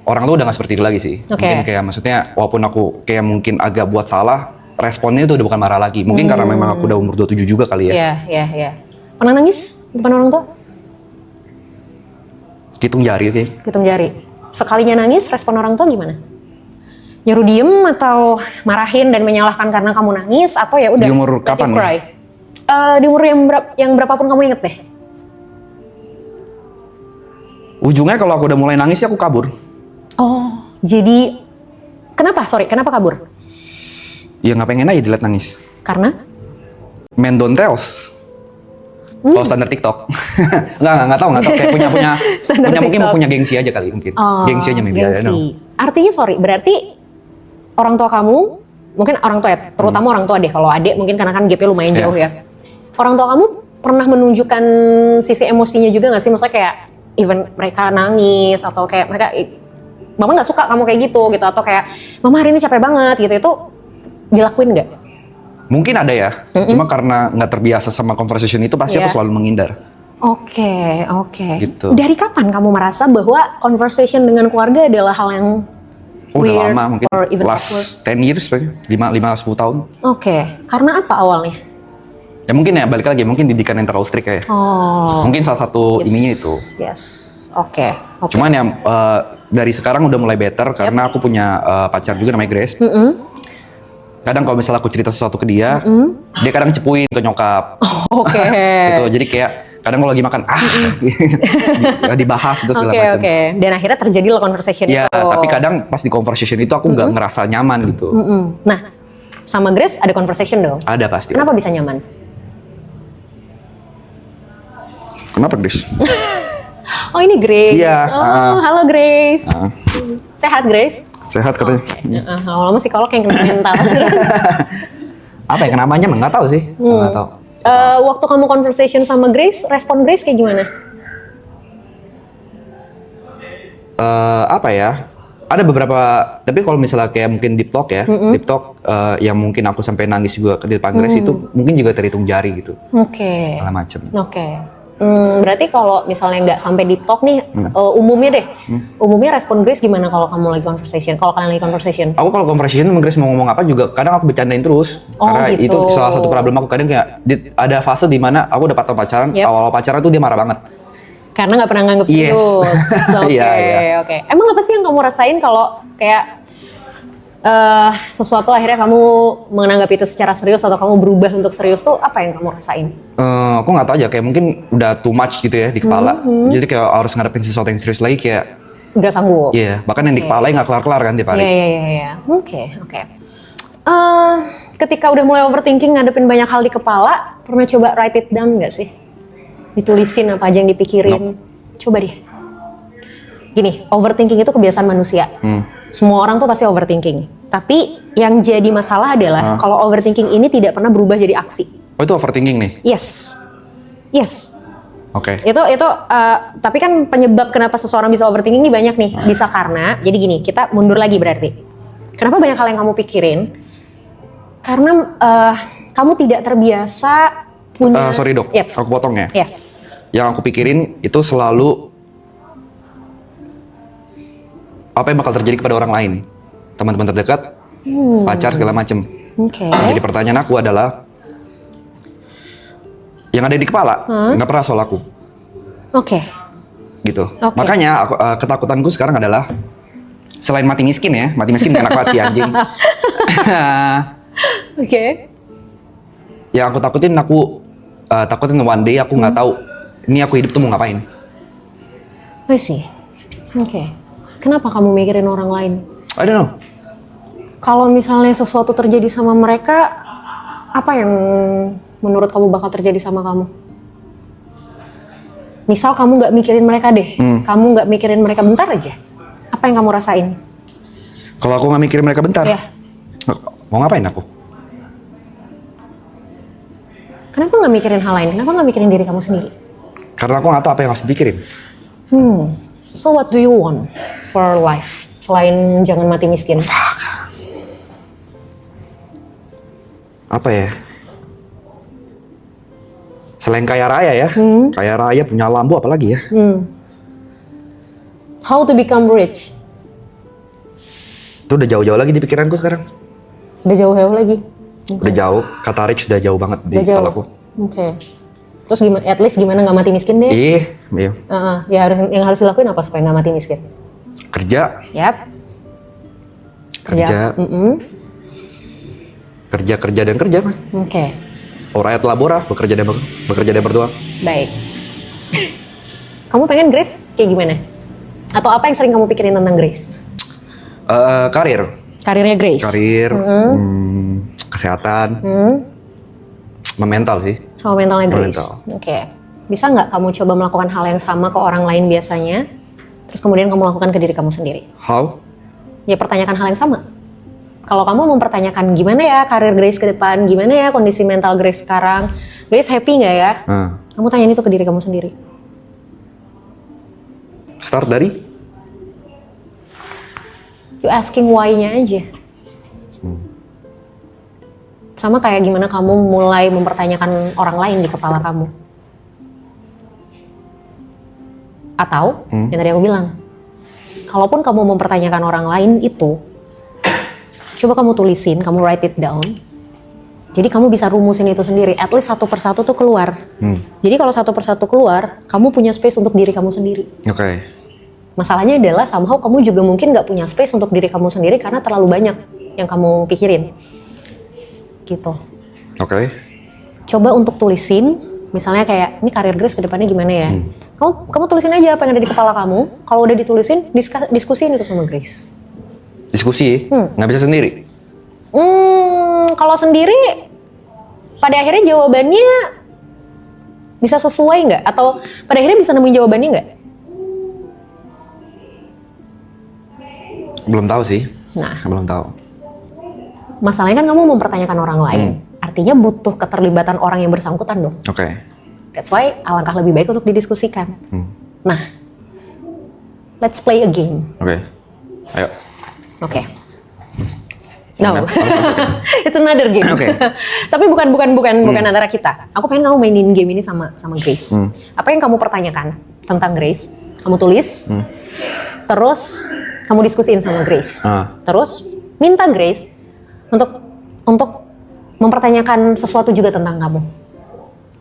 orang tuh udah nggak seperti itu lagi sih. Oke. Mungkin kayak maksudnya walaupun aku kayak mungkin agak buat salah, responnya itu udah bukan marah lagi. Mungkin karena memang aku udah umur 27 juga kali ya. Iya. Pernah nangis depan orang tua? Hitung jari oke. Hitung jari. Sekalinya nangis, respon orang tua gimana? Nyuruh diem atau marahin dan menyalahkan karena kamu nangis atau ya udah? Di umur let you kapan cry? nih? Di umur yang berapapun kamu inget deh. Ujungnya kalau aku udah mulai nangis ya aku kabur. Oh, jadi kenapa? Kenapa kabur? Ya nggak pengen aja dilihat nangis. Karena? Men don't tells. Kalau standar TikTok. Nggak tahu kayak punya Standar mungkin TikTok. punya gengsi aja kali mungkin. Oh, Gengsi aja maybe. I don't know. gengsi. Artinya berarti orang tua kamu, mungkin orang tua ya, terutama orang tua deh. Kalau adik mungkin karena kan gapnya lumayan jauh ya. Orang tua kamu pernah menunjukkan sisi emosinya juga nggak sih? Maksudnya kayak even mereka nangis atau kayak mereka, mama nggak suka kamu kayak gitu atau kayak mama hari ini capek banget gitu, itu dilakuin nggak? Mungkin ada ya, cuma karena nggak terbiasa sama conversation itu pasti Iya. aku selalu menghindar. Oke. Gitu. Dari kapan kamu merasa bahwa conversation dengan keluarga adalah hal yang Oh, weird udah lama mungkin or even awkward? last 10 years, 5-10 tahun. Oke. Karena apa awalnya? Ya mungkin ya balik lagi, mungkin didikan yang terlalu strict kayak. Oh. Mungkin salah satu ininya itu. Yes. Oke. Cuman ya dari sekarang udah mulai better karena aku punya pacar juga namanya Grace. Kadang kalau misalnya aku cerita sesuatu ke dia, dia kadang cepuin ke nyokap. Oke. Gitu. Jadi kayak kadang kalau lagi makan dibahas gitu segala macam. Oke. Dan akhirnya terjadilah conversation Ya, itu. tapi kadang pas di conversation itu aku nggak ngerasa nyaman gitu. Nah, sama Grace ada conversation dong. Ada pasti. Kenapa bisa nyaman? Kenapa, Grace? Oh ini Grace. Iya, Oh halo Grace. Sehat Grace? Sehat katanya. Lama-lama psikolog yang kena mental. Apa ya, kenapanya nggak tahu sih. Nggak tahu. Waktu kamu conversation sama Grace, respon Grace kayak gimana? Apa ya? Ada beberapa, tapi kalau misalnya kayak mungkin deep talk ya, deep talk yang mungkin aku sampai nangis juga di depan Grace itu mungkin juga terhitung jari gitu, Oke. segala macem. Oke. Berarti kalau misalnya nggak sampai deep talk nih, umumnya deh, umumnya respon Grace gimana kalau kamu lagi conversation? Kalau kalian lagi conversation? Aku kalau conversation sama Grace mau ngomong apa juga kadang aku bercandain terus, Oh, karena gitu. itu salah satu problem aku. Kadang kayak ada fase di mana aku udah pacaran, Yep. awal pacaran tuh dia marah banget. Karena nggak pernah nganggep Yes. serius. Oke, Iya. oke. Emang apa sih yang kamu rasain kalau kayak sesuatu akhirnya kamu menganggap itu secara serius atau kamu berubah untuk serius tuh apa yang kamu rasain? Aku nggak tahu aja, kayak mungkin udah too much gitu ya di kepala. Jadi kayak harus ngadepin sesuatu yang serius lagi kayak, Nggak sanggup? iya, bahkan yang di kepala nggak kelar-kelar kan tiap hari. Iya. Oke. Ketika udah mulai overthinking ngadepin banyak hal di kepala, pernah coba write it down nggak sih? Ditulisin apa aja yang dipikirin. Coba deh. Gini, overthinking itu kebiasaan manusia. Semua orang tuh pasti overthinking. Tapi yang jadi masalah adalah kalau overthinking ini tidak pernah berubah jadi aksi. Oh itu overthinking nih? Yes. Oke. Itu tapi kan penyebab kenapa seseorang bisa overthinking ini banyak nih. Bisa karena, jadi gini, kita mundur lagi berarti. Kenapa banyak hal yang kamu pikirin? Karena kamu tidak terbiasa punya. Sorry dok, Yep. aku potong ya. Yes. Yang aku pikirin itu selalu apa yang bakal terjadi kepada orang lain, teman-teman terdekat, pacar segala macem. Oke. Jadi pertanyaan aku adalah, yang ada di kepala nggak pernah soal aku, Oke. gitu. Oke. Makanya ketakutanku sekarang adalah selain mati miskin ya, mati miskin enak banget sih anjing. Oke. Yang aku takutin one day aku nggak tahu ini aku hidup tuh mau ngapain. I see. Oke. Kenapa kamu mikirin orang lain? I don't know. Kalau misalnya sesuatu terjadi sama mereka, apa yang menurut kamu bakal terjadi sama kamu? Misal kamu nggak mikirin mereka deh, kamu nggak mikirin mereka bentar aja, apa yang kamu rasain? Kalau aku nggak mikirin mereka bentar, Ya. mau ngapain aku? Kenapa nggak mikirin hal lain? Kenapa nggak mikirin diri kamu sendiri? Karena aku nggak tahu apa yang harus dipikirin. So what do you want for life? Selain jangan mati miskin. Apa ya? Selain kaya raya ya, kaya raya punya lambu apalagi ya? How to become rich? Itu udah jauh-jauh lagi di pikiranku sekarang. Udah jauh-jauh lagi. Udah jauh, kata rich udah jauh banget di Udah jauh. kepalaku. Oke. Terus gimana? At least gimana nggak mati miskin deh? Iya. Ya yang harus dilakuin apa supaya nggak mati miskin? Kerja, Yap. kerja, kerja dan kerja mah. Oke. Rakyat labora, bekerja dan berdoa. Baik. Kamu pengen Grace kayak gimana? Atau apa yang sering kamu pikirin tentang Grace? Karir, Karirnya Grace. kesehatan, sama mental sih. Sama mentalnya Grace. Mental. Oke. Bisa nggak kamu coba melakukan hal yang sama ke orang lain biasanya, terus kemudian kamu lakukan ke diri kamu sendiri? How? Ya pertanyakan hal yang sama. Kalau kamu mempertanyakan gimana ya karir Grace ke depan, gimana ya kondisi mental Grace sekarang, Grace happy nggak ya? Kamu tanyain itu ke diri kamu sendiri. Start dari? You asking why-nya aja. Sama kayak gimana kamu mulai mempertanyakan orang lain di kepala kamu. Atau, yang tadi aku bilang, kalaupun kamu mempertanyakan orang lain itu, coba kamu tulisin, kamu write it down. Jadi kamu bisa rumusin itu sendiri, at least satu persatu tuh keluar. Jadi kalau satu persatu keluar, kamu punya space untuk diri kamu sendiri. Oke. Masalahnya adalah somehow kamu juga mungkin nggak punya space untuk diri kamu sendiri karena terlalu banyak yang kamu pikirin. Gitu. Oke. Coba untuk tulisin, misalnya kayak ini karir Grace ke depannya gimana ya? Kamu tulisin aja apa yang ada di kepala kamu. Kalau udah ditulisin, diskusiin itu sama Grace. Diskusi, nggak bisa sendiri. Kalau sendiri, pada akhirnya jawabannya Bisa sesuai nggak? Atau pada akhirnya bisa nemuin jawabannya nggak? Belum tahu sih. Nah, Belum tahu. masalahnya kan kamu mempertanyakan orang lain. Artinya butuh keterlibatan orang yang bersangkutan dong. Oke. That's why alangkah lebih baik untuk didiskusikan. Nah, let's play a game. Oke. Ayo. Oke. No, it's another game. Oke. Tapi bukan antara kita. Aku pengen kamu mainin game ini sama Grace. Apa yang kamu pertanyakan tentang Grace, kamu tulis. Terus kamu diskusiin sama Grace. Terus minta Grace untuk mempertanyakan sesuatu juga tentang kamu.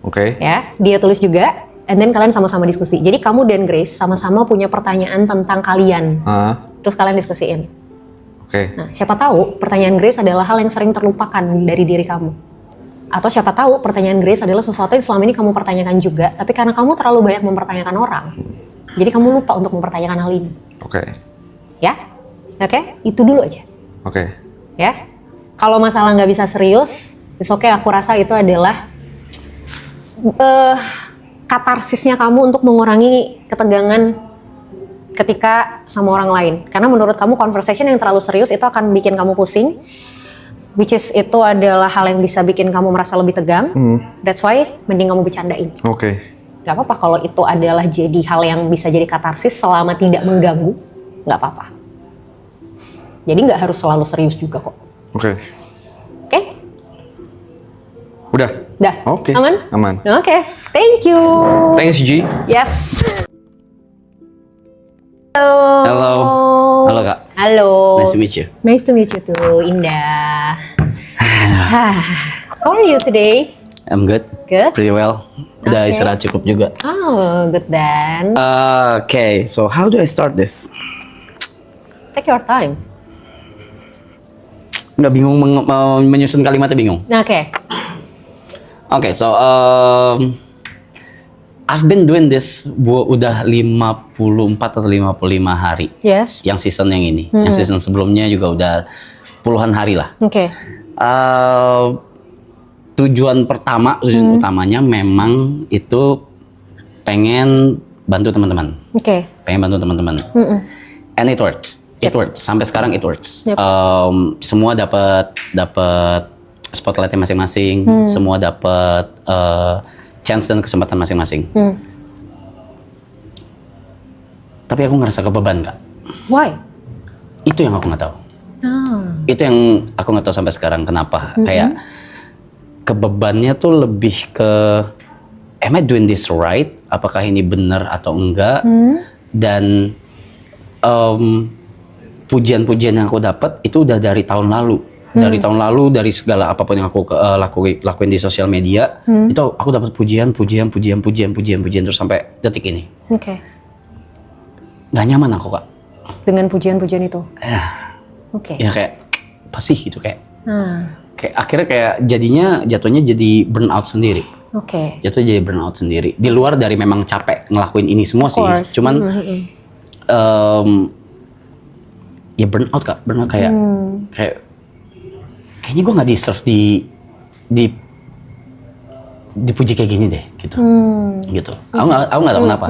Oke. Ya, dia tulis juga, and then kalian sama-sama diskusi. Jadi kamu dan Grace sama-sama punya pertanyaan tentang kalian. Terus kalian diskusiin. Oke. Nah, siapa tahu pertanyaan Grace adalah hal yang sering terlupakan dari diri kamu. Atau siapa tahu pertanyaan Grace adalah sesuatu yang selama ini kamu pertanyakan juga, tapi karena kamu terlalu banyak mempertanyakan orang, jadi kamu lupa untuk mempertanyakan hal ini. Oke. Ya? Oke? Itu dulu aja. Oke. Ya? Kalau masalah nggak bisa serius, it's okay, aku rasa itu adalah katarsisnya kamu untuk mengurangi ketegangan ketika sama orang lain. Karena menurut kamu conversation yang terlalu serius itu akan bikin kamu pusing, which is itu adalah hal yang bisa bikin kamu merasa lebih tegang. That's why mending kamu bercandain. Oke. Gak apa-apa kalau itu adalah jadi hal yang bisa jadi katarsis selama tidak mengganggu, gak apa-apa. Jadi gak harus selalu serius juga kok. Oke. Oke? Udah. Dah? Oke. Aman? Aman. Oke. Thank you. Thanks, G. Yes. Halo. Halo. Halo Kak. Halo. Nice to meet you. Nice to meet you too, Indah. How are you today? I'm good. Good? Pretty well. Udah Okay. istirahat cukup juga. Oh, good then. Okay, so how do I start this? Take your time. Nggak bingung menyusun kalimatnya bingung. Oke. Okay, so I've been doing this udah 54 atau 55 hari. Yes. Yang season yang ini. Yang season sebelumnya juga udah puluhan hari lah. Oke. Tujuan utamanya memang itu pengen bantu teman-teman. Oke. Pengen bantu teman-teman. And it works. It works. Sampai sekarang it works. Yep. Semua dapat spotlightnya masing-masing. Semua dapat chance dan kesempatan masing-masing. Tapi aku ngerasa kebeban, Kak. Why? Itu yang aku nggak tahu. Itu yang aku nggak tahu sampai sekarang kenapa. Kayak kebebannya tuh lebih ke am I doing this right? Apakah ini benar atau enggak? Dan pujian-pujian yang aku dapat itu udah dari tahun lalu. Dari tahun lalu, dari segala apapun yang aku lakuin di sosial media, itu aku dapat pujian terus sampai detik ini. Oke. Nggak nyaman aku, Kak. Dengan pujian-pujian itu. Oke. Ya kayak apa sih gitu kayak. Nah. Kayak akhirnya kayak jatuhnya jadi burnout sendiri. Oke. Jatuhnya jadi burnout sendiri. Di luar dari memang capek ngelakuin ini semua sih. course. Cuman ya burnout, Kak. Burnout kayak kayaknya gue nggak deserve dipuji kayak gini deh gitu. Gitu. Aku nggak tahu kenapa.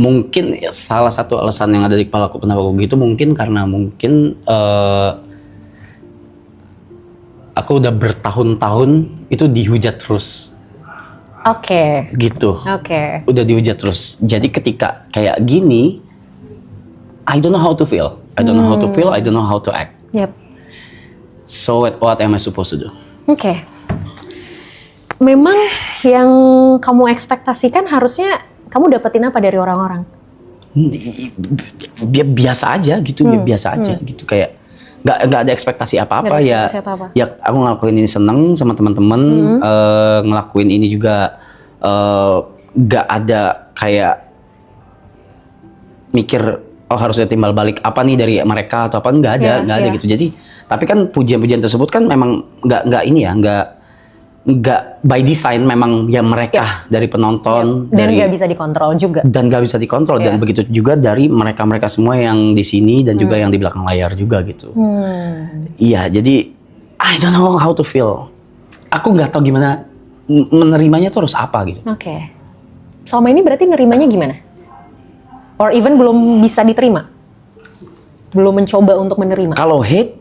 Mungkin ya, salah satu alasan yang ada di kepala aku kenapa aku gitu mungkin karena aku udah bertahun-tahun itu dihujat terus. Oke. Gitu. Oke. Udah dihujat terus. Jadi ketika kayak gini, I don't know how to feel. I don't know how to feel. I don't know how to act. Yep. So what am I supposed to do? Oke. Memang yang kamu ekspektasikan harusnya kamu dapetin apa dari orang-orang? Biasa aja gitu, biasa aja gitu kayak nggak ada ekspektasi apa-apa ya. Ya aku ngelakuin ini seneng sama teman-teman, ngelakuin ini juga nggak ada kayak mikir oh harusnya timbal balik apa nih dari mereka atau apa nggak ada gitu. Jadi tapi kan pujian-pujian tersebut kan memang nggak ini ya nggak by design memang ya mereka dari penonton dan nggak bisa dikontrol juga. Dan nggak bisa dikontrol dan begitu juga dari mereka semua yang di sini dan juga yang di belakang layar juga gitu. Iya jadi I don't know how to feel. Aku nggak tahu gimana menerimanya tuh harus apa gitu. Oke. selama ini berarti nerimanya gimana? Or even belum bisa diterima? Belum mencoba untuk menerima? Kalau hate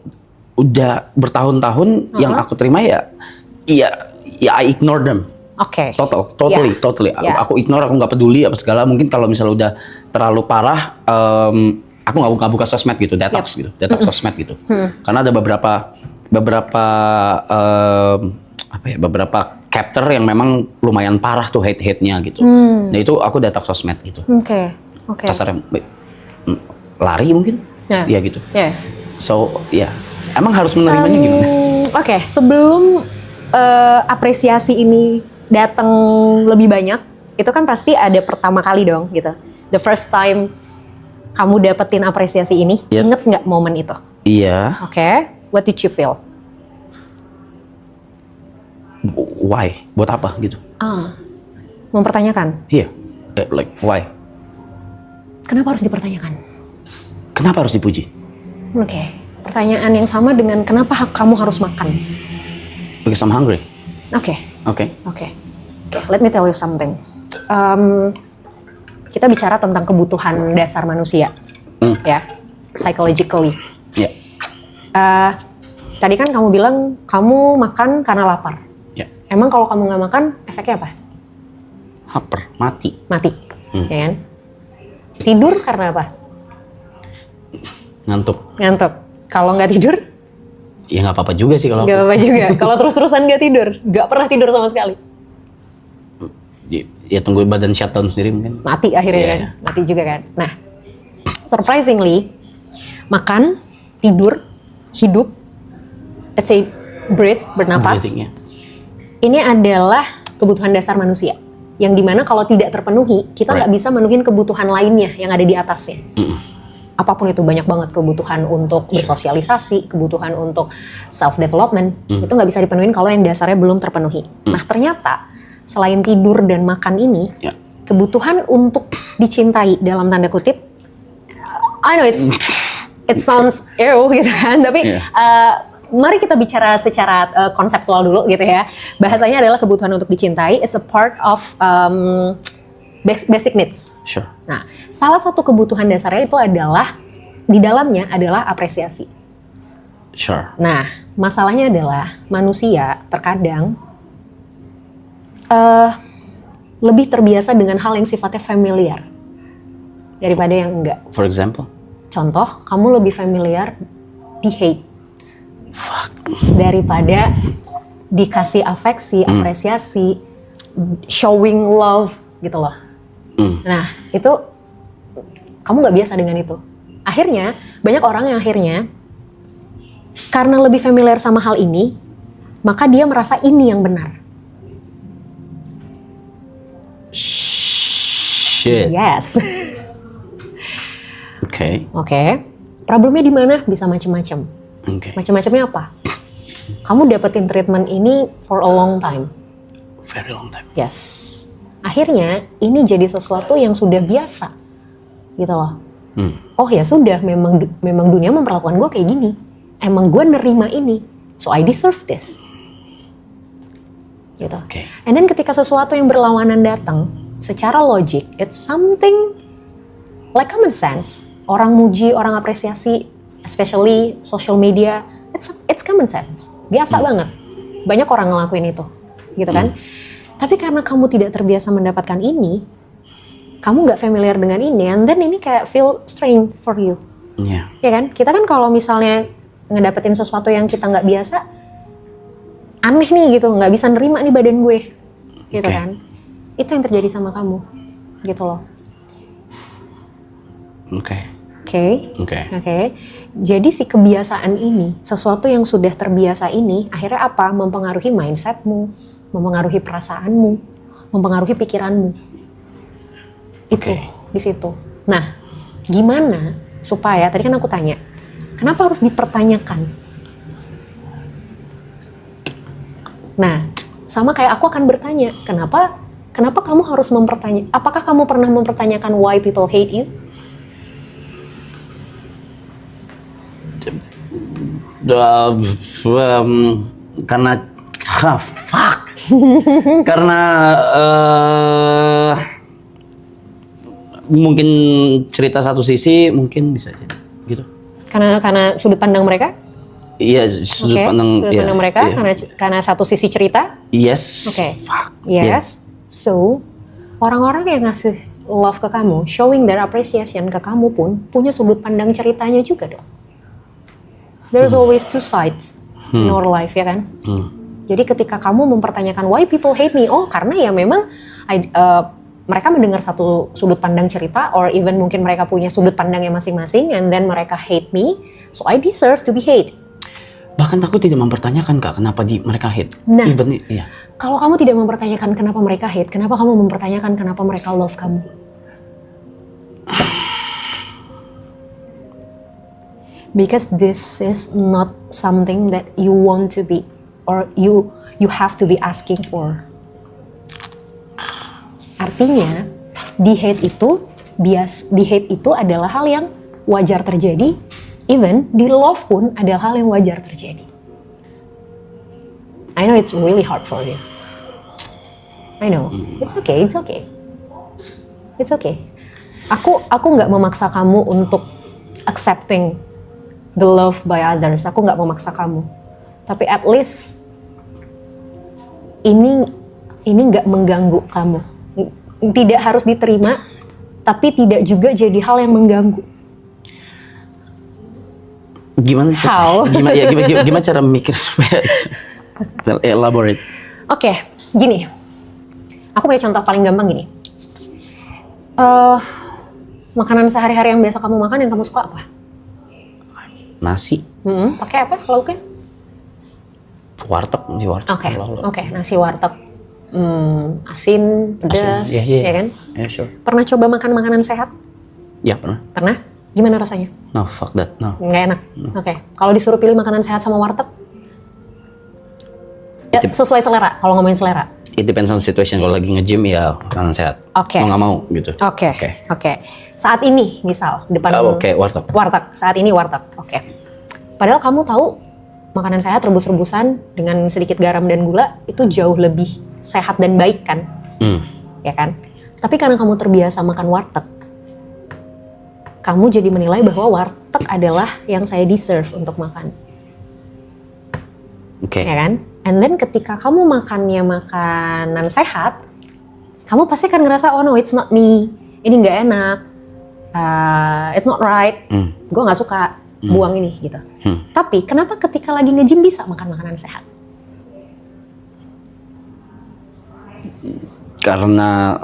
udah bertahun-tahun yang aku terima ya I ignore them. Oke. Totally. Aku ignore, aku nggak peduli apa segala. Mungkin kalau misalnya udah terlalu parah, aku nggak buka sosmed gitu, detox gitu, detox sosmed gitu. Karena ada beberapa beberapa chapter yang memang lumayan parah tuh hate-nya gitu. Nah itu aku detox sosmed gitu. Oke. Kasarnya lari mungkin, ya gitu. Yeah. So ya, emang harus menerimanya gimana? Oke, sebelum apresiasi ini datang lebih banyak, itu kan pasti ada pertama kali dong gitu. The first time kamu dapetin apresiasi ini, Yes. inget nggak momen itu? Iya. Oke, what did you feel? Why? Buat apa gitu? Mempertanyakan. Iya. Like why? Kenapa harus dipertanyakan? Kenapa harus dipuji? Oke, pertanyaan yang sama dengan kenapa kamu harus makan? Because I'm hungry. Oke. Oke. Let me tell you something. Kita bicara tentang kebutuhan dasar manusia, ya, psychologically. Ya. Tadi kan kamu bilang kamu makan karena lapar. Ya. Emang kalau kamu nggak makan, efeknya apa? Haper, mati. Mati, ya kan? Tidur karena apa? Ngantuk. Ngantuk. Kalau nggak tidur, Ya nggak apa-apa juga sih kalau nggak aku. apa-apa juga. Kalau terus-terusan nggak tidur, nggak pernah tidur sama sekali, Ya tunggu badan shutdown sendiri mungkin. mati akhirnya Iya, kan? iya. Mati juga kan? Nah, surprisingly, makan, tidur, hidup, let's say breathe, bernapas, Breathing, ya. ini adalah kebutuhan dasar manusia. Yang dimana kalau tidak terpenuhi, kita nggak Right. bisa menuhin kebutuhan lainnya yang ada di atasnya. Apapun itu, banyak banget kebutuhan untuk bersosialisasi, kebutuhan untuk self-development, itu nggak bisa dipenuhin kalau yang dasarnya belum terpenuhi. Nah ternyata, selain tidur dan makan ini, Ya. kebutuhan untuk dicintai dalam tanda kutip, I know it sounds ew gitu kan, tapi mari kita bicara secara konseptual dulu gitu ya. Bahasanya adalah kebutuhan untuk dicintai, it's a part of basic needs. Sure. Nah, salah satu kebutuhan dasarnya itu adalah, di dalamnya adalah apresiasi. Sure. Nah, masalahnya adalah manusia terkadang lebih terbiasa dengan hal yang sifatnya familiar daripada yang enggak. For example. Contoh, kamu lebih familiar di hate daripada dikasih afeksi, apresiasi, showing love gitu loh. Nah, itu kamu nggak biasa dengan itu. Akhirnya, banyak orang yang akhirnya karena lebih familiar sama hal ini, maka dia merasa ini yang benar. Shit. Yes. Oke. Oke. Problemnya di mana? Bisa macam-macam. Oke. Macam-macamnya apa? Kamu dapetin treatment ini for a long time. Very long time. Yes. Akhirnya ini jadi sesuatu yang sudah biasa, gitu loh. Oh ya sudah, memang dunia memperlakukan gue kayak gini. Emang gue nerima ini, so I deserve this. Gitu. Oke. And then ketika sesuatu yang berlawanan datang, secara logik, it's something like common sense. Orang muji, orang apresiasi, especially social media, it's common sense. Biasa banget. Banyak orang ngelakuin itu, gitu kan? Tapi karena kamu tidak terbiasa mendapatkan ini, kamu nggak familiar dengan ini, and then ini kayak feel strange for you. Iya. Ya kan? Kita kan kalau misalnya ngedapetin sesuatu yang kita nggak biasa, aneh nih gitu, nggak bisa nerima nih badan gue, gitu Oke. kan? Itu yang terjadi sama kamu, gitu loh. Oke. Oke. Jadi si kebiasaan ini, sesuatu yang sudah terbiasa ini, akhirnya apa? Mempengaruhi mindsetmu, mempengaruhi perasaanmu, mempengaruhi pikiranmu. Itu Oke. di situ. Nah, gimana supaya tadi kan aku tanya, kenapa harus dipertanyakan? Nah, sama kayak aku akan bertanya, kenapa kamu harus mempertanyakan? Apakah kamu pernah mempertanyakan why people hate you? Karena fuck. Karena mungkin cerita satu sisi mungkin bisa jadi gitu. Karena sudut pandang mereka? Iya, sudut Oke, pandang. sudut iya, pandang mereka iya. karena satu sisi cerita. Yes. Oke. Fuck. Yes. So, orang-orang yang ngasih love ke kamu, showing their appreciation ke kamu pun punya sudut pandang ceritanya juga dong. There's always two sides in our life, ya kan? Jadi ketika kamu mempertanyakan why people hate me, oh karena ya memang mereka mendengar satu sudut pandang cerita, or even mungkin mereka punya sudut pandangnya masing-masing, and then mereka hate me, so I deserve to be hate. Bahkan aku tidak mempertanyakan Kak, kenapa mereka hate. Nah. Even, iya. Kalau kamu tidak mempertanyakan kenapa mereka hate, kenapa kamu mempertanyakan kenapa mereka love kamu? Because this is not something that you want to be, or you have to be asking for. Artinya, di hate itu adalah hal yang wajar terjadi, even di love pun adalah hal yang wajar terjadi. I know it's really hard for you. I know, it's okay. Aku nggak memaksa kamu untuk accepting the love by others. Aku nggak memaksa kamu. Tapi at least ini nggak mengganggu kamu. Tidak harus diterima, tapi tidak juga jadi hal yang mengganggu. Gimana? How? Gimana cara mikir supaya elaborate? Oke, gini. Aku punya contoh paling gampang gini. Makanan sehari-hari yang biasa kamu makan yang kamu suka apa? Nasi, Pakai apa lauknya? warteg, nasi warteg. Oke, nasi warteg. Asin, pedas, Iya. ya kan? Yeah, sure. Pernah coba makan makanan sehat? Ya pernah. Pernah? Gimana rasanya? No, fuck that. No. Nggak enak. Oke. Kalau disuruh pilih makanan sehat sama warteg? Ya, sesuai selera, kalau ngomongin selera. It depends on situation. Kalau lagi nge-gym ya makanan sehat. Oke. Mau nggak mau gitu. Oke. Saat ini misal depan Oke, warteg. Saat ini warteg. Oke. Padahal kamu tahu makanan sehat rebus-rebusan dengan sedikit garam dan gula itu jauh lebih sehat dan baik kan? Ya kan? Tapi karena kamu terbiasa makan warteg, kamu jadi menilai bahwa warteg adalah yang saya deserve untuk makan. Oke. Ya kan? And then ketika kamu makannya makanan sehat, kamu pasti akan ngerasa, oh no, it's not me. Ini nggak enak. It's not right. Gue nggak suka buang ini gitu. Tapi kenapa ketika lagi nge-gym bisa makan makanan sehat? Karena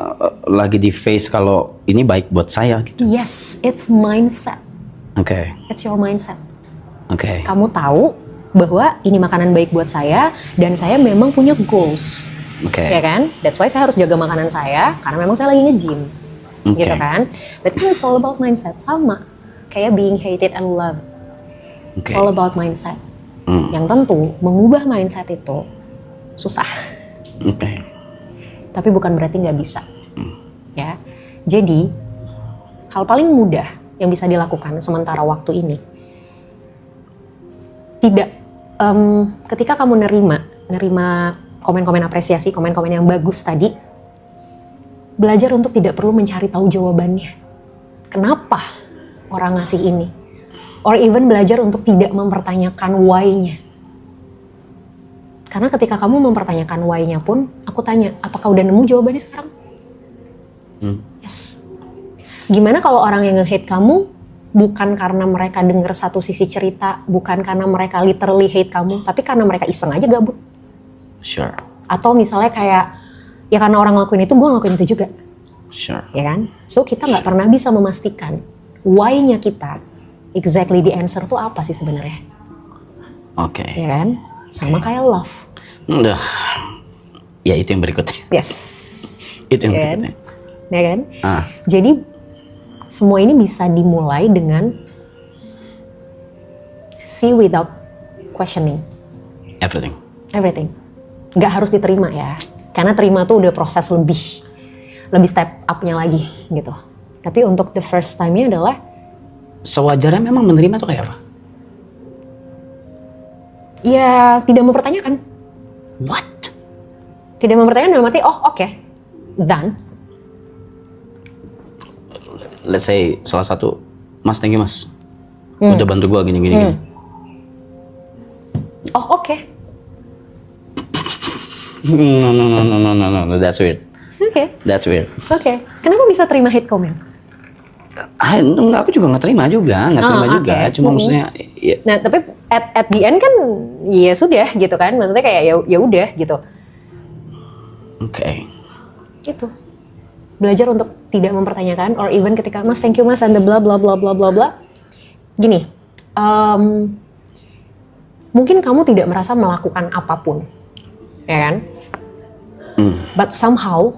lagi di face kalau ini baik buat saya gitu. Yes, it's mindset. Oke. It's your mindset. Oke. Kamu tahu bahwa ini makanan baik buat saya dan saya memang punya goals. Oke. Ya kan? That's why saya harus jaga makanan saya karena memang saya lagi nge-gym. Oke. Gitu kan? But it's all about mindset. Sama kayak being hated and loved. Oke. It's all about mindset. Yang tentu mengubah mindset itu susah. Oke. Tapi bukan berarti nggak bisa. Ya. Jadi hal paling mudah yang bisa dilakukan sementara waktu ini, ketika kamu nerima komen-komen apresiasi, komen-komen yang bagus tadi, belajar untuk tidak perlu mencari tahu jawabannya. Kenapa orang ngasih ini? Or even belajar untuk tidak mempertanyakan why-nya. Karena ketika kamu mempertanyakan why-nya pun, aku tanya, apakah udah nemu jawabannya sekarang? Yes. Gimana kalau orang yang nge-hate kamu bukan karena mereka denger satu sisi cerita, bukan karena mereka literally hate kamu, tapi karena mereka iseng aja gabut. Sure. Atau misalnya kayak, ya karena orang ngelakuin itu, gue ngelakuin itu juga. Sure. Ya kan? So kita nggak pernah bisa memastikan why-nya kita, exactly the answer tuh apa sih sebenarnya. Oke. Ya kan? Sama kayak love. Udah. Ya itu yang berikutnya. Yes. Itu yang Ya kan? berikutnya. Ya kan? Jadi Semua ini bisa dimulai dengan see without questioning. Everything. Nggak harus diterima ya. Karena terima tuh udah proses lebih step up-nya lagi gitu. Tapi untuk the first time-nya adalah sewajarnya memang menerima tuh kayak apa? ya tidak mempertanyakan. What? Tidak mempertanyakan dalam arti, oh oke, done. let's say salah satu, Mas thank you Mas, udah bantu gua gini. Oh oke. No, that's weird. Oke. That's weird. Oke. Kenapa bisa terima hate comment? Enggak, aku juga nggak terima juga. Oke. Cuma maksudnya, ya, Nah, tapi at the end kan ya sudah gitu kan. Maksudnya kayak ya udah gitu. oke. Gitu. Belajar untuk tidak mempertanyakan or even ketika Mas thank you Mas and the bla bla bla bla bla bla. Gini, mungkin kamu tidak merasa melakukan apapun, ya kan? But somehow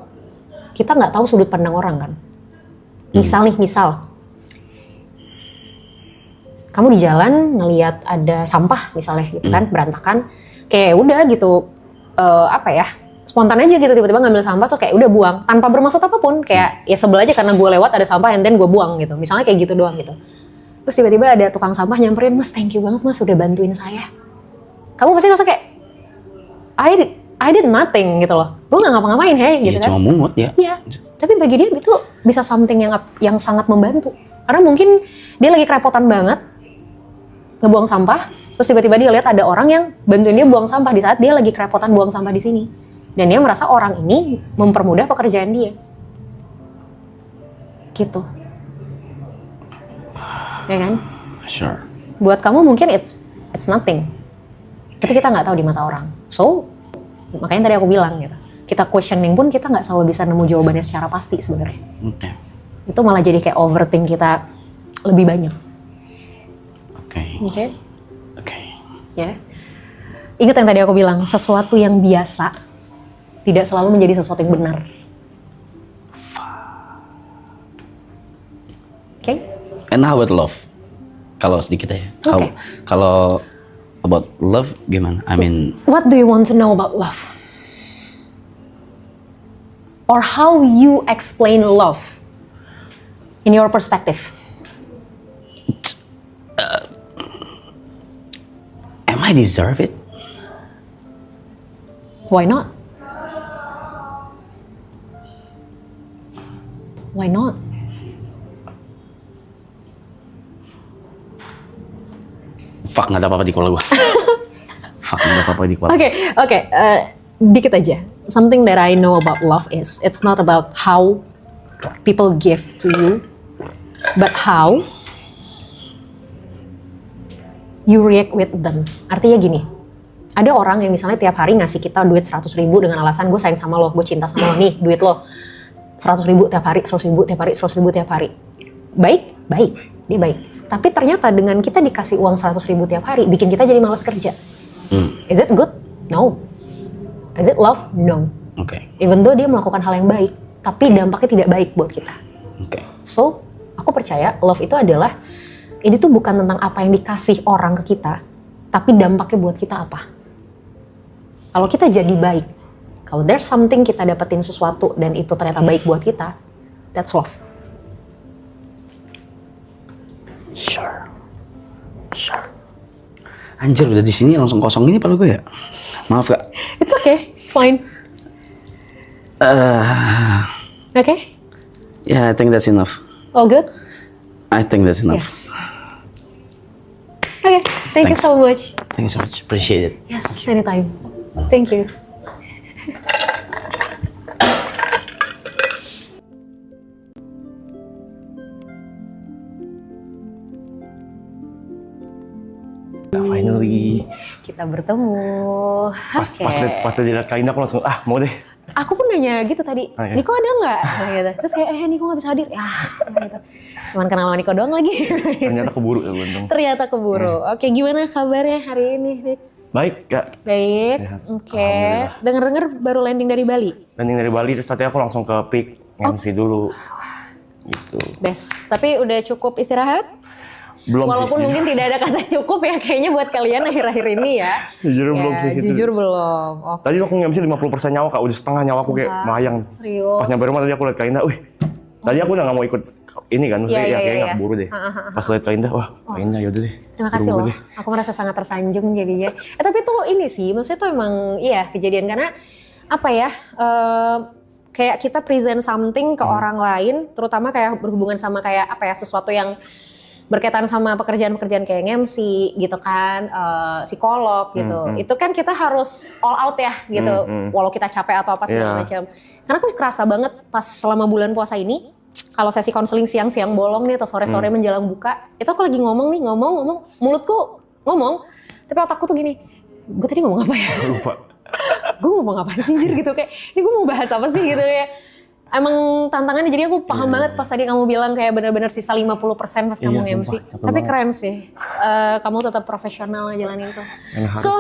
kita nggak tahu sudut pandang orang kan. Misal kamu di jalan ngelihat ada sampah misalnya gitu kan, berantakan, kayak udah gitu, spontan aja gitu tiba-tiba ngambil sampah terus kayak udah buang tanpa bermaksud apapun, kayak ya sebel aja karena gue lewat ada sampah and then gue buang gitu, misalnya kayak gitu doang gitu. Terus tiba-tiba ada tukang sampah nyamperin, Mas thank you banget Mas udah bantuin saya. Kamu pasti rasa kayak I did nothing gitu loh, gue nggak ngapa-ngapain gitu kan. Cuma mungut ya. Iya, tapi bagi dia itu bisa something yang sangat membantu. Karena mungkin dia lagi kerepotan banget ngebuang sampah, terus tiba-tiba dia lihat ada orang yang bantuin dia buang sampah di saat dia lagi kerepotan buang sampah di sini. Dan dia merasa orang ini mempermudah pekerjaan dia. Gitu. Ya kan? Sure. Buat kamu mungkin it's nothing. Tapi kita nggak tahu di mata orang. So, makanya tadi aku bilang gitu. Kita questioning pun kita nggak selalu bisa nemu jawabannya secara pasti sebenarnya. Oke. Itu malah jadi kayak overthink kita lebih banyak. Oke. Ya. Ingat yang tadi aku bilang, sesuatu yang biasa tidak selalu menjadi sesuatu yang benar. Oke? And how about love? Kalau sedikit ya. Oke. Kalau about love gimana? I mean, What do you want to know about love? Or how you explain love in your perspective? am I deserve it? Why not? Why not? Fuck, nggak ada apa-apa di kepala gua. Fuck, nggak ada apa-apa di kepala. Oke, dikit aja. Something that I know about love is it's not about how people give to you, but how you react with them. Artinya gini, ada orang yang misalnya tiap hari ngasih kita duit 100.000 dengan alasan gue sayang sama lo, gue cinta sama lo, nih duit lo 100.000 tiap hari, 100.000 tiap hari, 100.000 tiap hari. Baik, dia baik. Tapi ternyata dengan kita dikasih uang 100.000 tiap hari, bikin kita jadi malas kerja. Is it good? No. Is it love? No. Oke. Even though dia melakukan hal yang baik, tapi dampaknya tidak baik buat kita. Oke. So, aku percaya love itu adalah, ini tuh bukan tentang apa yang dikasih orang ke kita, tapi dampaknya buat kita apa. Kalau kita jadi baik, kalau there's something kita dapetin sesuatu dan itu ternyata baik buat kita, that's love. Sure. Anjir, udah di sini langsung kosong ini kepala gue ya. Maaf Kak. It's okay, it's fine. Okay? Yeah, I think that's enough. All good? I think that's enough. Yes. Okay, thank you Thanks. so much. Thank you so much. Appreciate it. Yes, anytime. Thank you. Finally. Kita bertemu. Pas lihat Kainda aku langsung mau deh. Aku pun nanya gitu tadi, iya. Niko ada nggak? Nah, gitu. Terus kayak, Niko nggak bisa hadir. Ya, gitu. Cuman kenal sama Niko doang lagi. Ternyata keburu ya untung. Ternyata keburu. Oke, gimana kabarnya hari ini, Dik? Baik Kak. Baik. Sehat. Oke. Alhamdulillah. Dengar-dengar baru landing dari Bali. Landing dari Bali terus tadi aku langsung ke Peak MC dulu. Gitu. Best. Tapi udah cukup istirahat? Belum Walaupun sih. mungkin tidak ada kata cukup ya kayaknya buat kalian akhir-akhir ini ya. Jujur belum sih gitu. Jujur belum. Oke. Tadi aku nge-MC 50% nyawa Kak, udah setengah nyawa aku kayak Sumpah? melayang. Serius? Pas nyampe rumah tadi aku liat Kainda, tadi aku udah gak mau ikut ini kan, maksudnya Iya, kayaknya iya. gak keburu deh. Pas liat Kainda, Kainda yaudah deh. Terima kasih Buru-buru loh. deh. Aku merasa sangat tersanjung jadinya. Tapi tuh ini sih, maksudnya tuh emang iya kejadian karena apa ya? kayak kita present something ke orang lain, terutama kayak berhubungan sama kayak apa ya, sesuatu yang berkaitan sama pekerjaan-pekerjaan kayak MC gitu kan, psikolog gitu. Itu kan kita harus all out ya gitu, walau kita capek atau apa segala macam. Karena aku kerasa banget pas selama bulan puasa ini, kalau sesi konseling siang-siang bolong nih atau sore-sore menjelang buka, itu aku lagi ngomong, mulutku ngomong, tapi otakku tuh gini, gue tadi ngomong apa ya? Lupa. Gue ngomong apa sih anjir gitu, kayak ini gue mau bahas apa sih gitu ya. Emang tantangannya, jadi aku paham banget pas tadi kamu bilang kayak benar-benar sisa 50% pas kamu MC. Tapi keren sih, kamu tetap profesional jalanin itu. So,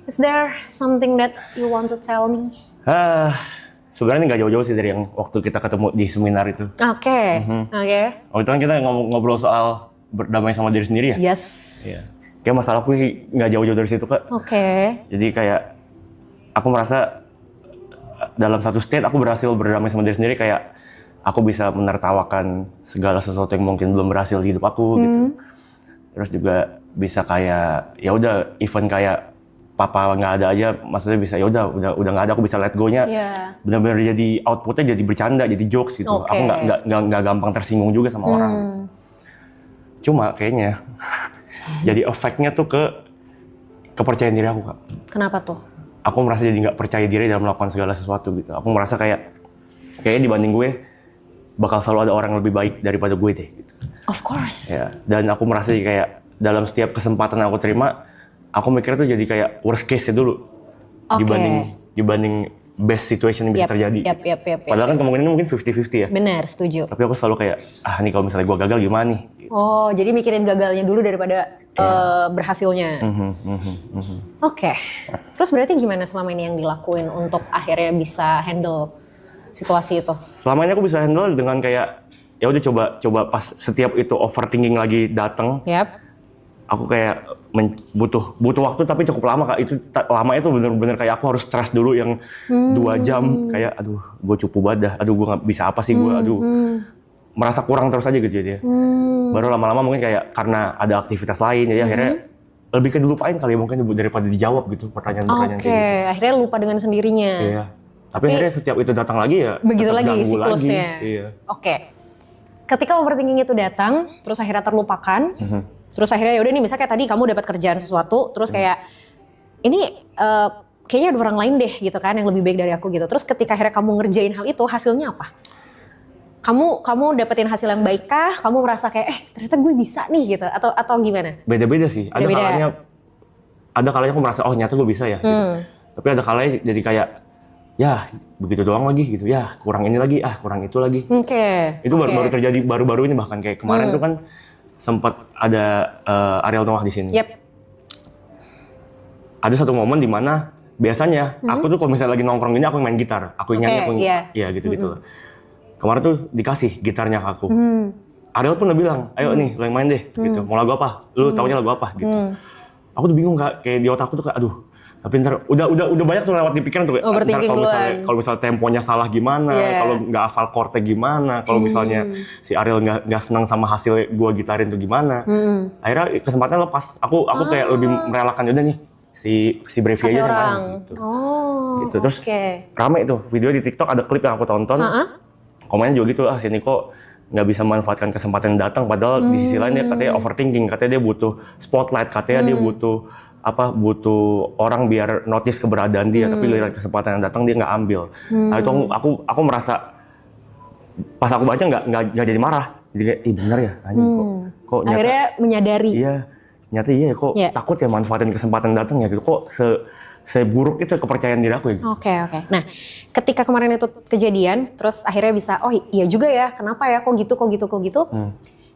is there something that you want to tell me? Sebenarnya nggak jauh-jauh sih dari yang waktu kita ketemu di seminar itu. Oke. Waktu itu kan kita ngobrol soal berdamai sama diri sendiri ya. Yes. Iya. Kayak masalahku nggak jauh-jauh dari situ Kak. Oke. Jadi kayak aku merasa dalam satu state aku berhasil berdamai sama diri sendiri, kayak aku bisa menertawakan segala sesuatu yang mungkin belum berhasil di hidup aku gitu. Terus juga bisa kayak ya udah, even kayak papa nggak ada aja, maksudnya bisa ya udah nggak ada, aku bisa let go-nya. Benar-benar jadi outputnya jadi bercanda, jadi jokes gitu. Aku nggak gampang tersinggung juga sama orang gitu. Cuma kayaknya jadi efeknya tuh ke kepercayaan diri aku Kak. Kenapa tuh? Aku merasa jadi nggak percaya diri dalam melakukan segala sesuatu gitu. Aku merasa kayaknya dibanding gue bakal selalu ada orang yang lebih baik daripada gue deh gitu. Of course. Ya, dan aku merasa kayak dalam setiap kesempatan yang aku terima, aku mikirnya tuh jadi kayak worst case-nya dulu. Dibanding best situation yang bisa terjadi. Padahal kan kemungkinan mungkin 50-50 ya. Benar, setuju. Tapi aku selalu kayak, nih kalau misalnya gue gagal gimana nih? Gitu. Oh, jadi mikirin gagalnya dulu daripada berhasilnya. Oke. Terus berarti gimana selama ini yang dilakuin untuk akhirnya bisa handle situasi itu? Selama ini aku bisa handle dengan kayak, ya udah coba pas setiap itu overthinking lagi datang. Aku kayak butuh waktu tapi cukup lama Kak. Itu lama itu bener-bener kayak aku harus stres dulu yang 2 jam, kayak aduh gue cupu banget dah, aduh gue nggak bisa apa sih gue, merasa kurang terus aja gitu jadi. Baru lama-lama mungkin kayak karena ada aktivitas lain, jadi akhirnya lebih ke dilupain kali ya mungkin daripada dijawab gitu pertanyaan-pertanyaan kayak gitu. Akhirnya lupa dengan sendirinya. Iya. Tapi akhirnya setiap itu datang lagi ya begitu lagi siklusnya. Iya. Ketika overthinking itu datang, terus akhirnya terlupakan. Terus akhirnya yaudah nih, misalnya kayak tadi kamu dapat kerjaan sesuatu, terus kayak ini kayaknya ada orang lain deh gitu kan yang lebih baik dari aku gitu. Terus ketika akhirnya kamu ngerjain hal itu, hasilnya apa? Kamu dapetin hasil yang baik kah? Kamu merasa kayak ternyata gue bisa nih gitu atau gimana? Beda-beda sih. Ada kalanya aku merasa ternyata gue bisa ya. Gitu. Tapi ada kalanya jadi kayak ya begitu doang lagi gitu. Ya kurang ini lagi, kurang itu lagi. Itu baru terjadi baru-baru ini, bahkan kayak kemarin tuh kan sempat ada Ariel Noah di sini. Ada satu momen di mana biasanya aku tuh kalau misalnya lagi nongkrong gini aku main gitar, aku nyanyi, ya gitu-gitu lah. Kemarin tuh dikasih gitarnya ke aku. Ariel pun udah bilang, ayo nih lo yang main deh, gitu. Mau lagu apa? Lu taunya lagu apa? Gitu. Aku tuh bingung Kak, kayak di otakku tuh kayak aduh. Tapi ntar udah banyak tuh lewat di pikiran tuh. Ntar kalau misalnya temponya salah gimana, kalau nggak hafal chordnya gimana, kalau misalnya si Ariel nggak senang sama hasil gua gitarin tuh gimana. Akhirnya kesempatan lepas. Aku kayak lebih merelakan udah nih si Brevi aja yang main gitu. Gitu. Terus rame tuh video di TikTok, ada klip yang aku tonton. Komennya juga gitu, si Niko nggak bisa manfaatkan kesempatan yang datang, padahal di sisi lain dia katanya overthinking, katanya dia butuh spotlight, katanya dia butuh orang biar notice keberadaan dia, tapi giliran kesempatan yang datang dia nggak ambil. Nah itu aku merasa pas aku baca nggak jadi marah, jadi kayak bener ya anjing kok nyata, akhirnya menyadari. Iya nyata kok takut ya manfaatin kesempatan yang datang ya gitu, kok seburuk itu kepercayaan diri aku ya. Oke. Nah, ketika kemarin itu kejadian, terus akhirnya bisa, iya juga ya, kenapa ya, kok gitu.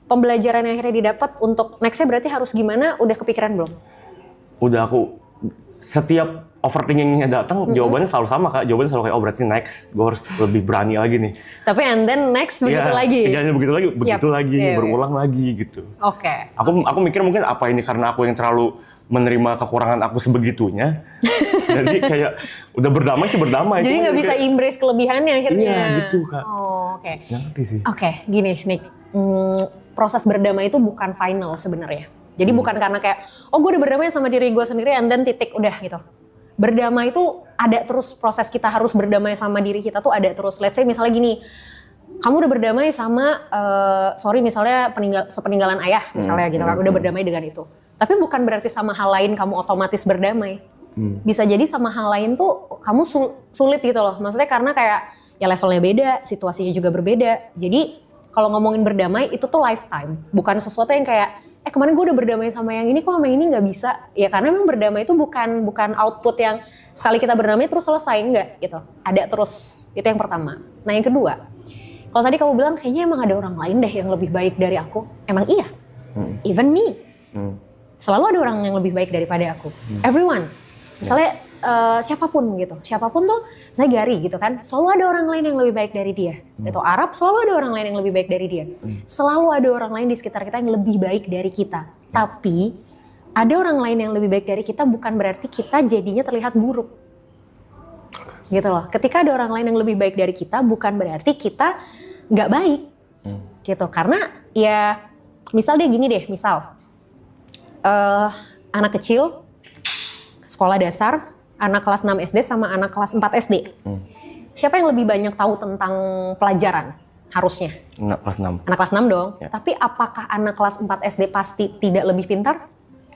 Pembelajaran yang akhirnya didapat untuk nextnya berarti harus gimana, udah kepikiran belum? Udah, aku setiap overthinkingnya datang, jawabannya selalu sama Kak. Jawabannya selalu kayak, berarti next, gue harus lebih berani lagi nih. Tapi and then next begitu lagi? Iya, begitu lagi, berulang lagi gitu. Aku mikir mungkin apa ini karena aku yang terlalu menerima kekurangan aku sebegitunya. Jadi kayak udah berdamai. Jadi nggak bisa embrace kelebihannya akhirnya. Iya gitu Kak. Ngerti sih. Gini Nick, proses berdamai itu bukan final sebenarnya. Jadi bukan karena kayak, gue udah berdamai sama diri gue sendiri and then titik udah gitu. Berdamai itu ada terus proses kita harus berdamai sama diri kita tuh ada terus. Let's say misalnya gini, kamu udah berdamai sama, misalnya sepeninggalan ayah misalnya gitu kan, udah berdamai dengan itu. Tapi bukan berarti sama hal lain kamu otomatis berdamai. Bisa jadi sama hal lain tuh kamu sulit gitu loh. Maksudnya karena kayak ya levelnya beda, situasinya juga berbeda. Jadi kalau ngomongin berdamai itu tuh lifetime, bukan sesuatu yang kayak kemarin gue udah berdamai sama yang ini, kok sama yang ini nggak bisa? Ya karena memang berdamai itu bukan output yang sekali kita berdamai terus selesai, enggak gitu. Ada terus, itu yang pertama. Nah yang kedua, kalau tadi kamu bilang kayaknya emang ada orang lain deh yang lebih baik dari aku. Emang iya, even me. Selalu ada orang yang lebih baik daripada aku. Everyone. Misalnya siapapun gitu, siapapun tuh, misalnya Gary gitu kan, selalu ada orang lain yang lebih baik dari dia. Atau Arab, selalu ada orang lain yang lebih baik dari dia. Selalu ada orang lain di sekitar kita yang lebih baik dari kita. Tapi ada orang lain yang lebih baik dari kita bukan berarti kita jadinya terlihat buruk. Gitu loh. Ketika ada orang lain yang lebih baik dari kita bukan berarti kita nggak baik. Gitu. Karena ya misal dia gini deh, misal anak kecil sekolah dasar, anak kelas 6 SD sama anak kelas 4 SD. Siapa yang lebih banyak tahu tentang pelajaran? Harusnya. Anak kelas 6. Anak kelas 6 dong. Ya. Tapi apakah anak kelas 4 SD pasti tidak lebih pintar?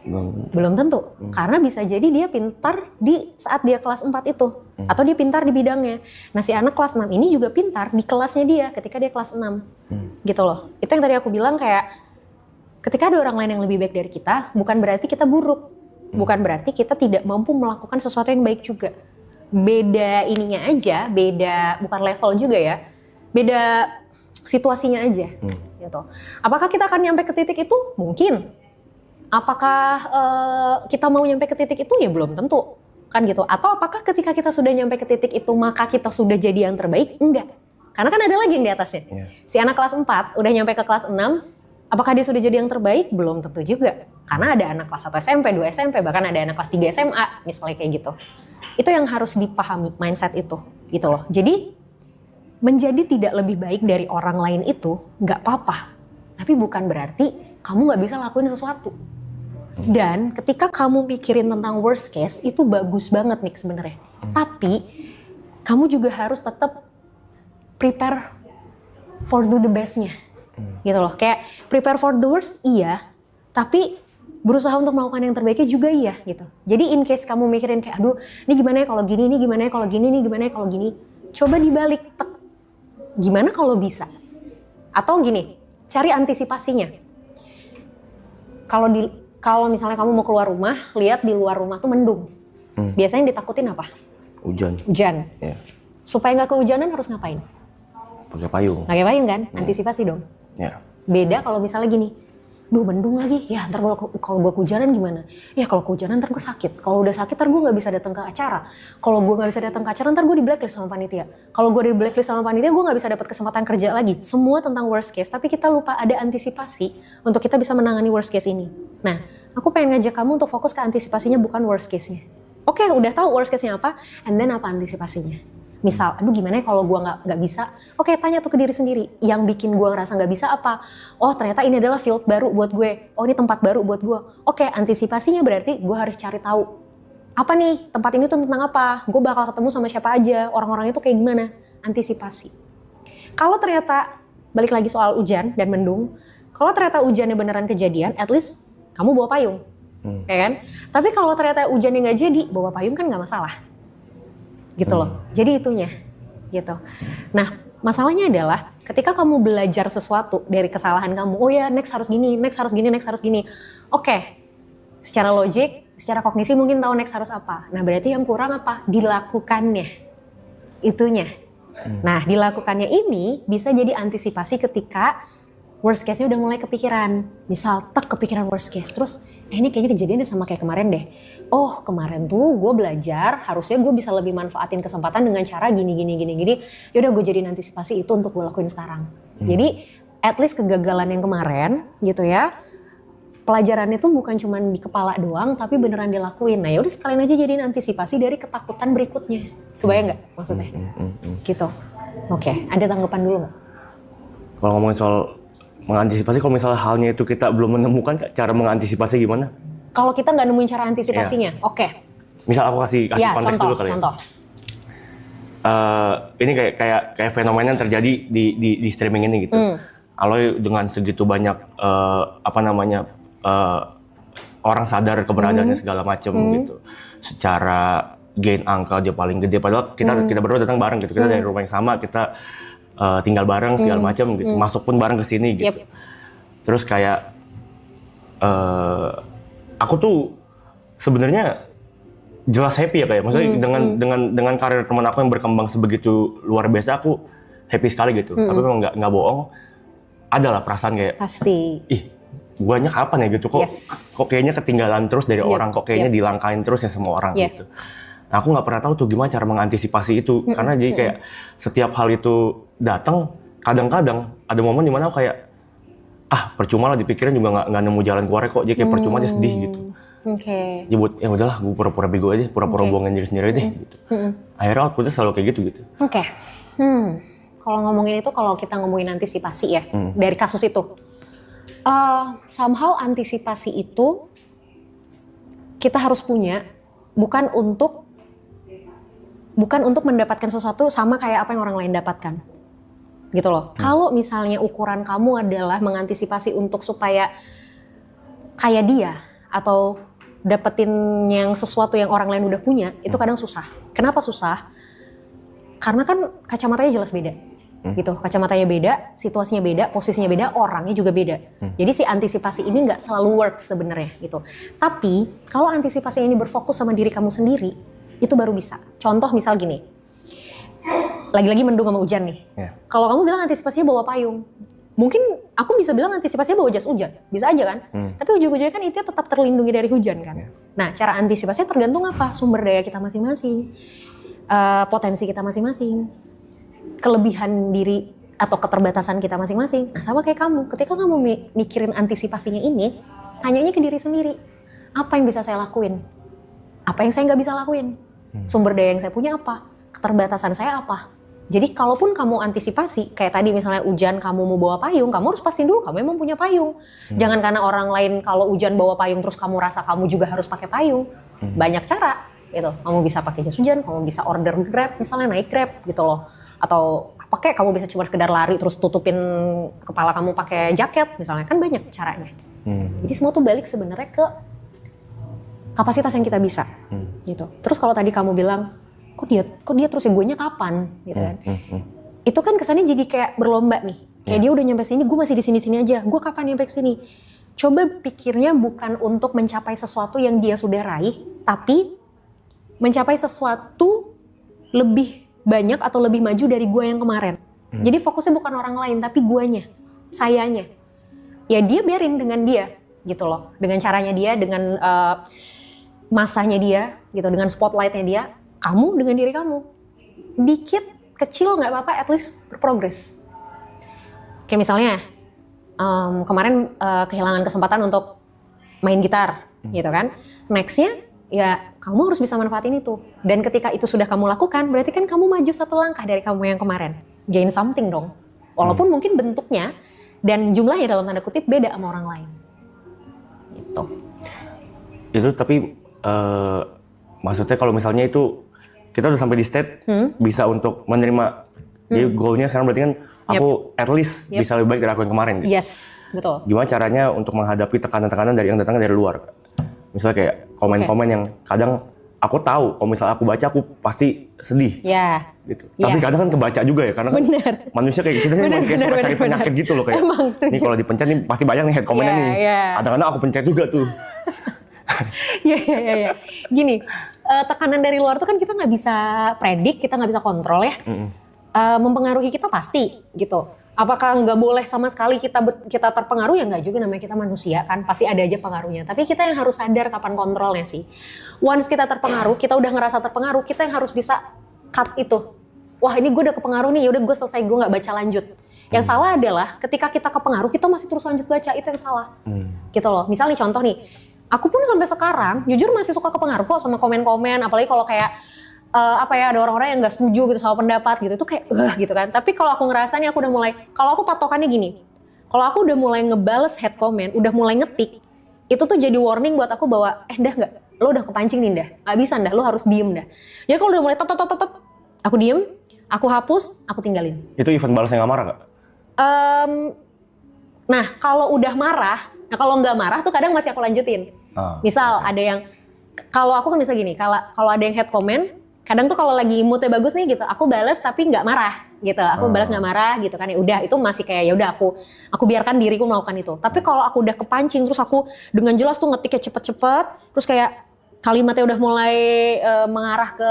Belum tentu. Karena bisa jadi dia pintar di saat dia kelas 4 itu. Atau dia pintar di bidangnya. Nah si anak kelas 6 ini juga pintar di kelasnya dia ketika dia kelas 6. Gitu loh. Itu yang tadi aku bilang kayak ketika ada orang lain yang lebih baik dari kita, bukan berarti kita buruk. Bukan berarti kita tidak mampu melakukan sesuatu yang baik juga. Beda ininya aja, beda bukan level juga ya. Beda situasinya aja. Gitu. Apakah kita akan nyampe ke titik itu? Mungkin. Apakah kita mau nyampe ke titik itu? Ya belum tentu. Kan gitu. Atau apakah ketika kita sudah nyampe ke titik itu maka kita sudah jadi yang terbaik? Enggak. Karena kan ada lagi yang di atasnya. Si anak kelas 4 udah nyampe ke kelas 6, apakah dia sudah jadi yang terbaik? Belum tentu juga. Karena ada anak kelas 1 SMP, 2 SMP, bahkan ada anak kelas 3 SMA, misalnya kayak gitu. Itu yang harus dipahami, mindset itu. Gitu loh. Jadi, menjadi tidak lebih baik dari orang lain itu nggak apa-apa. Tapi bukan berarti kamu nggak bisa lakuin sesuatu. Dan ketika kamu mikirin tentang worst case, itu bagus banget nih sebenarnya. Tapi, kamu juga harus tetap prepare for do the best-nya. Gitu loh, kayak prepare for the worst iya, tapi berusaha untuk melakukan yang terbaiknya juga iya gitu. Jadi in case kamu mikirin kayak aduh ini gimana ya kalau gini, ini gimana ya kalau gini, ini gimana ya kalau gini, coba dibalik, gimana kalau bisa? Atau gini, cari antisipasinya. Kalau misalnya kamu mau keluar rumah, lihat di luar rumah tuh mendung. Biasanya yang ditakutin apa? Hujan. Hujan. Ya. Supaya nggak kehujanan harus ngapain? Pakai payung. Pakai payung kan? Antisipasi dong. Ya. Beda kalau misalnya gini, duh mendung lagi, ya ntar kalau gue kehujanan gimana? Ya kalau kehujanan ntar gue sakit, kalau udah sakit ntar gue gak bisa datang ke acara. Kalau gue gak bisa datang ke acara ntar gue di blacklist sama panitia. Kalau gue di blacklist sama panitia gue gak bisa dapat kesempatan kerja lagi. Semua tentang worst case, tapi kita lupa ada antisipasi untuk kita bisa menangani worst case ini. Nah, aku pengen ngajak kamu untuk fokus ke antisipasinya bukan worst case-nya. Oke, udah tahu worst case-nya apa, and then apa antisipasinya? Misal, aduh gimana ya kalau gue nggak bisa? Oke, tanya tuh ke diri sendiri. Yang bikin gue ngerasa nggak bisa apa? Oh, ternyata ini adalah field baru buat gue. Oh, ini tempat baru buat gue. Oke, antisipasinya berarti gue harus cari tahu. Apa nih, tempat ini tuh tentang apa? Gue bakal ketemu sama siapa aja? Orang-orang itu kayak gimana? Antisipasi. Kalau ternyata, balik lagi soal hujan dan mendung. Kalau ternyata hujannya beneran kejadian, at least kamu bawa payung. Ya kan? Tapi kalau ternyata hujannya nggak jadi, bawa payung kan nggak masalah. Gitu loh. Jadi itunya gitu. Nah, masalahnya adalah ketika kamu belajar sesuatu dari kesalahan kamu, oh ya next harus gini, next harus gini, next harus gini. Oke. Secara logik, secara kognisi mungkin tahu next harus apa. Nah, berarti yang kurang apa? Dilakukannya. Itunya. Nah, dilakukannya ini bisa jadi antisipasi ketika worst case-nya udah mulai kepikiran. Misal, kepikiran worst case terus ini kayaknya kejadiannya sama kayak kemarin deh. Oh kemarin tuh gue belajar, harusnya gue bisa lebih manfaatin kesempatan dengan cara gini. Yaudah gue jadiin antisipasi itu untuk gue lakuin sekarang. Jadi at least kegagalan yang kemarin gitu ya, pelajarannya tuh bukan cuma di kepala doang, tapi beneran dilakuin. Nah yaudah sekalian aja jadiin antisipasi dari ketakutan berikutnya. Kebayang nggak maksudnya? Gitu. Oke, ada tanggapan dulu nggak? Kalau ngomongin soal mengantisipasi, kalau misalnya halnya itu kita belum menemukan cara mengantisipasi gimana? Kalau kita nggak nemuin cara antisipasinya, oke. Misal aku kasih Ya, konteks contoh, dulu kali ya. contoh. Ini kayak fenomena yang terjadi di streaming ini gitu. Aloy dengan segitu banyak orang sadar keberadaannya segala macam gitu. Secara gain angka dia paling gede, padahal kita berdua datang bareng gitu. Kita dari rumah yang sama, kita tinggal bareng segala macam gitu. Masuk pun bareng ke sini gitu. Terus kayak aku tuh sebenarnya jelas happy ya kayak. Maksudnya dengan karir teman aku yang berkembang sebegitu luar biasa, aku happy sekali gitu. Tapi memang nggak bohong, adalah perasaan kayak Pasti. guanya kapan ya gitu, kok kayaknya ketinggalan terus dari orang, kok kayaknya dilangkain terus ya semua orang gitu. Nah, aku nggak pernah tahu tuh gimana cara mengantisipasi itu, karena jadi kayak setiap hal itu datang, kadang-kadang ada momen dimana aku kayak percuma lah, dipikirin juga nggak nemu jalan keluar kok, jadi kayak percuma aja, sedih gitu. Jadi buat ya udahlah, gue pura-pura bego aja, pura-pura bohongin diri sendiri deh gitu. Akhirnya aku tuh selalu kayak gitu. Kalau ngomongin itu, kalau kita ngomongin antisipasi ya dari kasus itu, somehow antisipasi itu kita harus punya, bukan untuk mendapatkan sesuatu sama kayak apa yang orang lain dapatkan, gitu loh. Kalau misalnya ukuran kamu adalah mengantisipasi untuk supaya kayak dia atau dapetin yang sesuatu yang orang lain udah punya, itu kadang susah. Kenapa susah? Karena kan kacamatanya jelas beda. Gitu, kacamatanya beda, situasinya beda, posisinya beda, orangnya juga beda. Jadi si antisipasi ini nggak selalu work sebenarnya gitu. Tapi kalau antisipasi ini berfokus sama diri kamu sendiri, itu baru bisa. Contoh misal gini, lagi-lagi mendung sama hujan nih. Kalau kamu bilang antisipasinya bawa payung, mungkin aku bisa bilang antisipasinya bawa jas hujan, bisa aja kan. Tapi ujung-ujungnya kan itu tetap terlindungi dari hujan kan. Nah, cara antisipasinya tergantung apa? Sumber daya kita masing-masing, potensi kita masing-masing, kelebihan diri atau keterbatasan kita masing-masing. Nah, sama kayak kamu, ketika kamu mikirin antisipasinya ini, tanyanya ke diri sendiri, apa yang bisa saya lakuin? Apa yang saya nggak bisa lakuin? Sumber daya yang saya punya apa? Keterbatasan saya apa? Jadi kalaupun kamu antisipasi, kayak tadi misalnya hujan kamu mau bawa payung, kamu harus pastiin dulu kamu emang punya payung. Jangan karena orang lain kalau hujan bawa payung terus kamu rasa kamu juga harus pakai payung. Banyak cara gitu. Kamu bisa pakai jas hujan, kamu bisa order Grab, misalnya naik Grab gitu loh. Atau pakai kamu bisa cuma sekedar lari terus tutupin kepala kamu pakai jaket misalnya, kan banyak caranya. Jadi semua tuh balik sebenarnya ke kapasitas yang kita bisa gitu. Terus kalau tadi kamu bilang kok dia terus ya, guanya kapan gitu kan. Itu kan kesannya jadi kayak berlomba nih. Kayak dia udah nyampe sini, gue masih di sini-sini aja. Gue kapan nyampe sini? Coba pikirnya bukan untuk mencapai sesuatu yang dia sudah raih, tapi mencapai sesuatu lebih banyak atau lebih maju dari gue yang kemarin. Jadi fokusnya bukan orang lain, tapi guanya, sayanya. Ya dia biarin dengan dia gitu loh. Dengan caranya dia, dengan masanya dia gitu, dengan spotlightnya dia. Kamu dengan diri kamu. Dikit, kecil gak apa-apa, at least berprogres. Kayak misalnya, kemarin kehilangan kesempatan untuk main gitar gitu kan. Nextnya, ya kamu harus bisa manfaatin itu. Dan ketika itu sudah kamu lakukan, berarti kan kamu maju satu langkah dari kamu yang kemarin. Gain something dong. Walaupun mungkin bentuknya dan jumlahnya dalam tanda kutip beda sama orang lain. Gitu. Itu tapi maksudnya kalau misalnya itu kita udah sampai di state bisa untuk menerima, jadi goalnya sekarang berarti kan aku at least bisa lebih baik dari aku yang kemarin gitu. Yes, betul. Gimana caranya untuk menghadapi tekanan-tekanan dari yang datangnya dari luar? Misalnya kayak komen-komen yang kadang aku tahu kalau misalnya aku baca aku pasti sedih. Gitu. Tapi kadang kan kebaca juga ya, karena kan manusia kayak kita sih kayak suka cari penyakit gitu loh kayak. Nih kalau dipencet nih pasti banyak nih head comment-nya nih. Kadang-kadang aku pencet juga tuh. Iya. Gini, tekanan dari luar tuh kan kita nggak bisa predik, kita nggak bisa kontrol ya. Mempengaruhi kita pasti gitu. Apakah nggak boleh sama sekali kita terpengaruh? Ya nggak juga, namanya kita manusia kan, pasti ada aja pengaruhnya. Tapi kita yang harus sadar kapan kontrolnya sih. Once kita terpengaruh, kita udah ngerasa terpengaruh, kita yang harus bisa cut itu. Wah ini gue udah kepengaruh nih, yaudah gue selesai, gue nggak baca lanjut. Yang salah adalah ketika kita kepengaruh, kita masih terus lanjut baca, itu yang salah. Gitu loh. Misal nih contoh nih, aku pun sampai sekarang jujur masih suka kepengaruh kok sama komen-komen, apalagi kalau kayak ada orang-orang yang nggak setuju gitu sama pendapat gitu, itu kayak gitu kan. Tapi kalau aku ngerasa nih aku udah mulai, kalau aku patokannya gini, kalau aku udah mulai ngebales head comment, udah mulai ngetik, itu tuh jadi warning buat aku bahwa dah lo udah kepancing nih dah, nggak bisa dah, lo harus diem dah. Jadi kalau udah mulai tet, aku diem, aku hapus, aku tinggalin. Itu event balasnya nggak marah nggak? Nah kalau udah marah, nah kalau nggak marah tuh kadang masih aku lanjutin. Misal ada yang, kalau aku kan bisa gini, kalau ada yang head comment, kadang tuh kalau lagi moodnya bagus nih gitu, aku balas tapi nggak marah gitu, aku balas nggak marah gitu kan, ya udah itu masih kayak ya udah aku biarkan diriku melakukan itu. Tapi kalau aku udah kepancing terus aku dengan jelas tuh ngetiknya cepet-cepet, terus kayak kalimatnya udah mulai mengarah ke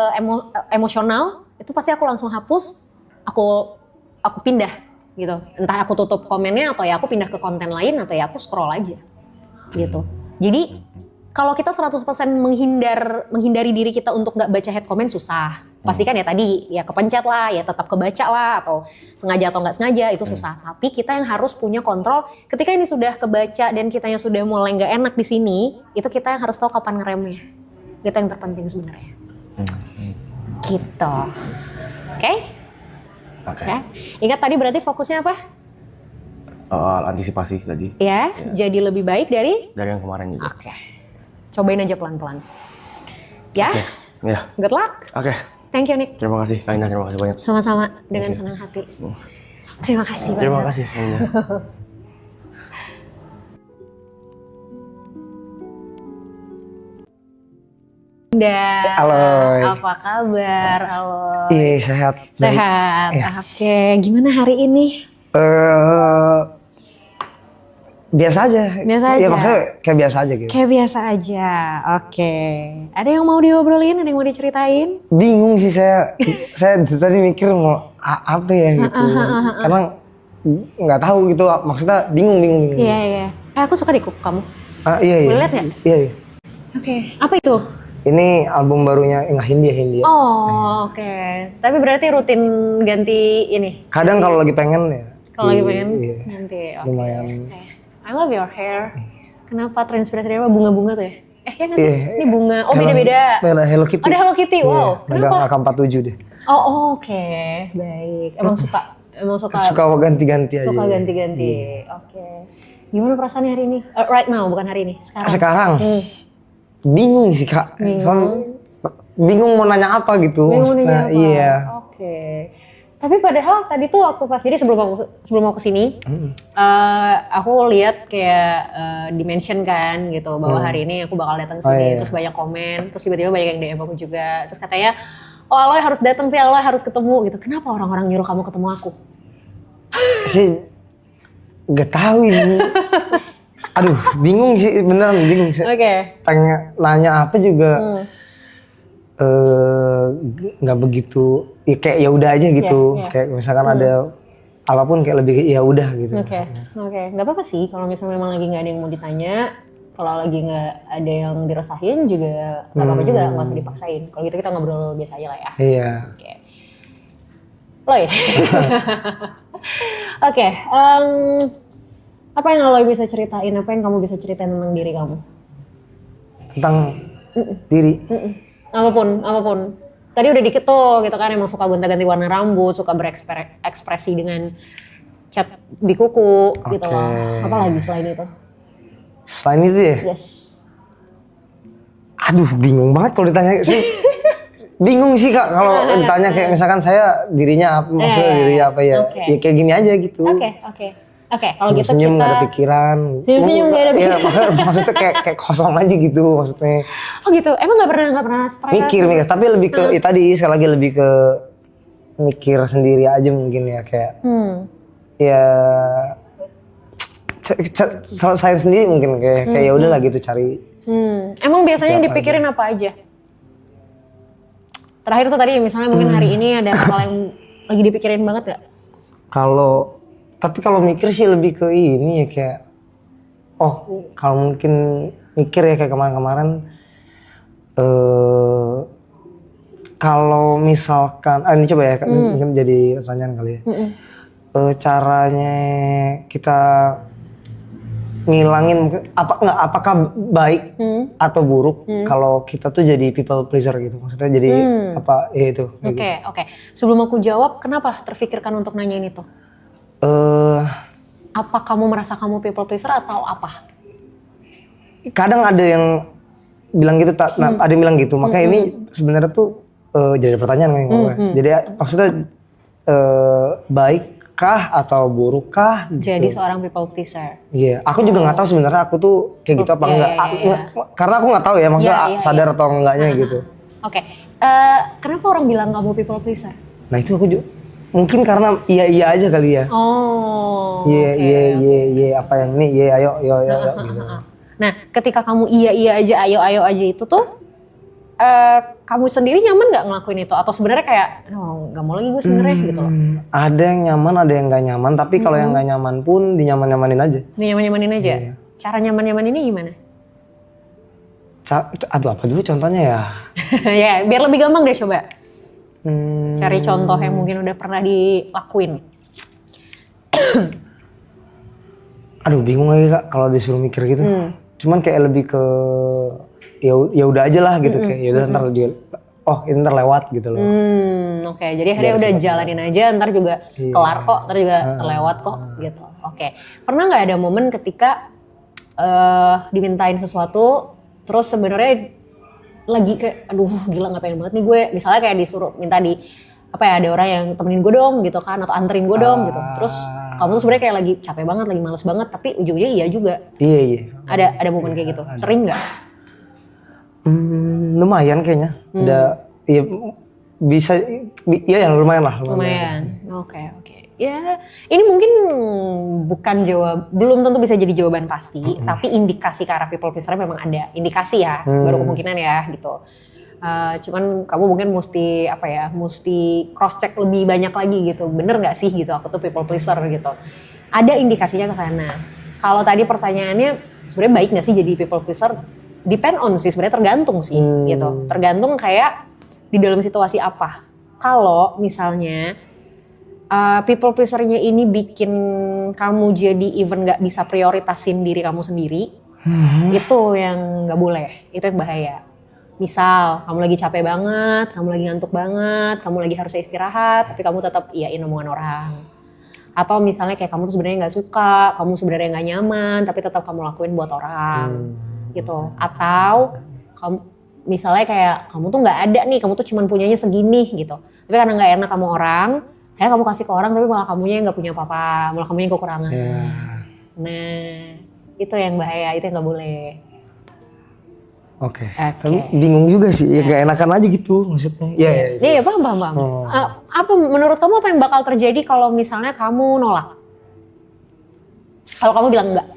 emosional, itu pasti aku langsung hapus, aku pindah gitu. Entah aku tutup komennya atau ya aku pindah ke konten lain atau ya aku scroll aja gitu. Jadi kalau kita 100% menghindari diri kita untuk nggak baca head comment susah. Pasti kan ya tadi ya kepencet lah, ya tetap kebaca lah, atau sengaja atau nggak sengaja itu susah. Tapi kita yang harus punya kontrol ketika ini sudah kebaca dan kitanya sudah mulai nggak enak di sini, itu kita yang harus tahu kapan ngeremnya. Itu yang terpenting sebenarnya. Gitu. Oke? Ya. Ingat tadi berarti fokusnya apa? Soal antisipasi tadi. Ya, jadi lebih baik dari yang kemarin juga. Oke. Cobain aja pelan-pelan. Ya? Ya. Good luck. Oke. Thank you, Nick. Terima kasih, Kak Indah. Terima kasih banyak. Sama-sama, dengan senang hati. Terima kasih banyak. Terima kasih, Kak Indah. Halo. Apa kabar? Halo. Iya, sehat. Sehat. Iya. Oke, gimana hari ini? Biasa aja. Biasa Ya aja? maksudnya kayak biasa aja gitu. Kayak biasa aja. Oke. Ada yang mau diobrolin? Ada yang mau diceritain? Bingung sih saya. Saya tadi mikir mau apa ya gitu. Karena nggak tahu gitu. Maksudnya bingung. Iya, iya. Aku suka deh kok kamu. Iya. Boleh lihat nggak? Iya. Oke. Apa itu? Ini album barunya nggak Hindia. Oh, oke. Tapi berarti rutin ganti ini? Kadang kalau lagi pengen ya. Kalau lagi pengen iya. ganti. Oke. Lumayan. Oke. I love your hair. Kenapa terinspirasi dari apa? Bunga-bunga tuh ya? Ya nggak sih? Iya. Ini bunga. Oh, beda-beda. Hello Kitty. Oh, ada Hello Kitty. Wow. Iya, Kenapa? megang AK-47 deh. Oh, oke. Baik. Emang suka Suka ganti-ganti aja. suka ganti-ganti. Oke. Gimana perasaannya hari ini? Right now, bukan hari ini. Sekarang. Sekarang bingung sih Kak. Soalnya bingung mau nanya apa gitu. Bingung nanya apa? Iya. Oke. Tapi padahal tadi tuh waktu pas jadi sebelum mau kesini, aku lihat kayak di-mention kan gitu bahwa hari ini aku bakal datang sini, terus banyak komen, terus tiba-tiba banyak yang DM aku juga, terus katanya, oh Aloy harus datang sih, Aloy harus ketemu gitu. Kenapa orang-orang nyuruh kamu ketemu aku? Sih nggak tahu ini. Aduh, bingung sih, beneran bingung sih. Oke. Pengen nanya apa juga nggak begitu. Ya kayak ya udah aja gitu. Iya. Kayak misalkan ada apapun kayak lebih ya udah gitu. Oke. Nggak apa-apa sih kalau misalnya memang lagi nggak ada yang mau ditanya, kalau lagi nggak ada yang dirasain juga nggak apa-apa juga, nggak usah dipaksain. Kalau gitu kita ngobrol biasa aja lah ya. Iya. Oke. Loy. Oke. Apa yang Aloy bisa ceritain? Apa yang kamu bisa ceritain tentang diri kamu? Tentang diri. Apapun. Tadi udah dikit tuh gitu kan, emang suka gonta-ganti warna rambut, suka berekspresi dengan cat di kuku gitu loh. Apa lagi selain itu? Selain itu ya? Yes. Aduh, bingung banget kalau ditanya sih. Bingung sih Kak kalau ditanya kayak misalkan saya dirinya apa, maksudnya dirinya apa ya. Oke. Ya kayak gini aja gitu. Oke, kalau gitu Senyum kita nggak ada pikiran. Senyum nggak ada pikiran. Iya, maksudnya kayak kosong aja gitu maksudnya. Oh gitu, emang nggak pernah stres? Mikir, tapi lebih ke ya tadi sekali lagi lebih ke mikir sendiri aja mungkin ya kayak. Ya saya sendiri mungkin kayak ya udahlah gitu cari. Emang biasanya yang dipikirin apa aja? Terakhir tuh tadi misalnya mungkin hari ini ada hal yang lagi dipikirin banget gak? Tapi kalau mikir sih lebih ke ini ya kayak, kalau mungkin mikir ya kayak kemarin-kemarin, kalau misalkan, ini coba ya, mungkin jadi pertanyaan kali ya. Caranya kita ngilangin, apakah baik atau buruk kalau kita tuh jadi people pleaser gitu, maksudnya jadi apa ya itu. Oke. Sebelum aku jawab, kenapa terfikirkan untuk nanyain itu? Apa kamu merasa kamu people pleaser atau apa? Kadang ada yang bilang gitu, ada yang bilang gitu. Makanya ini sebenarnya tuh jadi pertanyaan kan gue. Jadi maksudnya baikkah atau burukkah? Gitu. Jadi seorang people pleaser. Iya, aku juga nggak tahu sebenarnya aku tuh kayak gitu apa enggak. Karena aku nggak tahu ya, maksudnya sadar atau enggaknya gitu. Oke. Kenapa orang bilang kamu people pleaser? Nah itu aku juga mungkin karena iya aja kali ya. Oh. Iya apa yang ini iya ayo gitu. Nah, ketika kamu iya aja ayo aja itu tuh kamu sendiri nyaman nggak ngelakuin itu atau sebenarnya kayak nggak mau lagi gue sebenarnya gitu loh. Ada yang nyaman, ada yang nggak nyaman, tapi kalau yang nggak nyaman pun dinyaman-nyamanin aja. Dinyaman-nyamanin aja. Iya. Cara nyaman-nyaman ini gimana? Aduh apa dulu contohnya ya? Ya, biar lebih gampang deh coba. Cari contoh yang mungkin udah pernah dilakuin. Aduh bingung lagi Kak kalau disuruh mikir gitu. Cuman kayak lebih ke ya udah aja lah gitu kayak ya udah ntar dia ini ntar lewat gitu loh. Oke, jadi akhirnya udah jalanin aja, ntar juga kelar kok, ntar juga terlewat kok gitu. Oke. Pernah nggak ada momen ketika dimintain sesuatu terus sebenarnya lagi kayak aduh gila nggak pengen banget nih gue, misalnya kayak disuruh minta ada orang yang temenin gue dong gitu kan, atau anterin gue dong gitu, terus kamu tuh sebenarnya kayak lagi capek banget, lagi males banget, tapi ujung-ujungnya iya juga. Iya. Ada momen kayak gitu, sering nggak? Lumayan kayaknya. Ada ya bisa ya lumayan lah. Lumayan. Oke. Ya, ini mungkin belum tentu bisa jadi jawaban pasti, tapi indikasi ke arah people pleaser memang ada. Indikasi ya, baru kemungkinan ya gitu. Cuman kamu mungkin mesti cross check lebih banyak lagi gitu. Bener nggak sih gitu aku tuh people pleaser gitu. Ada indikasinya ke sana. Kalau tadi pertanyaannya sebenarnya baik nggak sih jadi people pleaser? Depend on sih, sebenarnya tergantung sih gitu. Tergantung kayak di dalam situasi apa. Kalau misalnya people pleaser-nya ini bikin kamu jadi even nggak bisa prioritasin diri kamu sendiri, itu yang nggak boleh, itu yang bahaya. Misal kamu lagi capek banget, kamu lagi ngantuk banget, kamu lagi harusnya istirahat, tapi kamu tetap iyain omongan orang. Atau misalnya kayak kamu tuh sebenarnya nggak suka, kamu sebenarnya nggak nyaman, tapi tetap kamu lakuin buat orang, gitu. Atau kamu misalnya kayak kamu tuh nggak ada nih, kamu tuh cuman punyanya segini gitu. Tapi karena nggak enak kamu orang, akhirnya kamu kasih ke orang, tapi malah kamunya nggak punya apa-apa, malah kamunya yang kekurangan. Nah, itu yang bahaya, itu yang nggak boleh. Oke. Tapi bingung juga sih, ya nggak enakan aja gitu maksudnya. Iya, paham. Apa menurut kamu apa yang bakal terjadi kalau misalnya kamu nolak? Kalau kamu bilang enggak?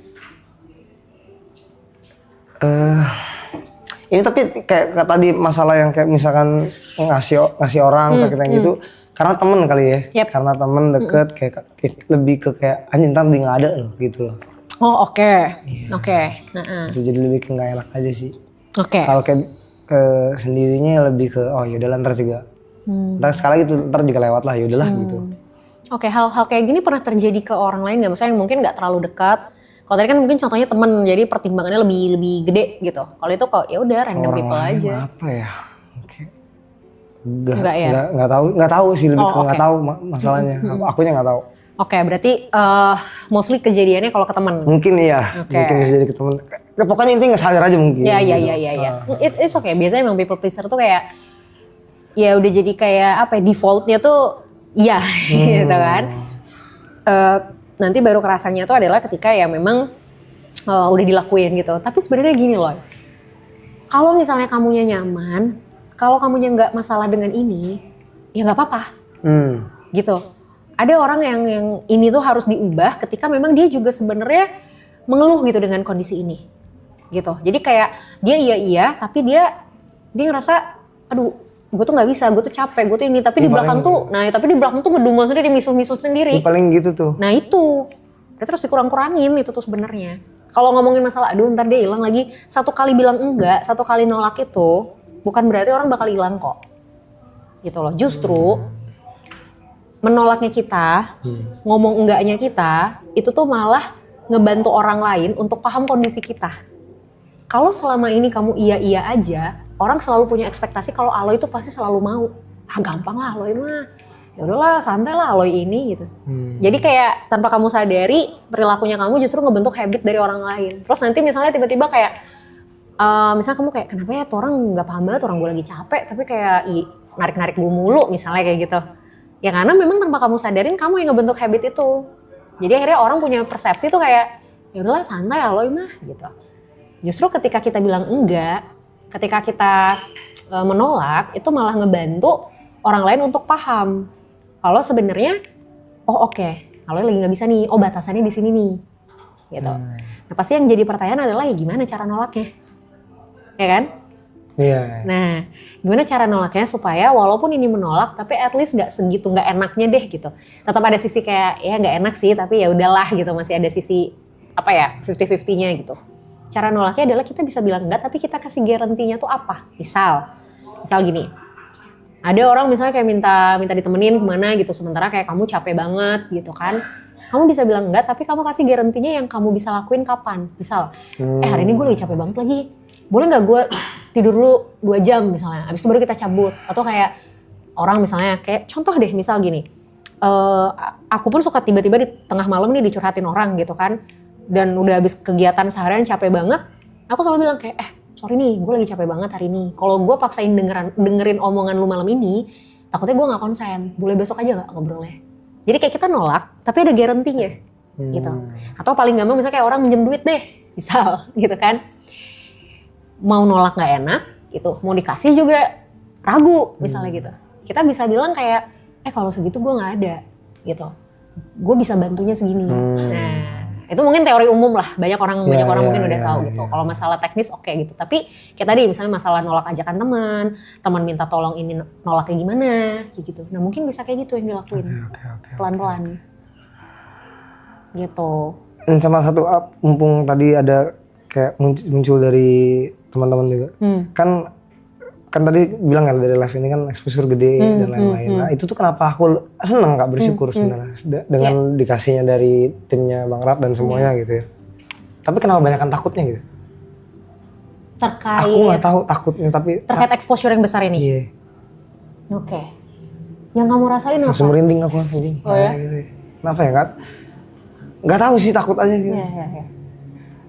Ini tapi kayak tadi masalah yang kayak misalkan ngasih orang kayak gitu, karena temen kali ya. Karena temen deket kayak lebih ke kayak anjing ntar dia nggak ada loh gitu loh. Oh oke. Itu jadi lebih ke nggak enak aja sih. Kalau kayak sendirinya lebih ke yaudahlah ntar juga. Ntar sekali gitu ntar juga lewat lah yaudahlah gitu. Oke, hal-hal kayak gini pernah terjadi ke orang lain nggak? Maksudnya yang mungkin nggak terlalu dekat. Kalau tadi kan mungkin contohnya temen, jadi pertimbangannya lebih gede gitu. Kalau itu kok ya udah random people aja. Apa ya? Nggak tahu sih, lebih ke nggak tahu masalahnya. Akunya nggak tahu. Oke, berarti mostly kejadiannya kalau ke teman. Mungkin iya, mungkin bisa jadi ke teman. Pokoknya intinya nggak sadar aja mungkin. Iya. It's okay. Biasanya emang people pleaser tuh kayak ya udah jadi kayak defaultnya tuh iya gitu kan. Nanti baru kerasanya tuh adalah ketika ya memang udah dilakuin gitu. Tapi sebenarnya gini loh, kalau misalnya kamunya nyaman, kalau kamunya nggak masalah dengan ini, ya nggak apa-apa, gitu. Ada orang yang ini tuh harus diubah ketika memang dia juga sebenarnya mengeluh gitu dengan kondisi ini, gitu. Jadi kayak dia iya, tapi dia ngerasa, aduh, gue tuh nggak bisa, gue tuh capek, gue tuh ini, tapi di belakang tuh, ngedumel sendiri, misuh-misuh sendiri. Paling gitu tuh. Nah itu, dia terus dikurang-kurangin itu tuh sebenarnya. Kalau ngomongin masalah, aduh ntar dia hilang lagi, satu kali bilang enggak, satu kali nolak itu, bukan berarti orang bakal hilang kok, gitu loh. Justru menolaknya kita, ngomong enggaknya kita, itu tuh malah ngebantu orang lain untuk paham kondisi kita. Kalau selama ini kamu iya aja, orang selalu punya ekspektasi kalau Aloy itu pasti selalu mau. Gampang lah Aloy mah. Ya udahlah, santai lah Aloy ini gitu. Jadi kayak tanpa kamu sadari, perilakunya kamu justru ngebentuk habit dari orang lain. Terus nanti misalnya tiba-tiba kayak misalnya kamu kayak kenapa ya tuh orang nggak paham banget, orang gue lagi capek tapi kayak narik-narik gue mulu misalnya kayak gitu. Ya karena memang tanpa kamu sadarin kamu yang ngebentuk habit itu. Jadi akhirnya orang punya persepsi tuh kayak ya udahlah santai Aloy mah gitu. Justru ketika kita bilang enggak, ketika kita menolak itu malah ngebantu orang lain untuk paham kalau sebenarnya oh oke, Aloy lagi nggak bisa nih, oh batasannya di sini nih gitu. Nah pasti yang jadi pertanyaan adalah ya gimana cara nolaknya, ya kan? Iya. Nah, gimana cara nolaknya supaya walaupun ini menolak, tapi at least nggak segitu nggak enaknya deh gitu. Tetap ada sisi kayak ya nggak enak sih, tapi ya udahlah gitu, masih ada sisi apa ya 50-50-nya gitu. Cara nolaknya adalah kita bisa bilang enggak, tapi kita kasih garantinya tuh apa? Misal gini, ada orang misalnya kayak minta ditemenin kemana gitu, sementara kayak kamu capek banget gitu kan. Kamu bisa bilang enggak, tapi kamu kasih garantinya yang kamu bisa lakuin kapan. Misal, hari ini gue lagi capek banget lagi. Boleh nggak gue tidur dulu 2 jam misalnya, abis itu baru kita cabut. Atau kayak orang misalnya kayak contoh deh misal gini, aku pun suka tiba-tiba di tengah malam nih dicurhatin orang gitu kan, dan udah habis kegiatan seharian capek banget, aku selalu bilang kayak sorry nih gue lagi capek banget hari ini, kalau gue paksain dengerin omongan lu malam ini takutnya gue gak konsen, boleh besok aja gak ngobrolnya. Jadi kayak kita nolak tapi ada garantinya gitu. Atau paling gampang misalnya kayak orang minjem duit deh misal gitu kan, mau nolak gak enak gitu, mau dikasih juga ragu misalnya gitu. Kita bisa bilang kayak kalau segitu gue gak ada gitu, gue bisa bantunya segini. Nah itu mungkin teori umum lah, banyak orang mungkin udah tahu gitu. Kalau masalah teknis oke gitu, tapi kayak tadi misalnya masalah nolak ajakan teman minta tolong ini nolaknya gimana kayak gitu. Nah mungkin bisa kayak gitu yang dilakuin pelan-pelan gitu. Dan sama satu mumpung tadi ada kayak muncul dari teman-teman juga, kan tadi bilang kan dari live ini kan exposure gede dan lain-lain. Nah itu tuh kenapa aku seneng Kak, bersyukur sebenarnya dengan dikasihnya dari timnya Bang Rap dan semuanya gitu ya. Tapi kenapa banyakan takutnya gitu? Terkait aku nggak tahu takutnya, tapi terkait exposure yang besar ini. Iya. Oke. Yang kamu rasain apa? Langsung merinding aku anjing. Oh ya? Gitu. Kenapa ya? Nggak tahu sih, takut aja gitu. Iya.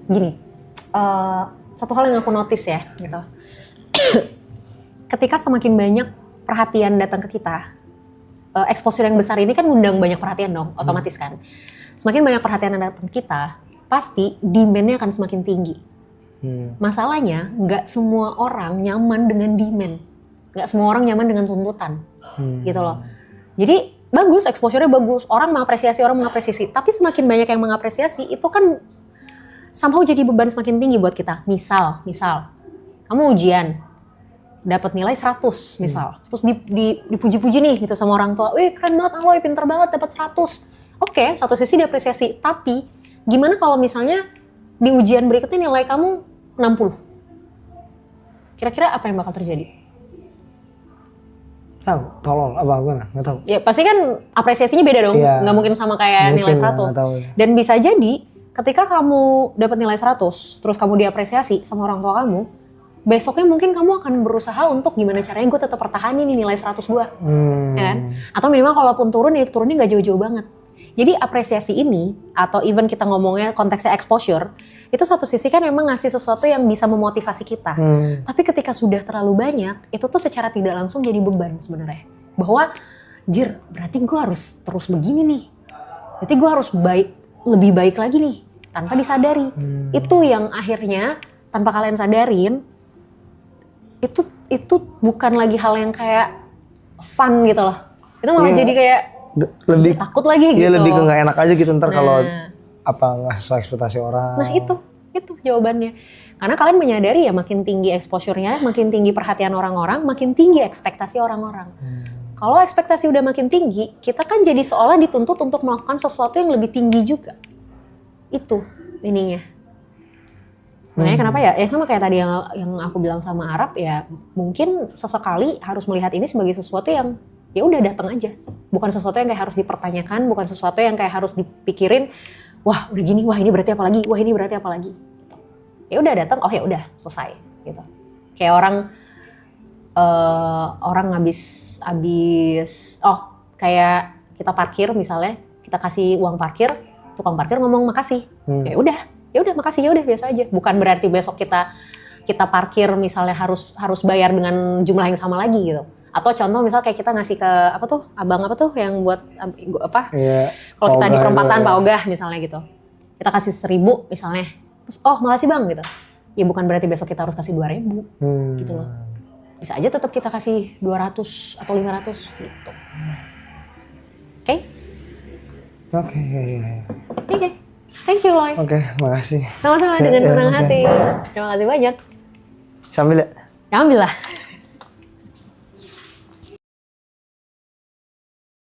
Gini, satu hal yang aku notice ya gitu. Ketika semakin banyak perhatian datang ke kita, exposure yang besar ini kan ngundang banyak perhatian dong, otomatis kan. Semakin banyak perhatian yang datang ke kita, pasti demand-nya akan semakin tinggi. Masalahnya, nggak semua orang nyaman dengan demand. Nggak semua orang nyaman dengan tuntutan, gitu loh. Jadi bagus, exposure-nya bagus, orang mengapresiasi. Tapi semakin banyak yang mengapresiasi, itu kan somehow jadi beban semakin tinggi buat kita. Misal, kamu ujian, dapat nilai 100 misal, terus dipuji-puji nih gitu sama orang tua, wih keren banget Aloy, pinter banget dapat 100. Oke, satu sisi diapresiasi, tapi gimana kalau misalnya di ujian berikutnya nilai kamu 60? Kira-kira apa yang bakal terjadi? Tahu, tolol apa nggak tahu. Ya pasti kan apresiasinya beda dong, nggak mungkin sama kayak nilai 100. Tahu, ya. Dan bisa jadi ketika kamu dapat nilai 100, terus kamu diapresiasi sama orang tua kamu, besoknya mungkin kamu akan berusaha untuk gimana caranya gue tetap pertahanin nih nilai 100 gue. Ya kan? Atau minimal kalaupun turun ya turunnya gak jauh-jauh banget. Jadi apresiasi ini, atau even kita ngomongnya konteksnya exposure, itu satu sisi kan memang ngasih sesuatu yang bisa memotivasi kita. Tapi ketika sudah terlalu banyak, itu tuh secara tidak langsung jadi beban sebenarnya. Bahwa, berarti gue harus terus begini nih. Berarti gue harus lebih baik lagi nih, tanpa disadari. Itu yang akhirnya, tanpa kalian sadarin, itu bukan lagi hal yang kayak fun gitu loh. Itu malah jadi kayak lebih takut lagi gitu. Iya, lebih ke nggak enak aja gitu ntar kalau nggak sesuai ekspektasi orang. Nah itu jawabannya. Karena kalian menyadari ya makin tinggi exposure-nya, makin tinggi perhatian orang-orang, makin tinggi ekspektasi orang-orang. Kalau ekspektasi udah makin tinggi, kita kan jadi seolah dituntut untuk melakukan sesuatu yang lebih tinggi juga. Itu ininya. Makanya kenapa ya sama kayak tadi yang aku bilang sama Arab ya, mungkin sesekali harus melihat ini sebagai sesuatu yang ya udah datang aja, bukan sesuatu yang kayak harus dipertanyakan, bukan sesuatu yang kayak harus dipikirin, wah udah gini, wah ini berarti apa lagi, wah ini berarti apa lagi. Gitu. Ya udah datang, oh ya udah selesai gitu. Kayak orang habis kayak kita parkir misalnya, kita kasih uang parkir, tukang parkir ngomong makasih, ya udah makasih, ya udah biasa aja. Bukan berarti besok kita kita parkir misalnya harus bayar dengan jumlah yang sama lagi gitu. Atau contoh misal kayak kita ngasih ke apa tuh abang apa tuh yang buat apa? Kalau kita di perempatan Pak Ogah misalnya gitu, kita kasih 1.000 misalnya, terus oh makasih bang gitu. Ya bukan berarti besok kita harus kasih 2.000 gitu loh. Bisa aja tetap kita kasih 200 atau 500 gitu. Oke? Oke. Thank you Loy. Oke, makasih. Sama-sama dengan senang hati. Terima kasih banyak. Sambil ya? Ya ambil lah.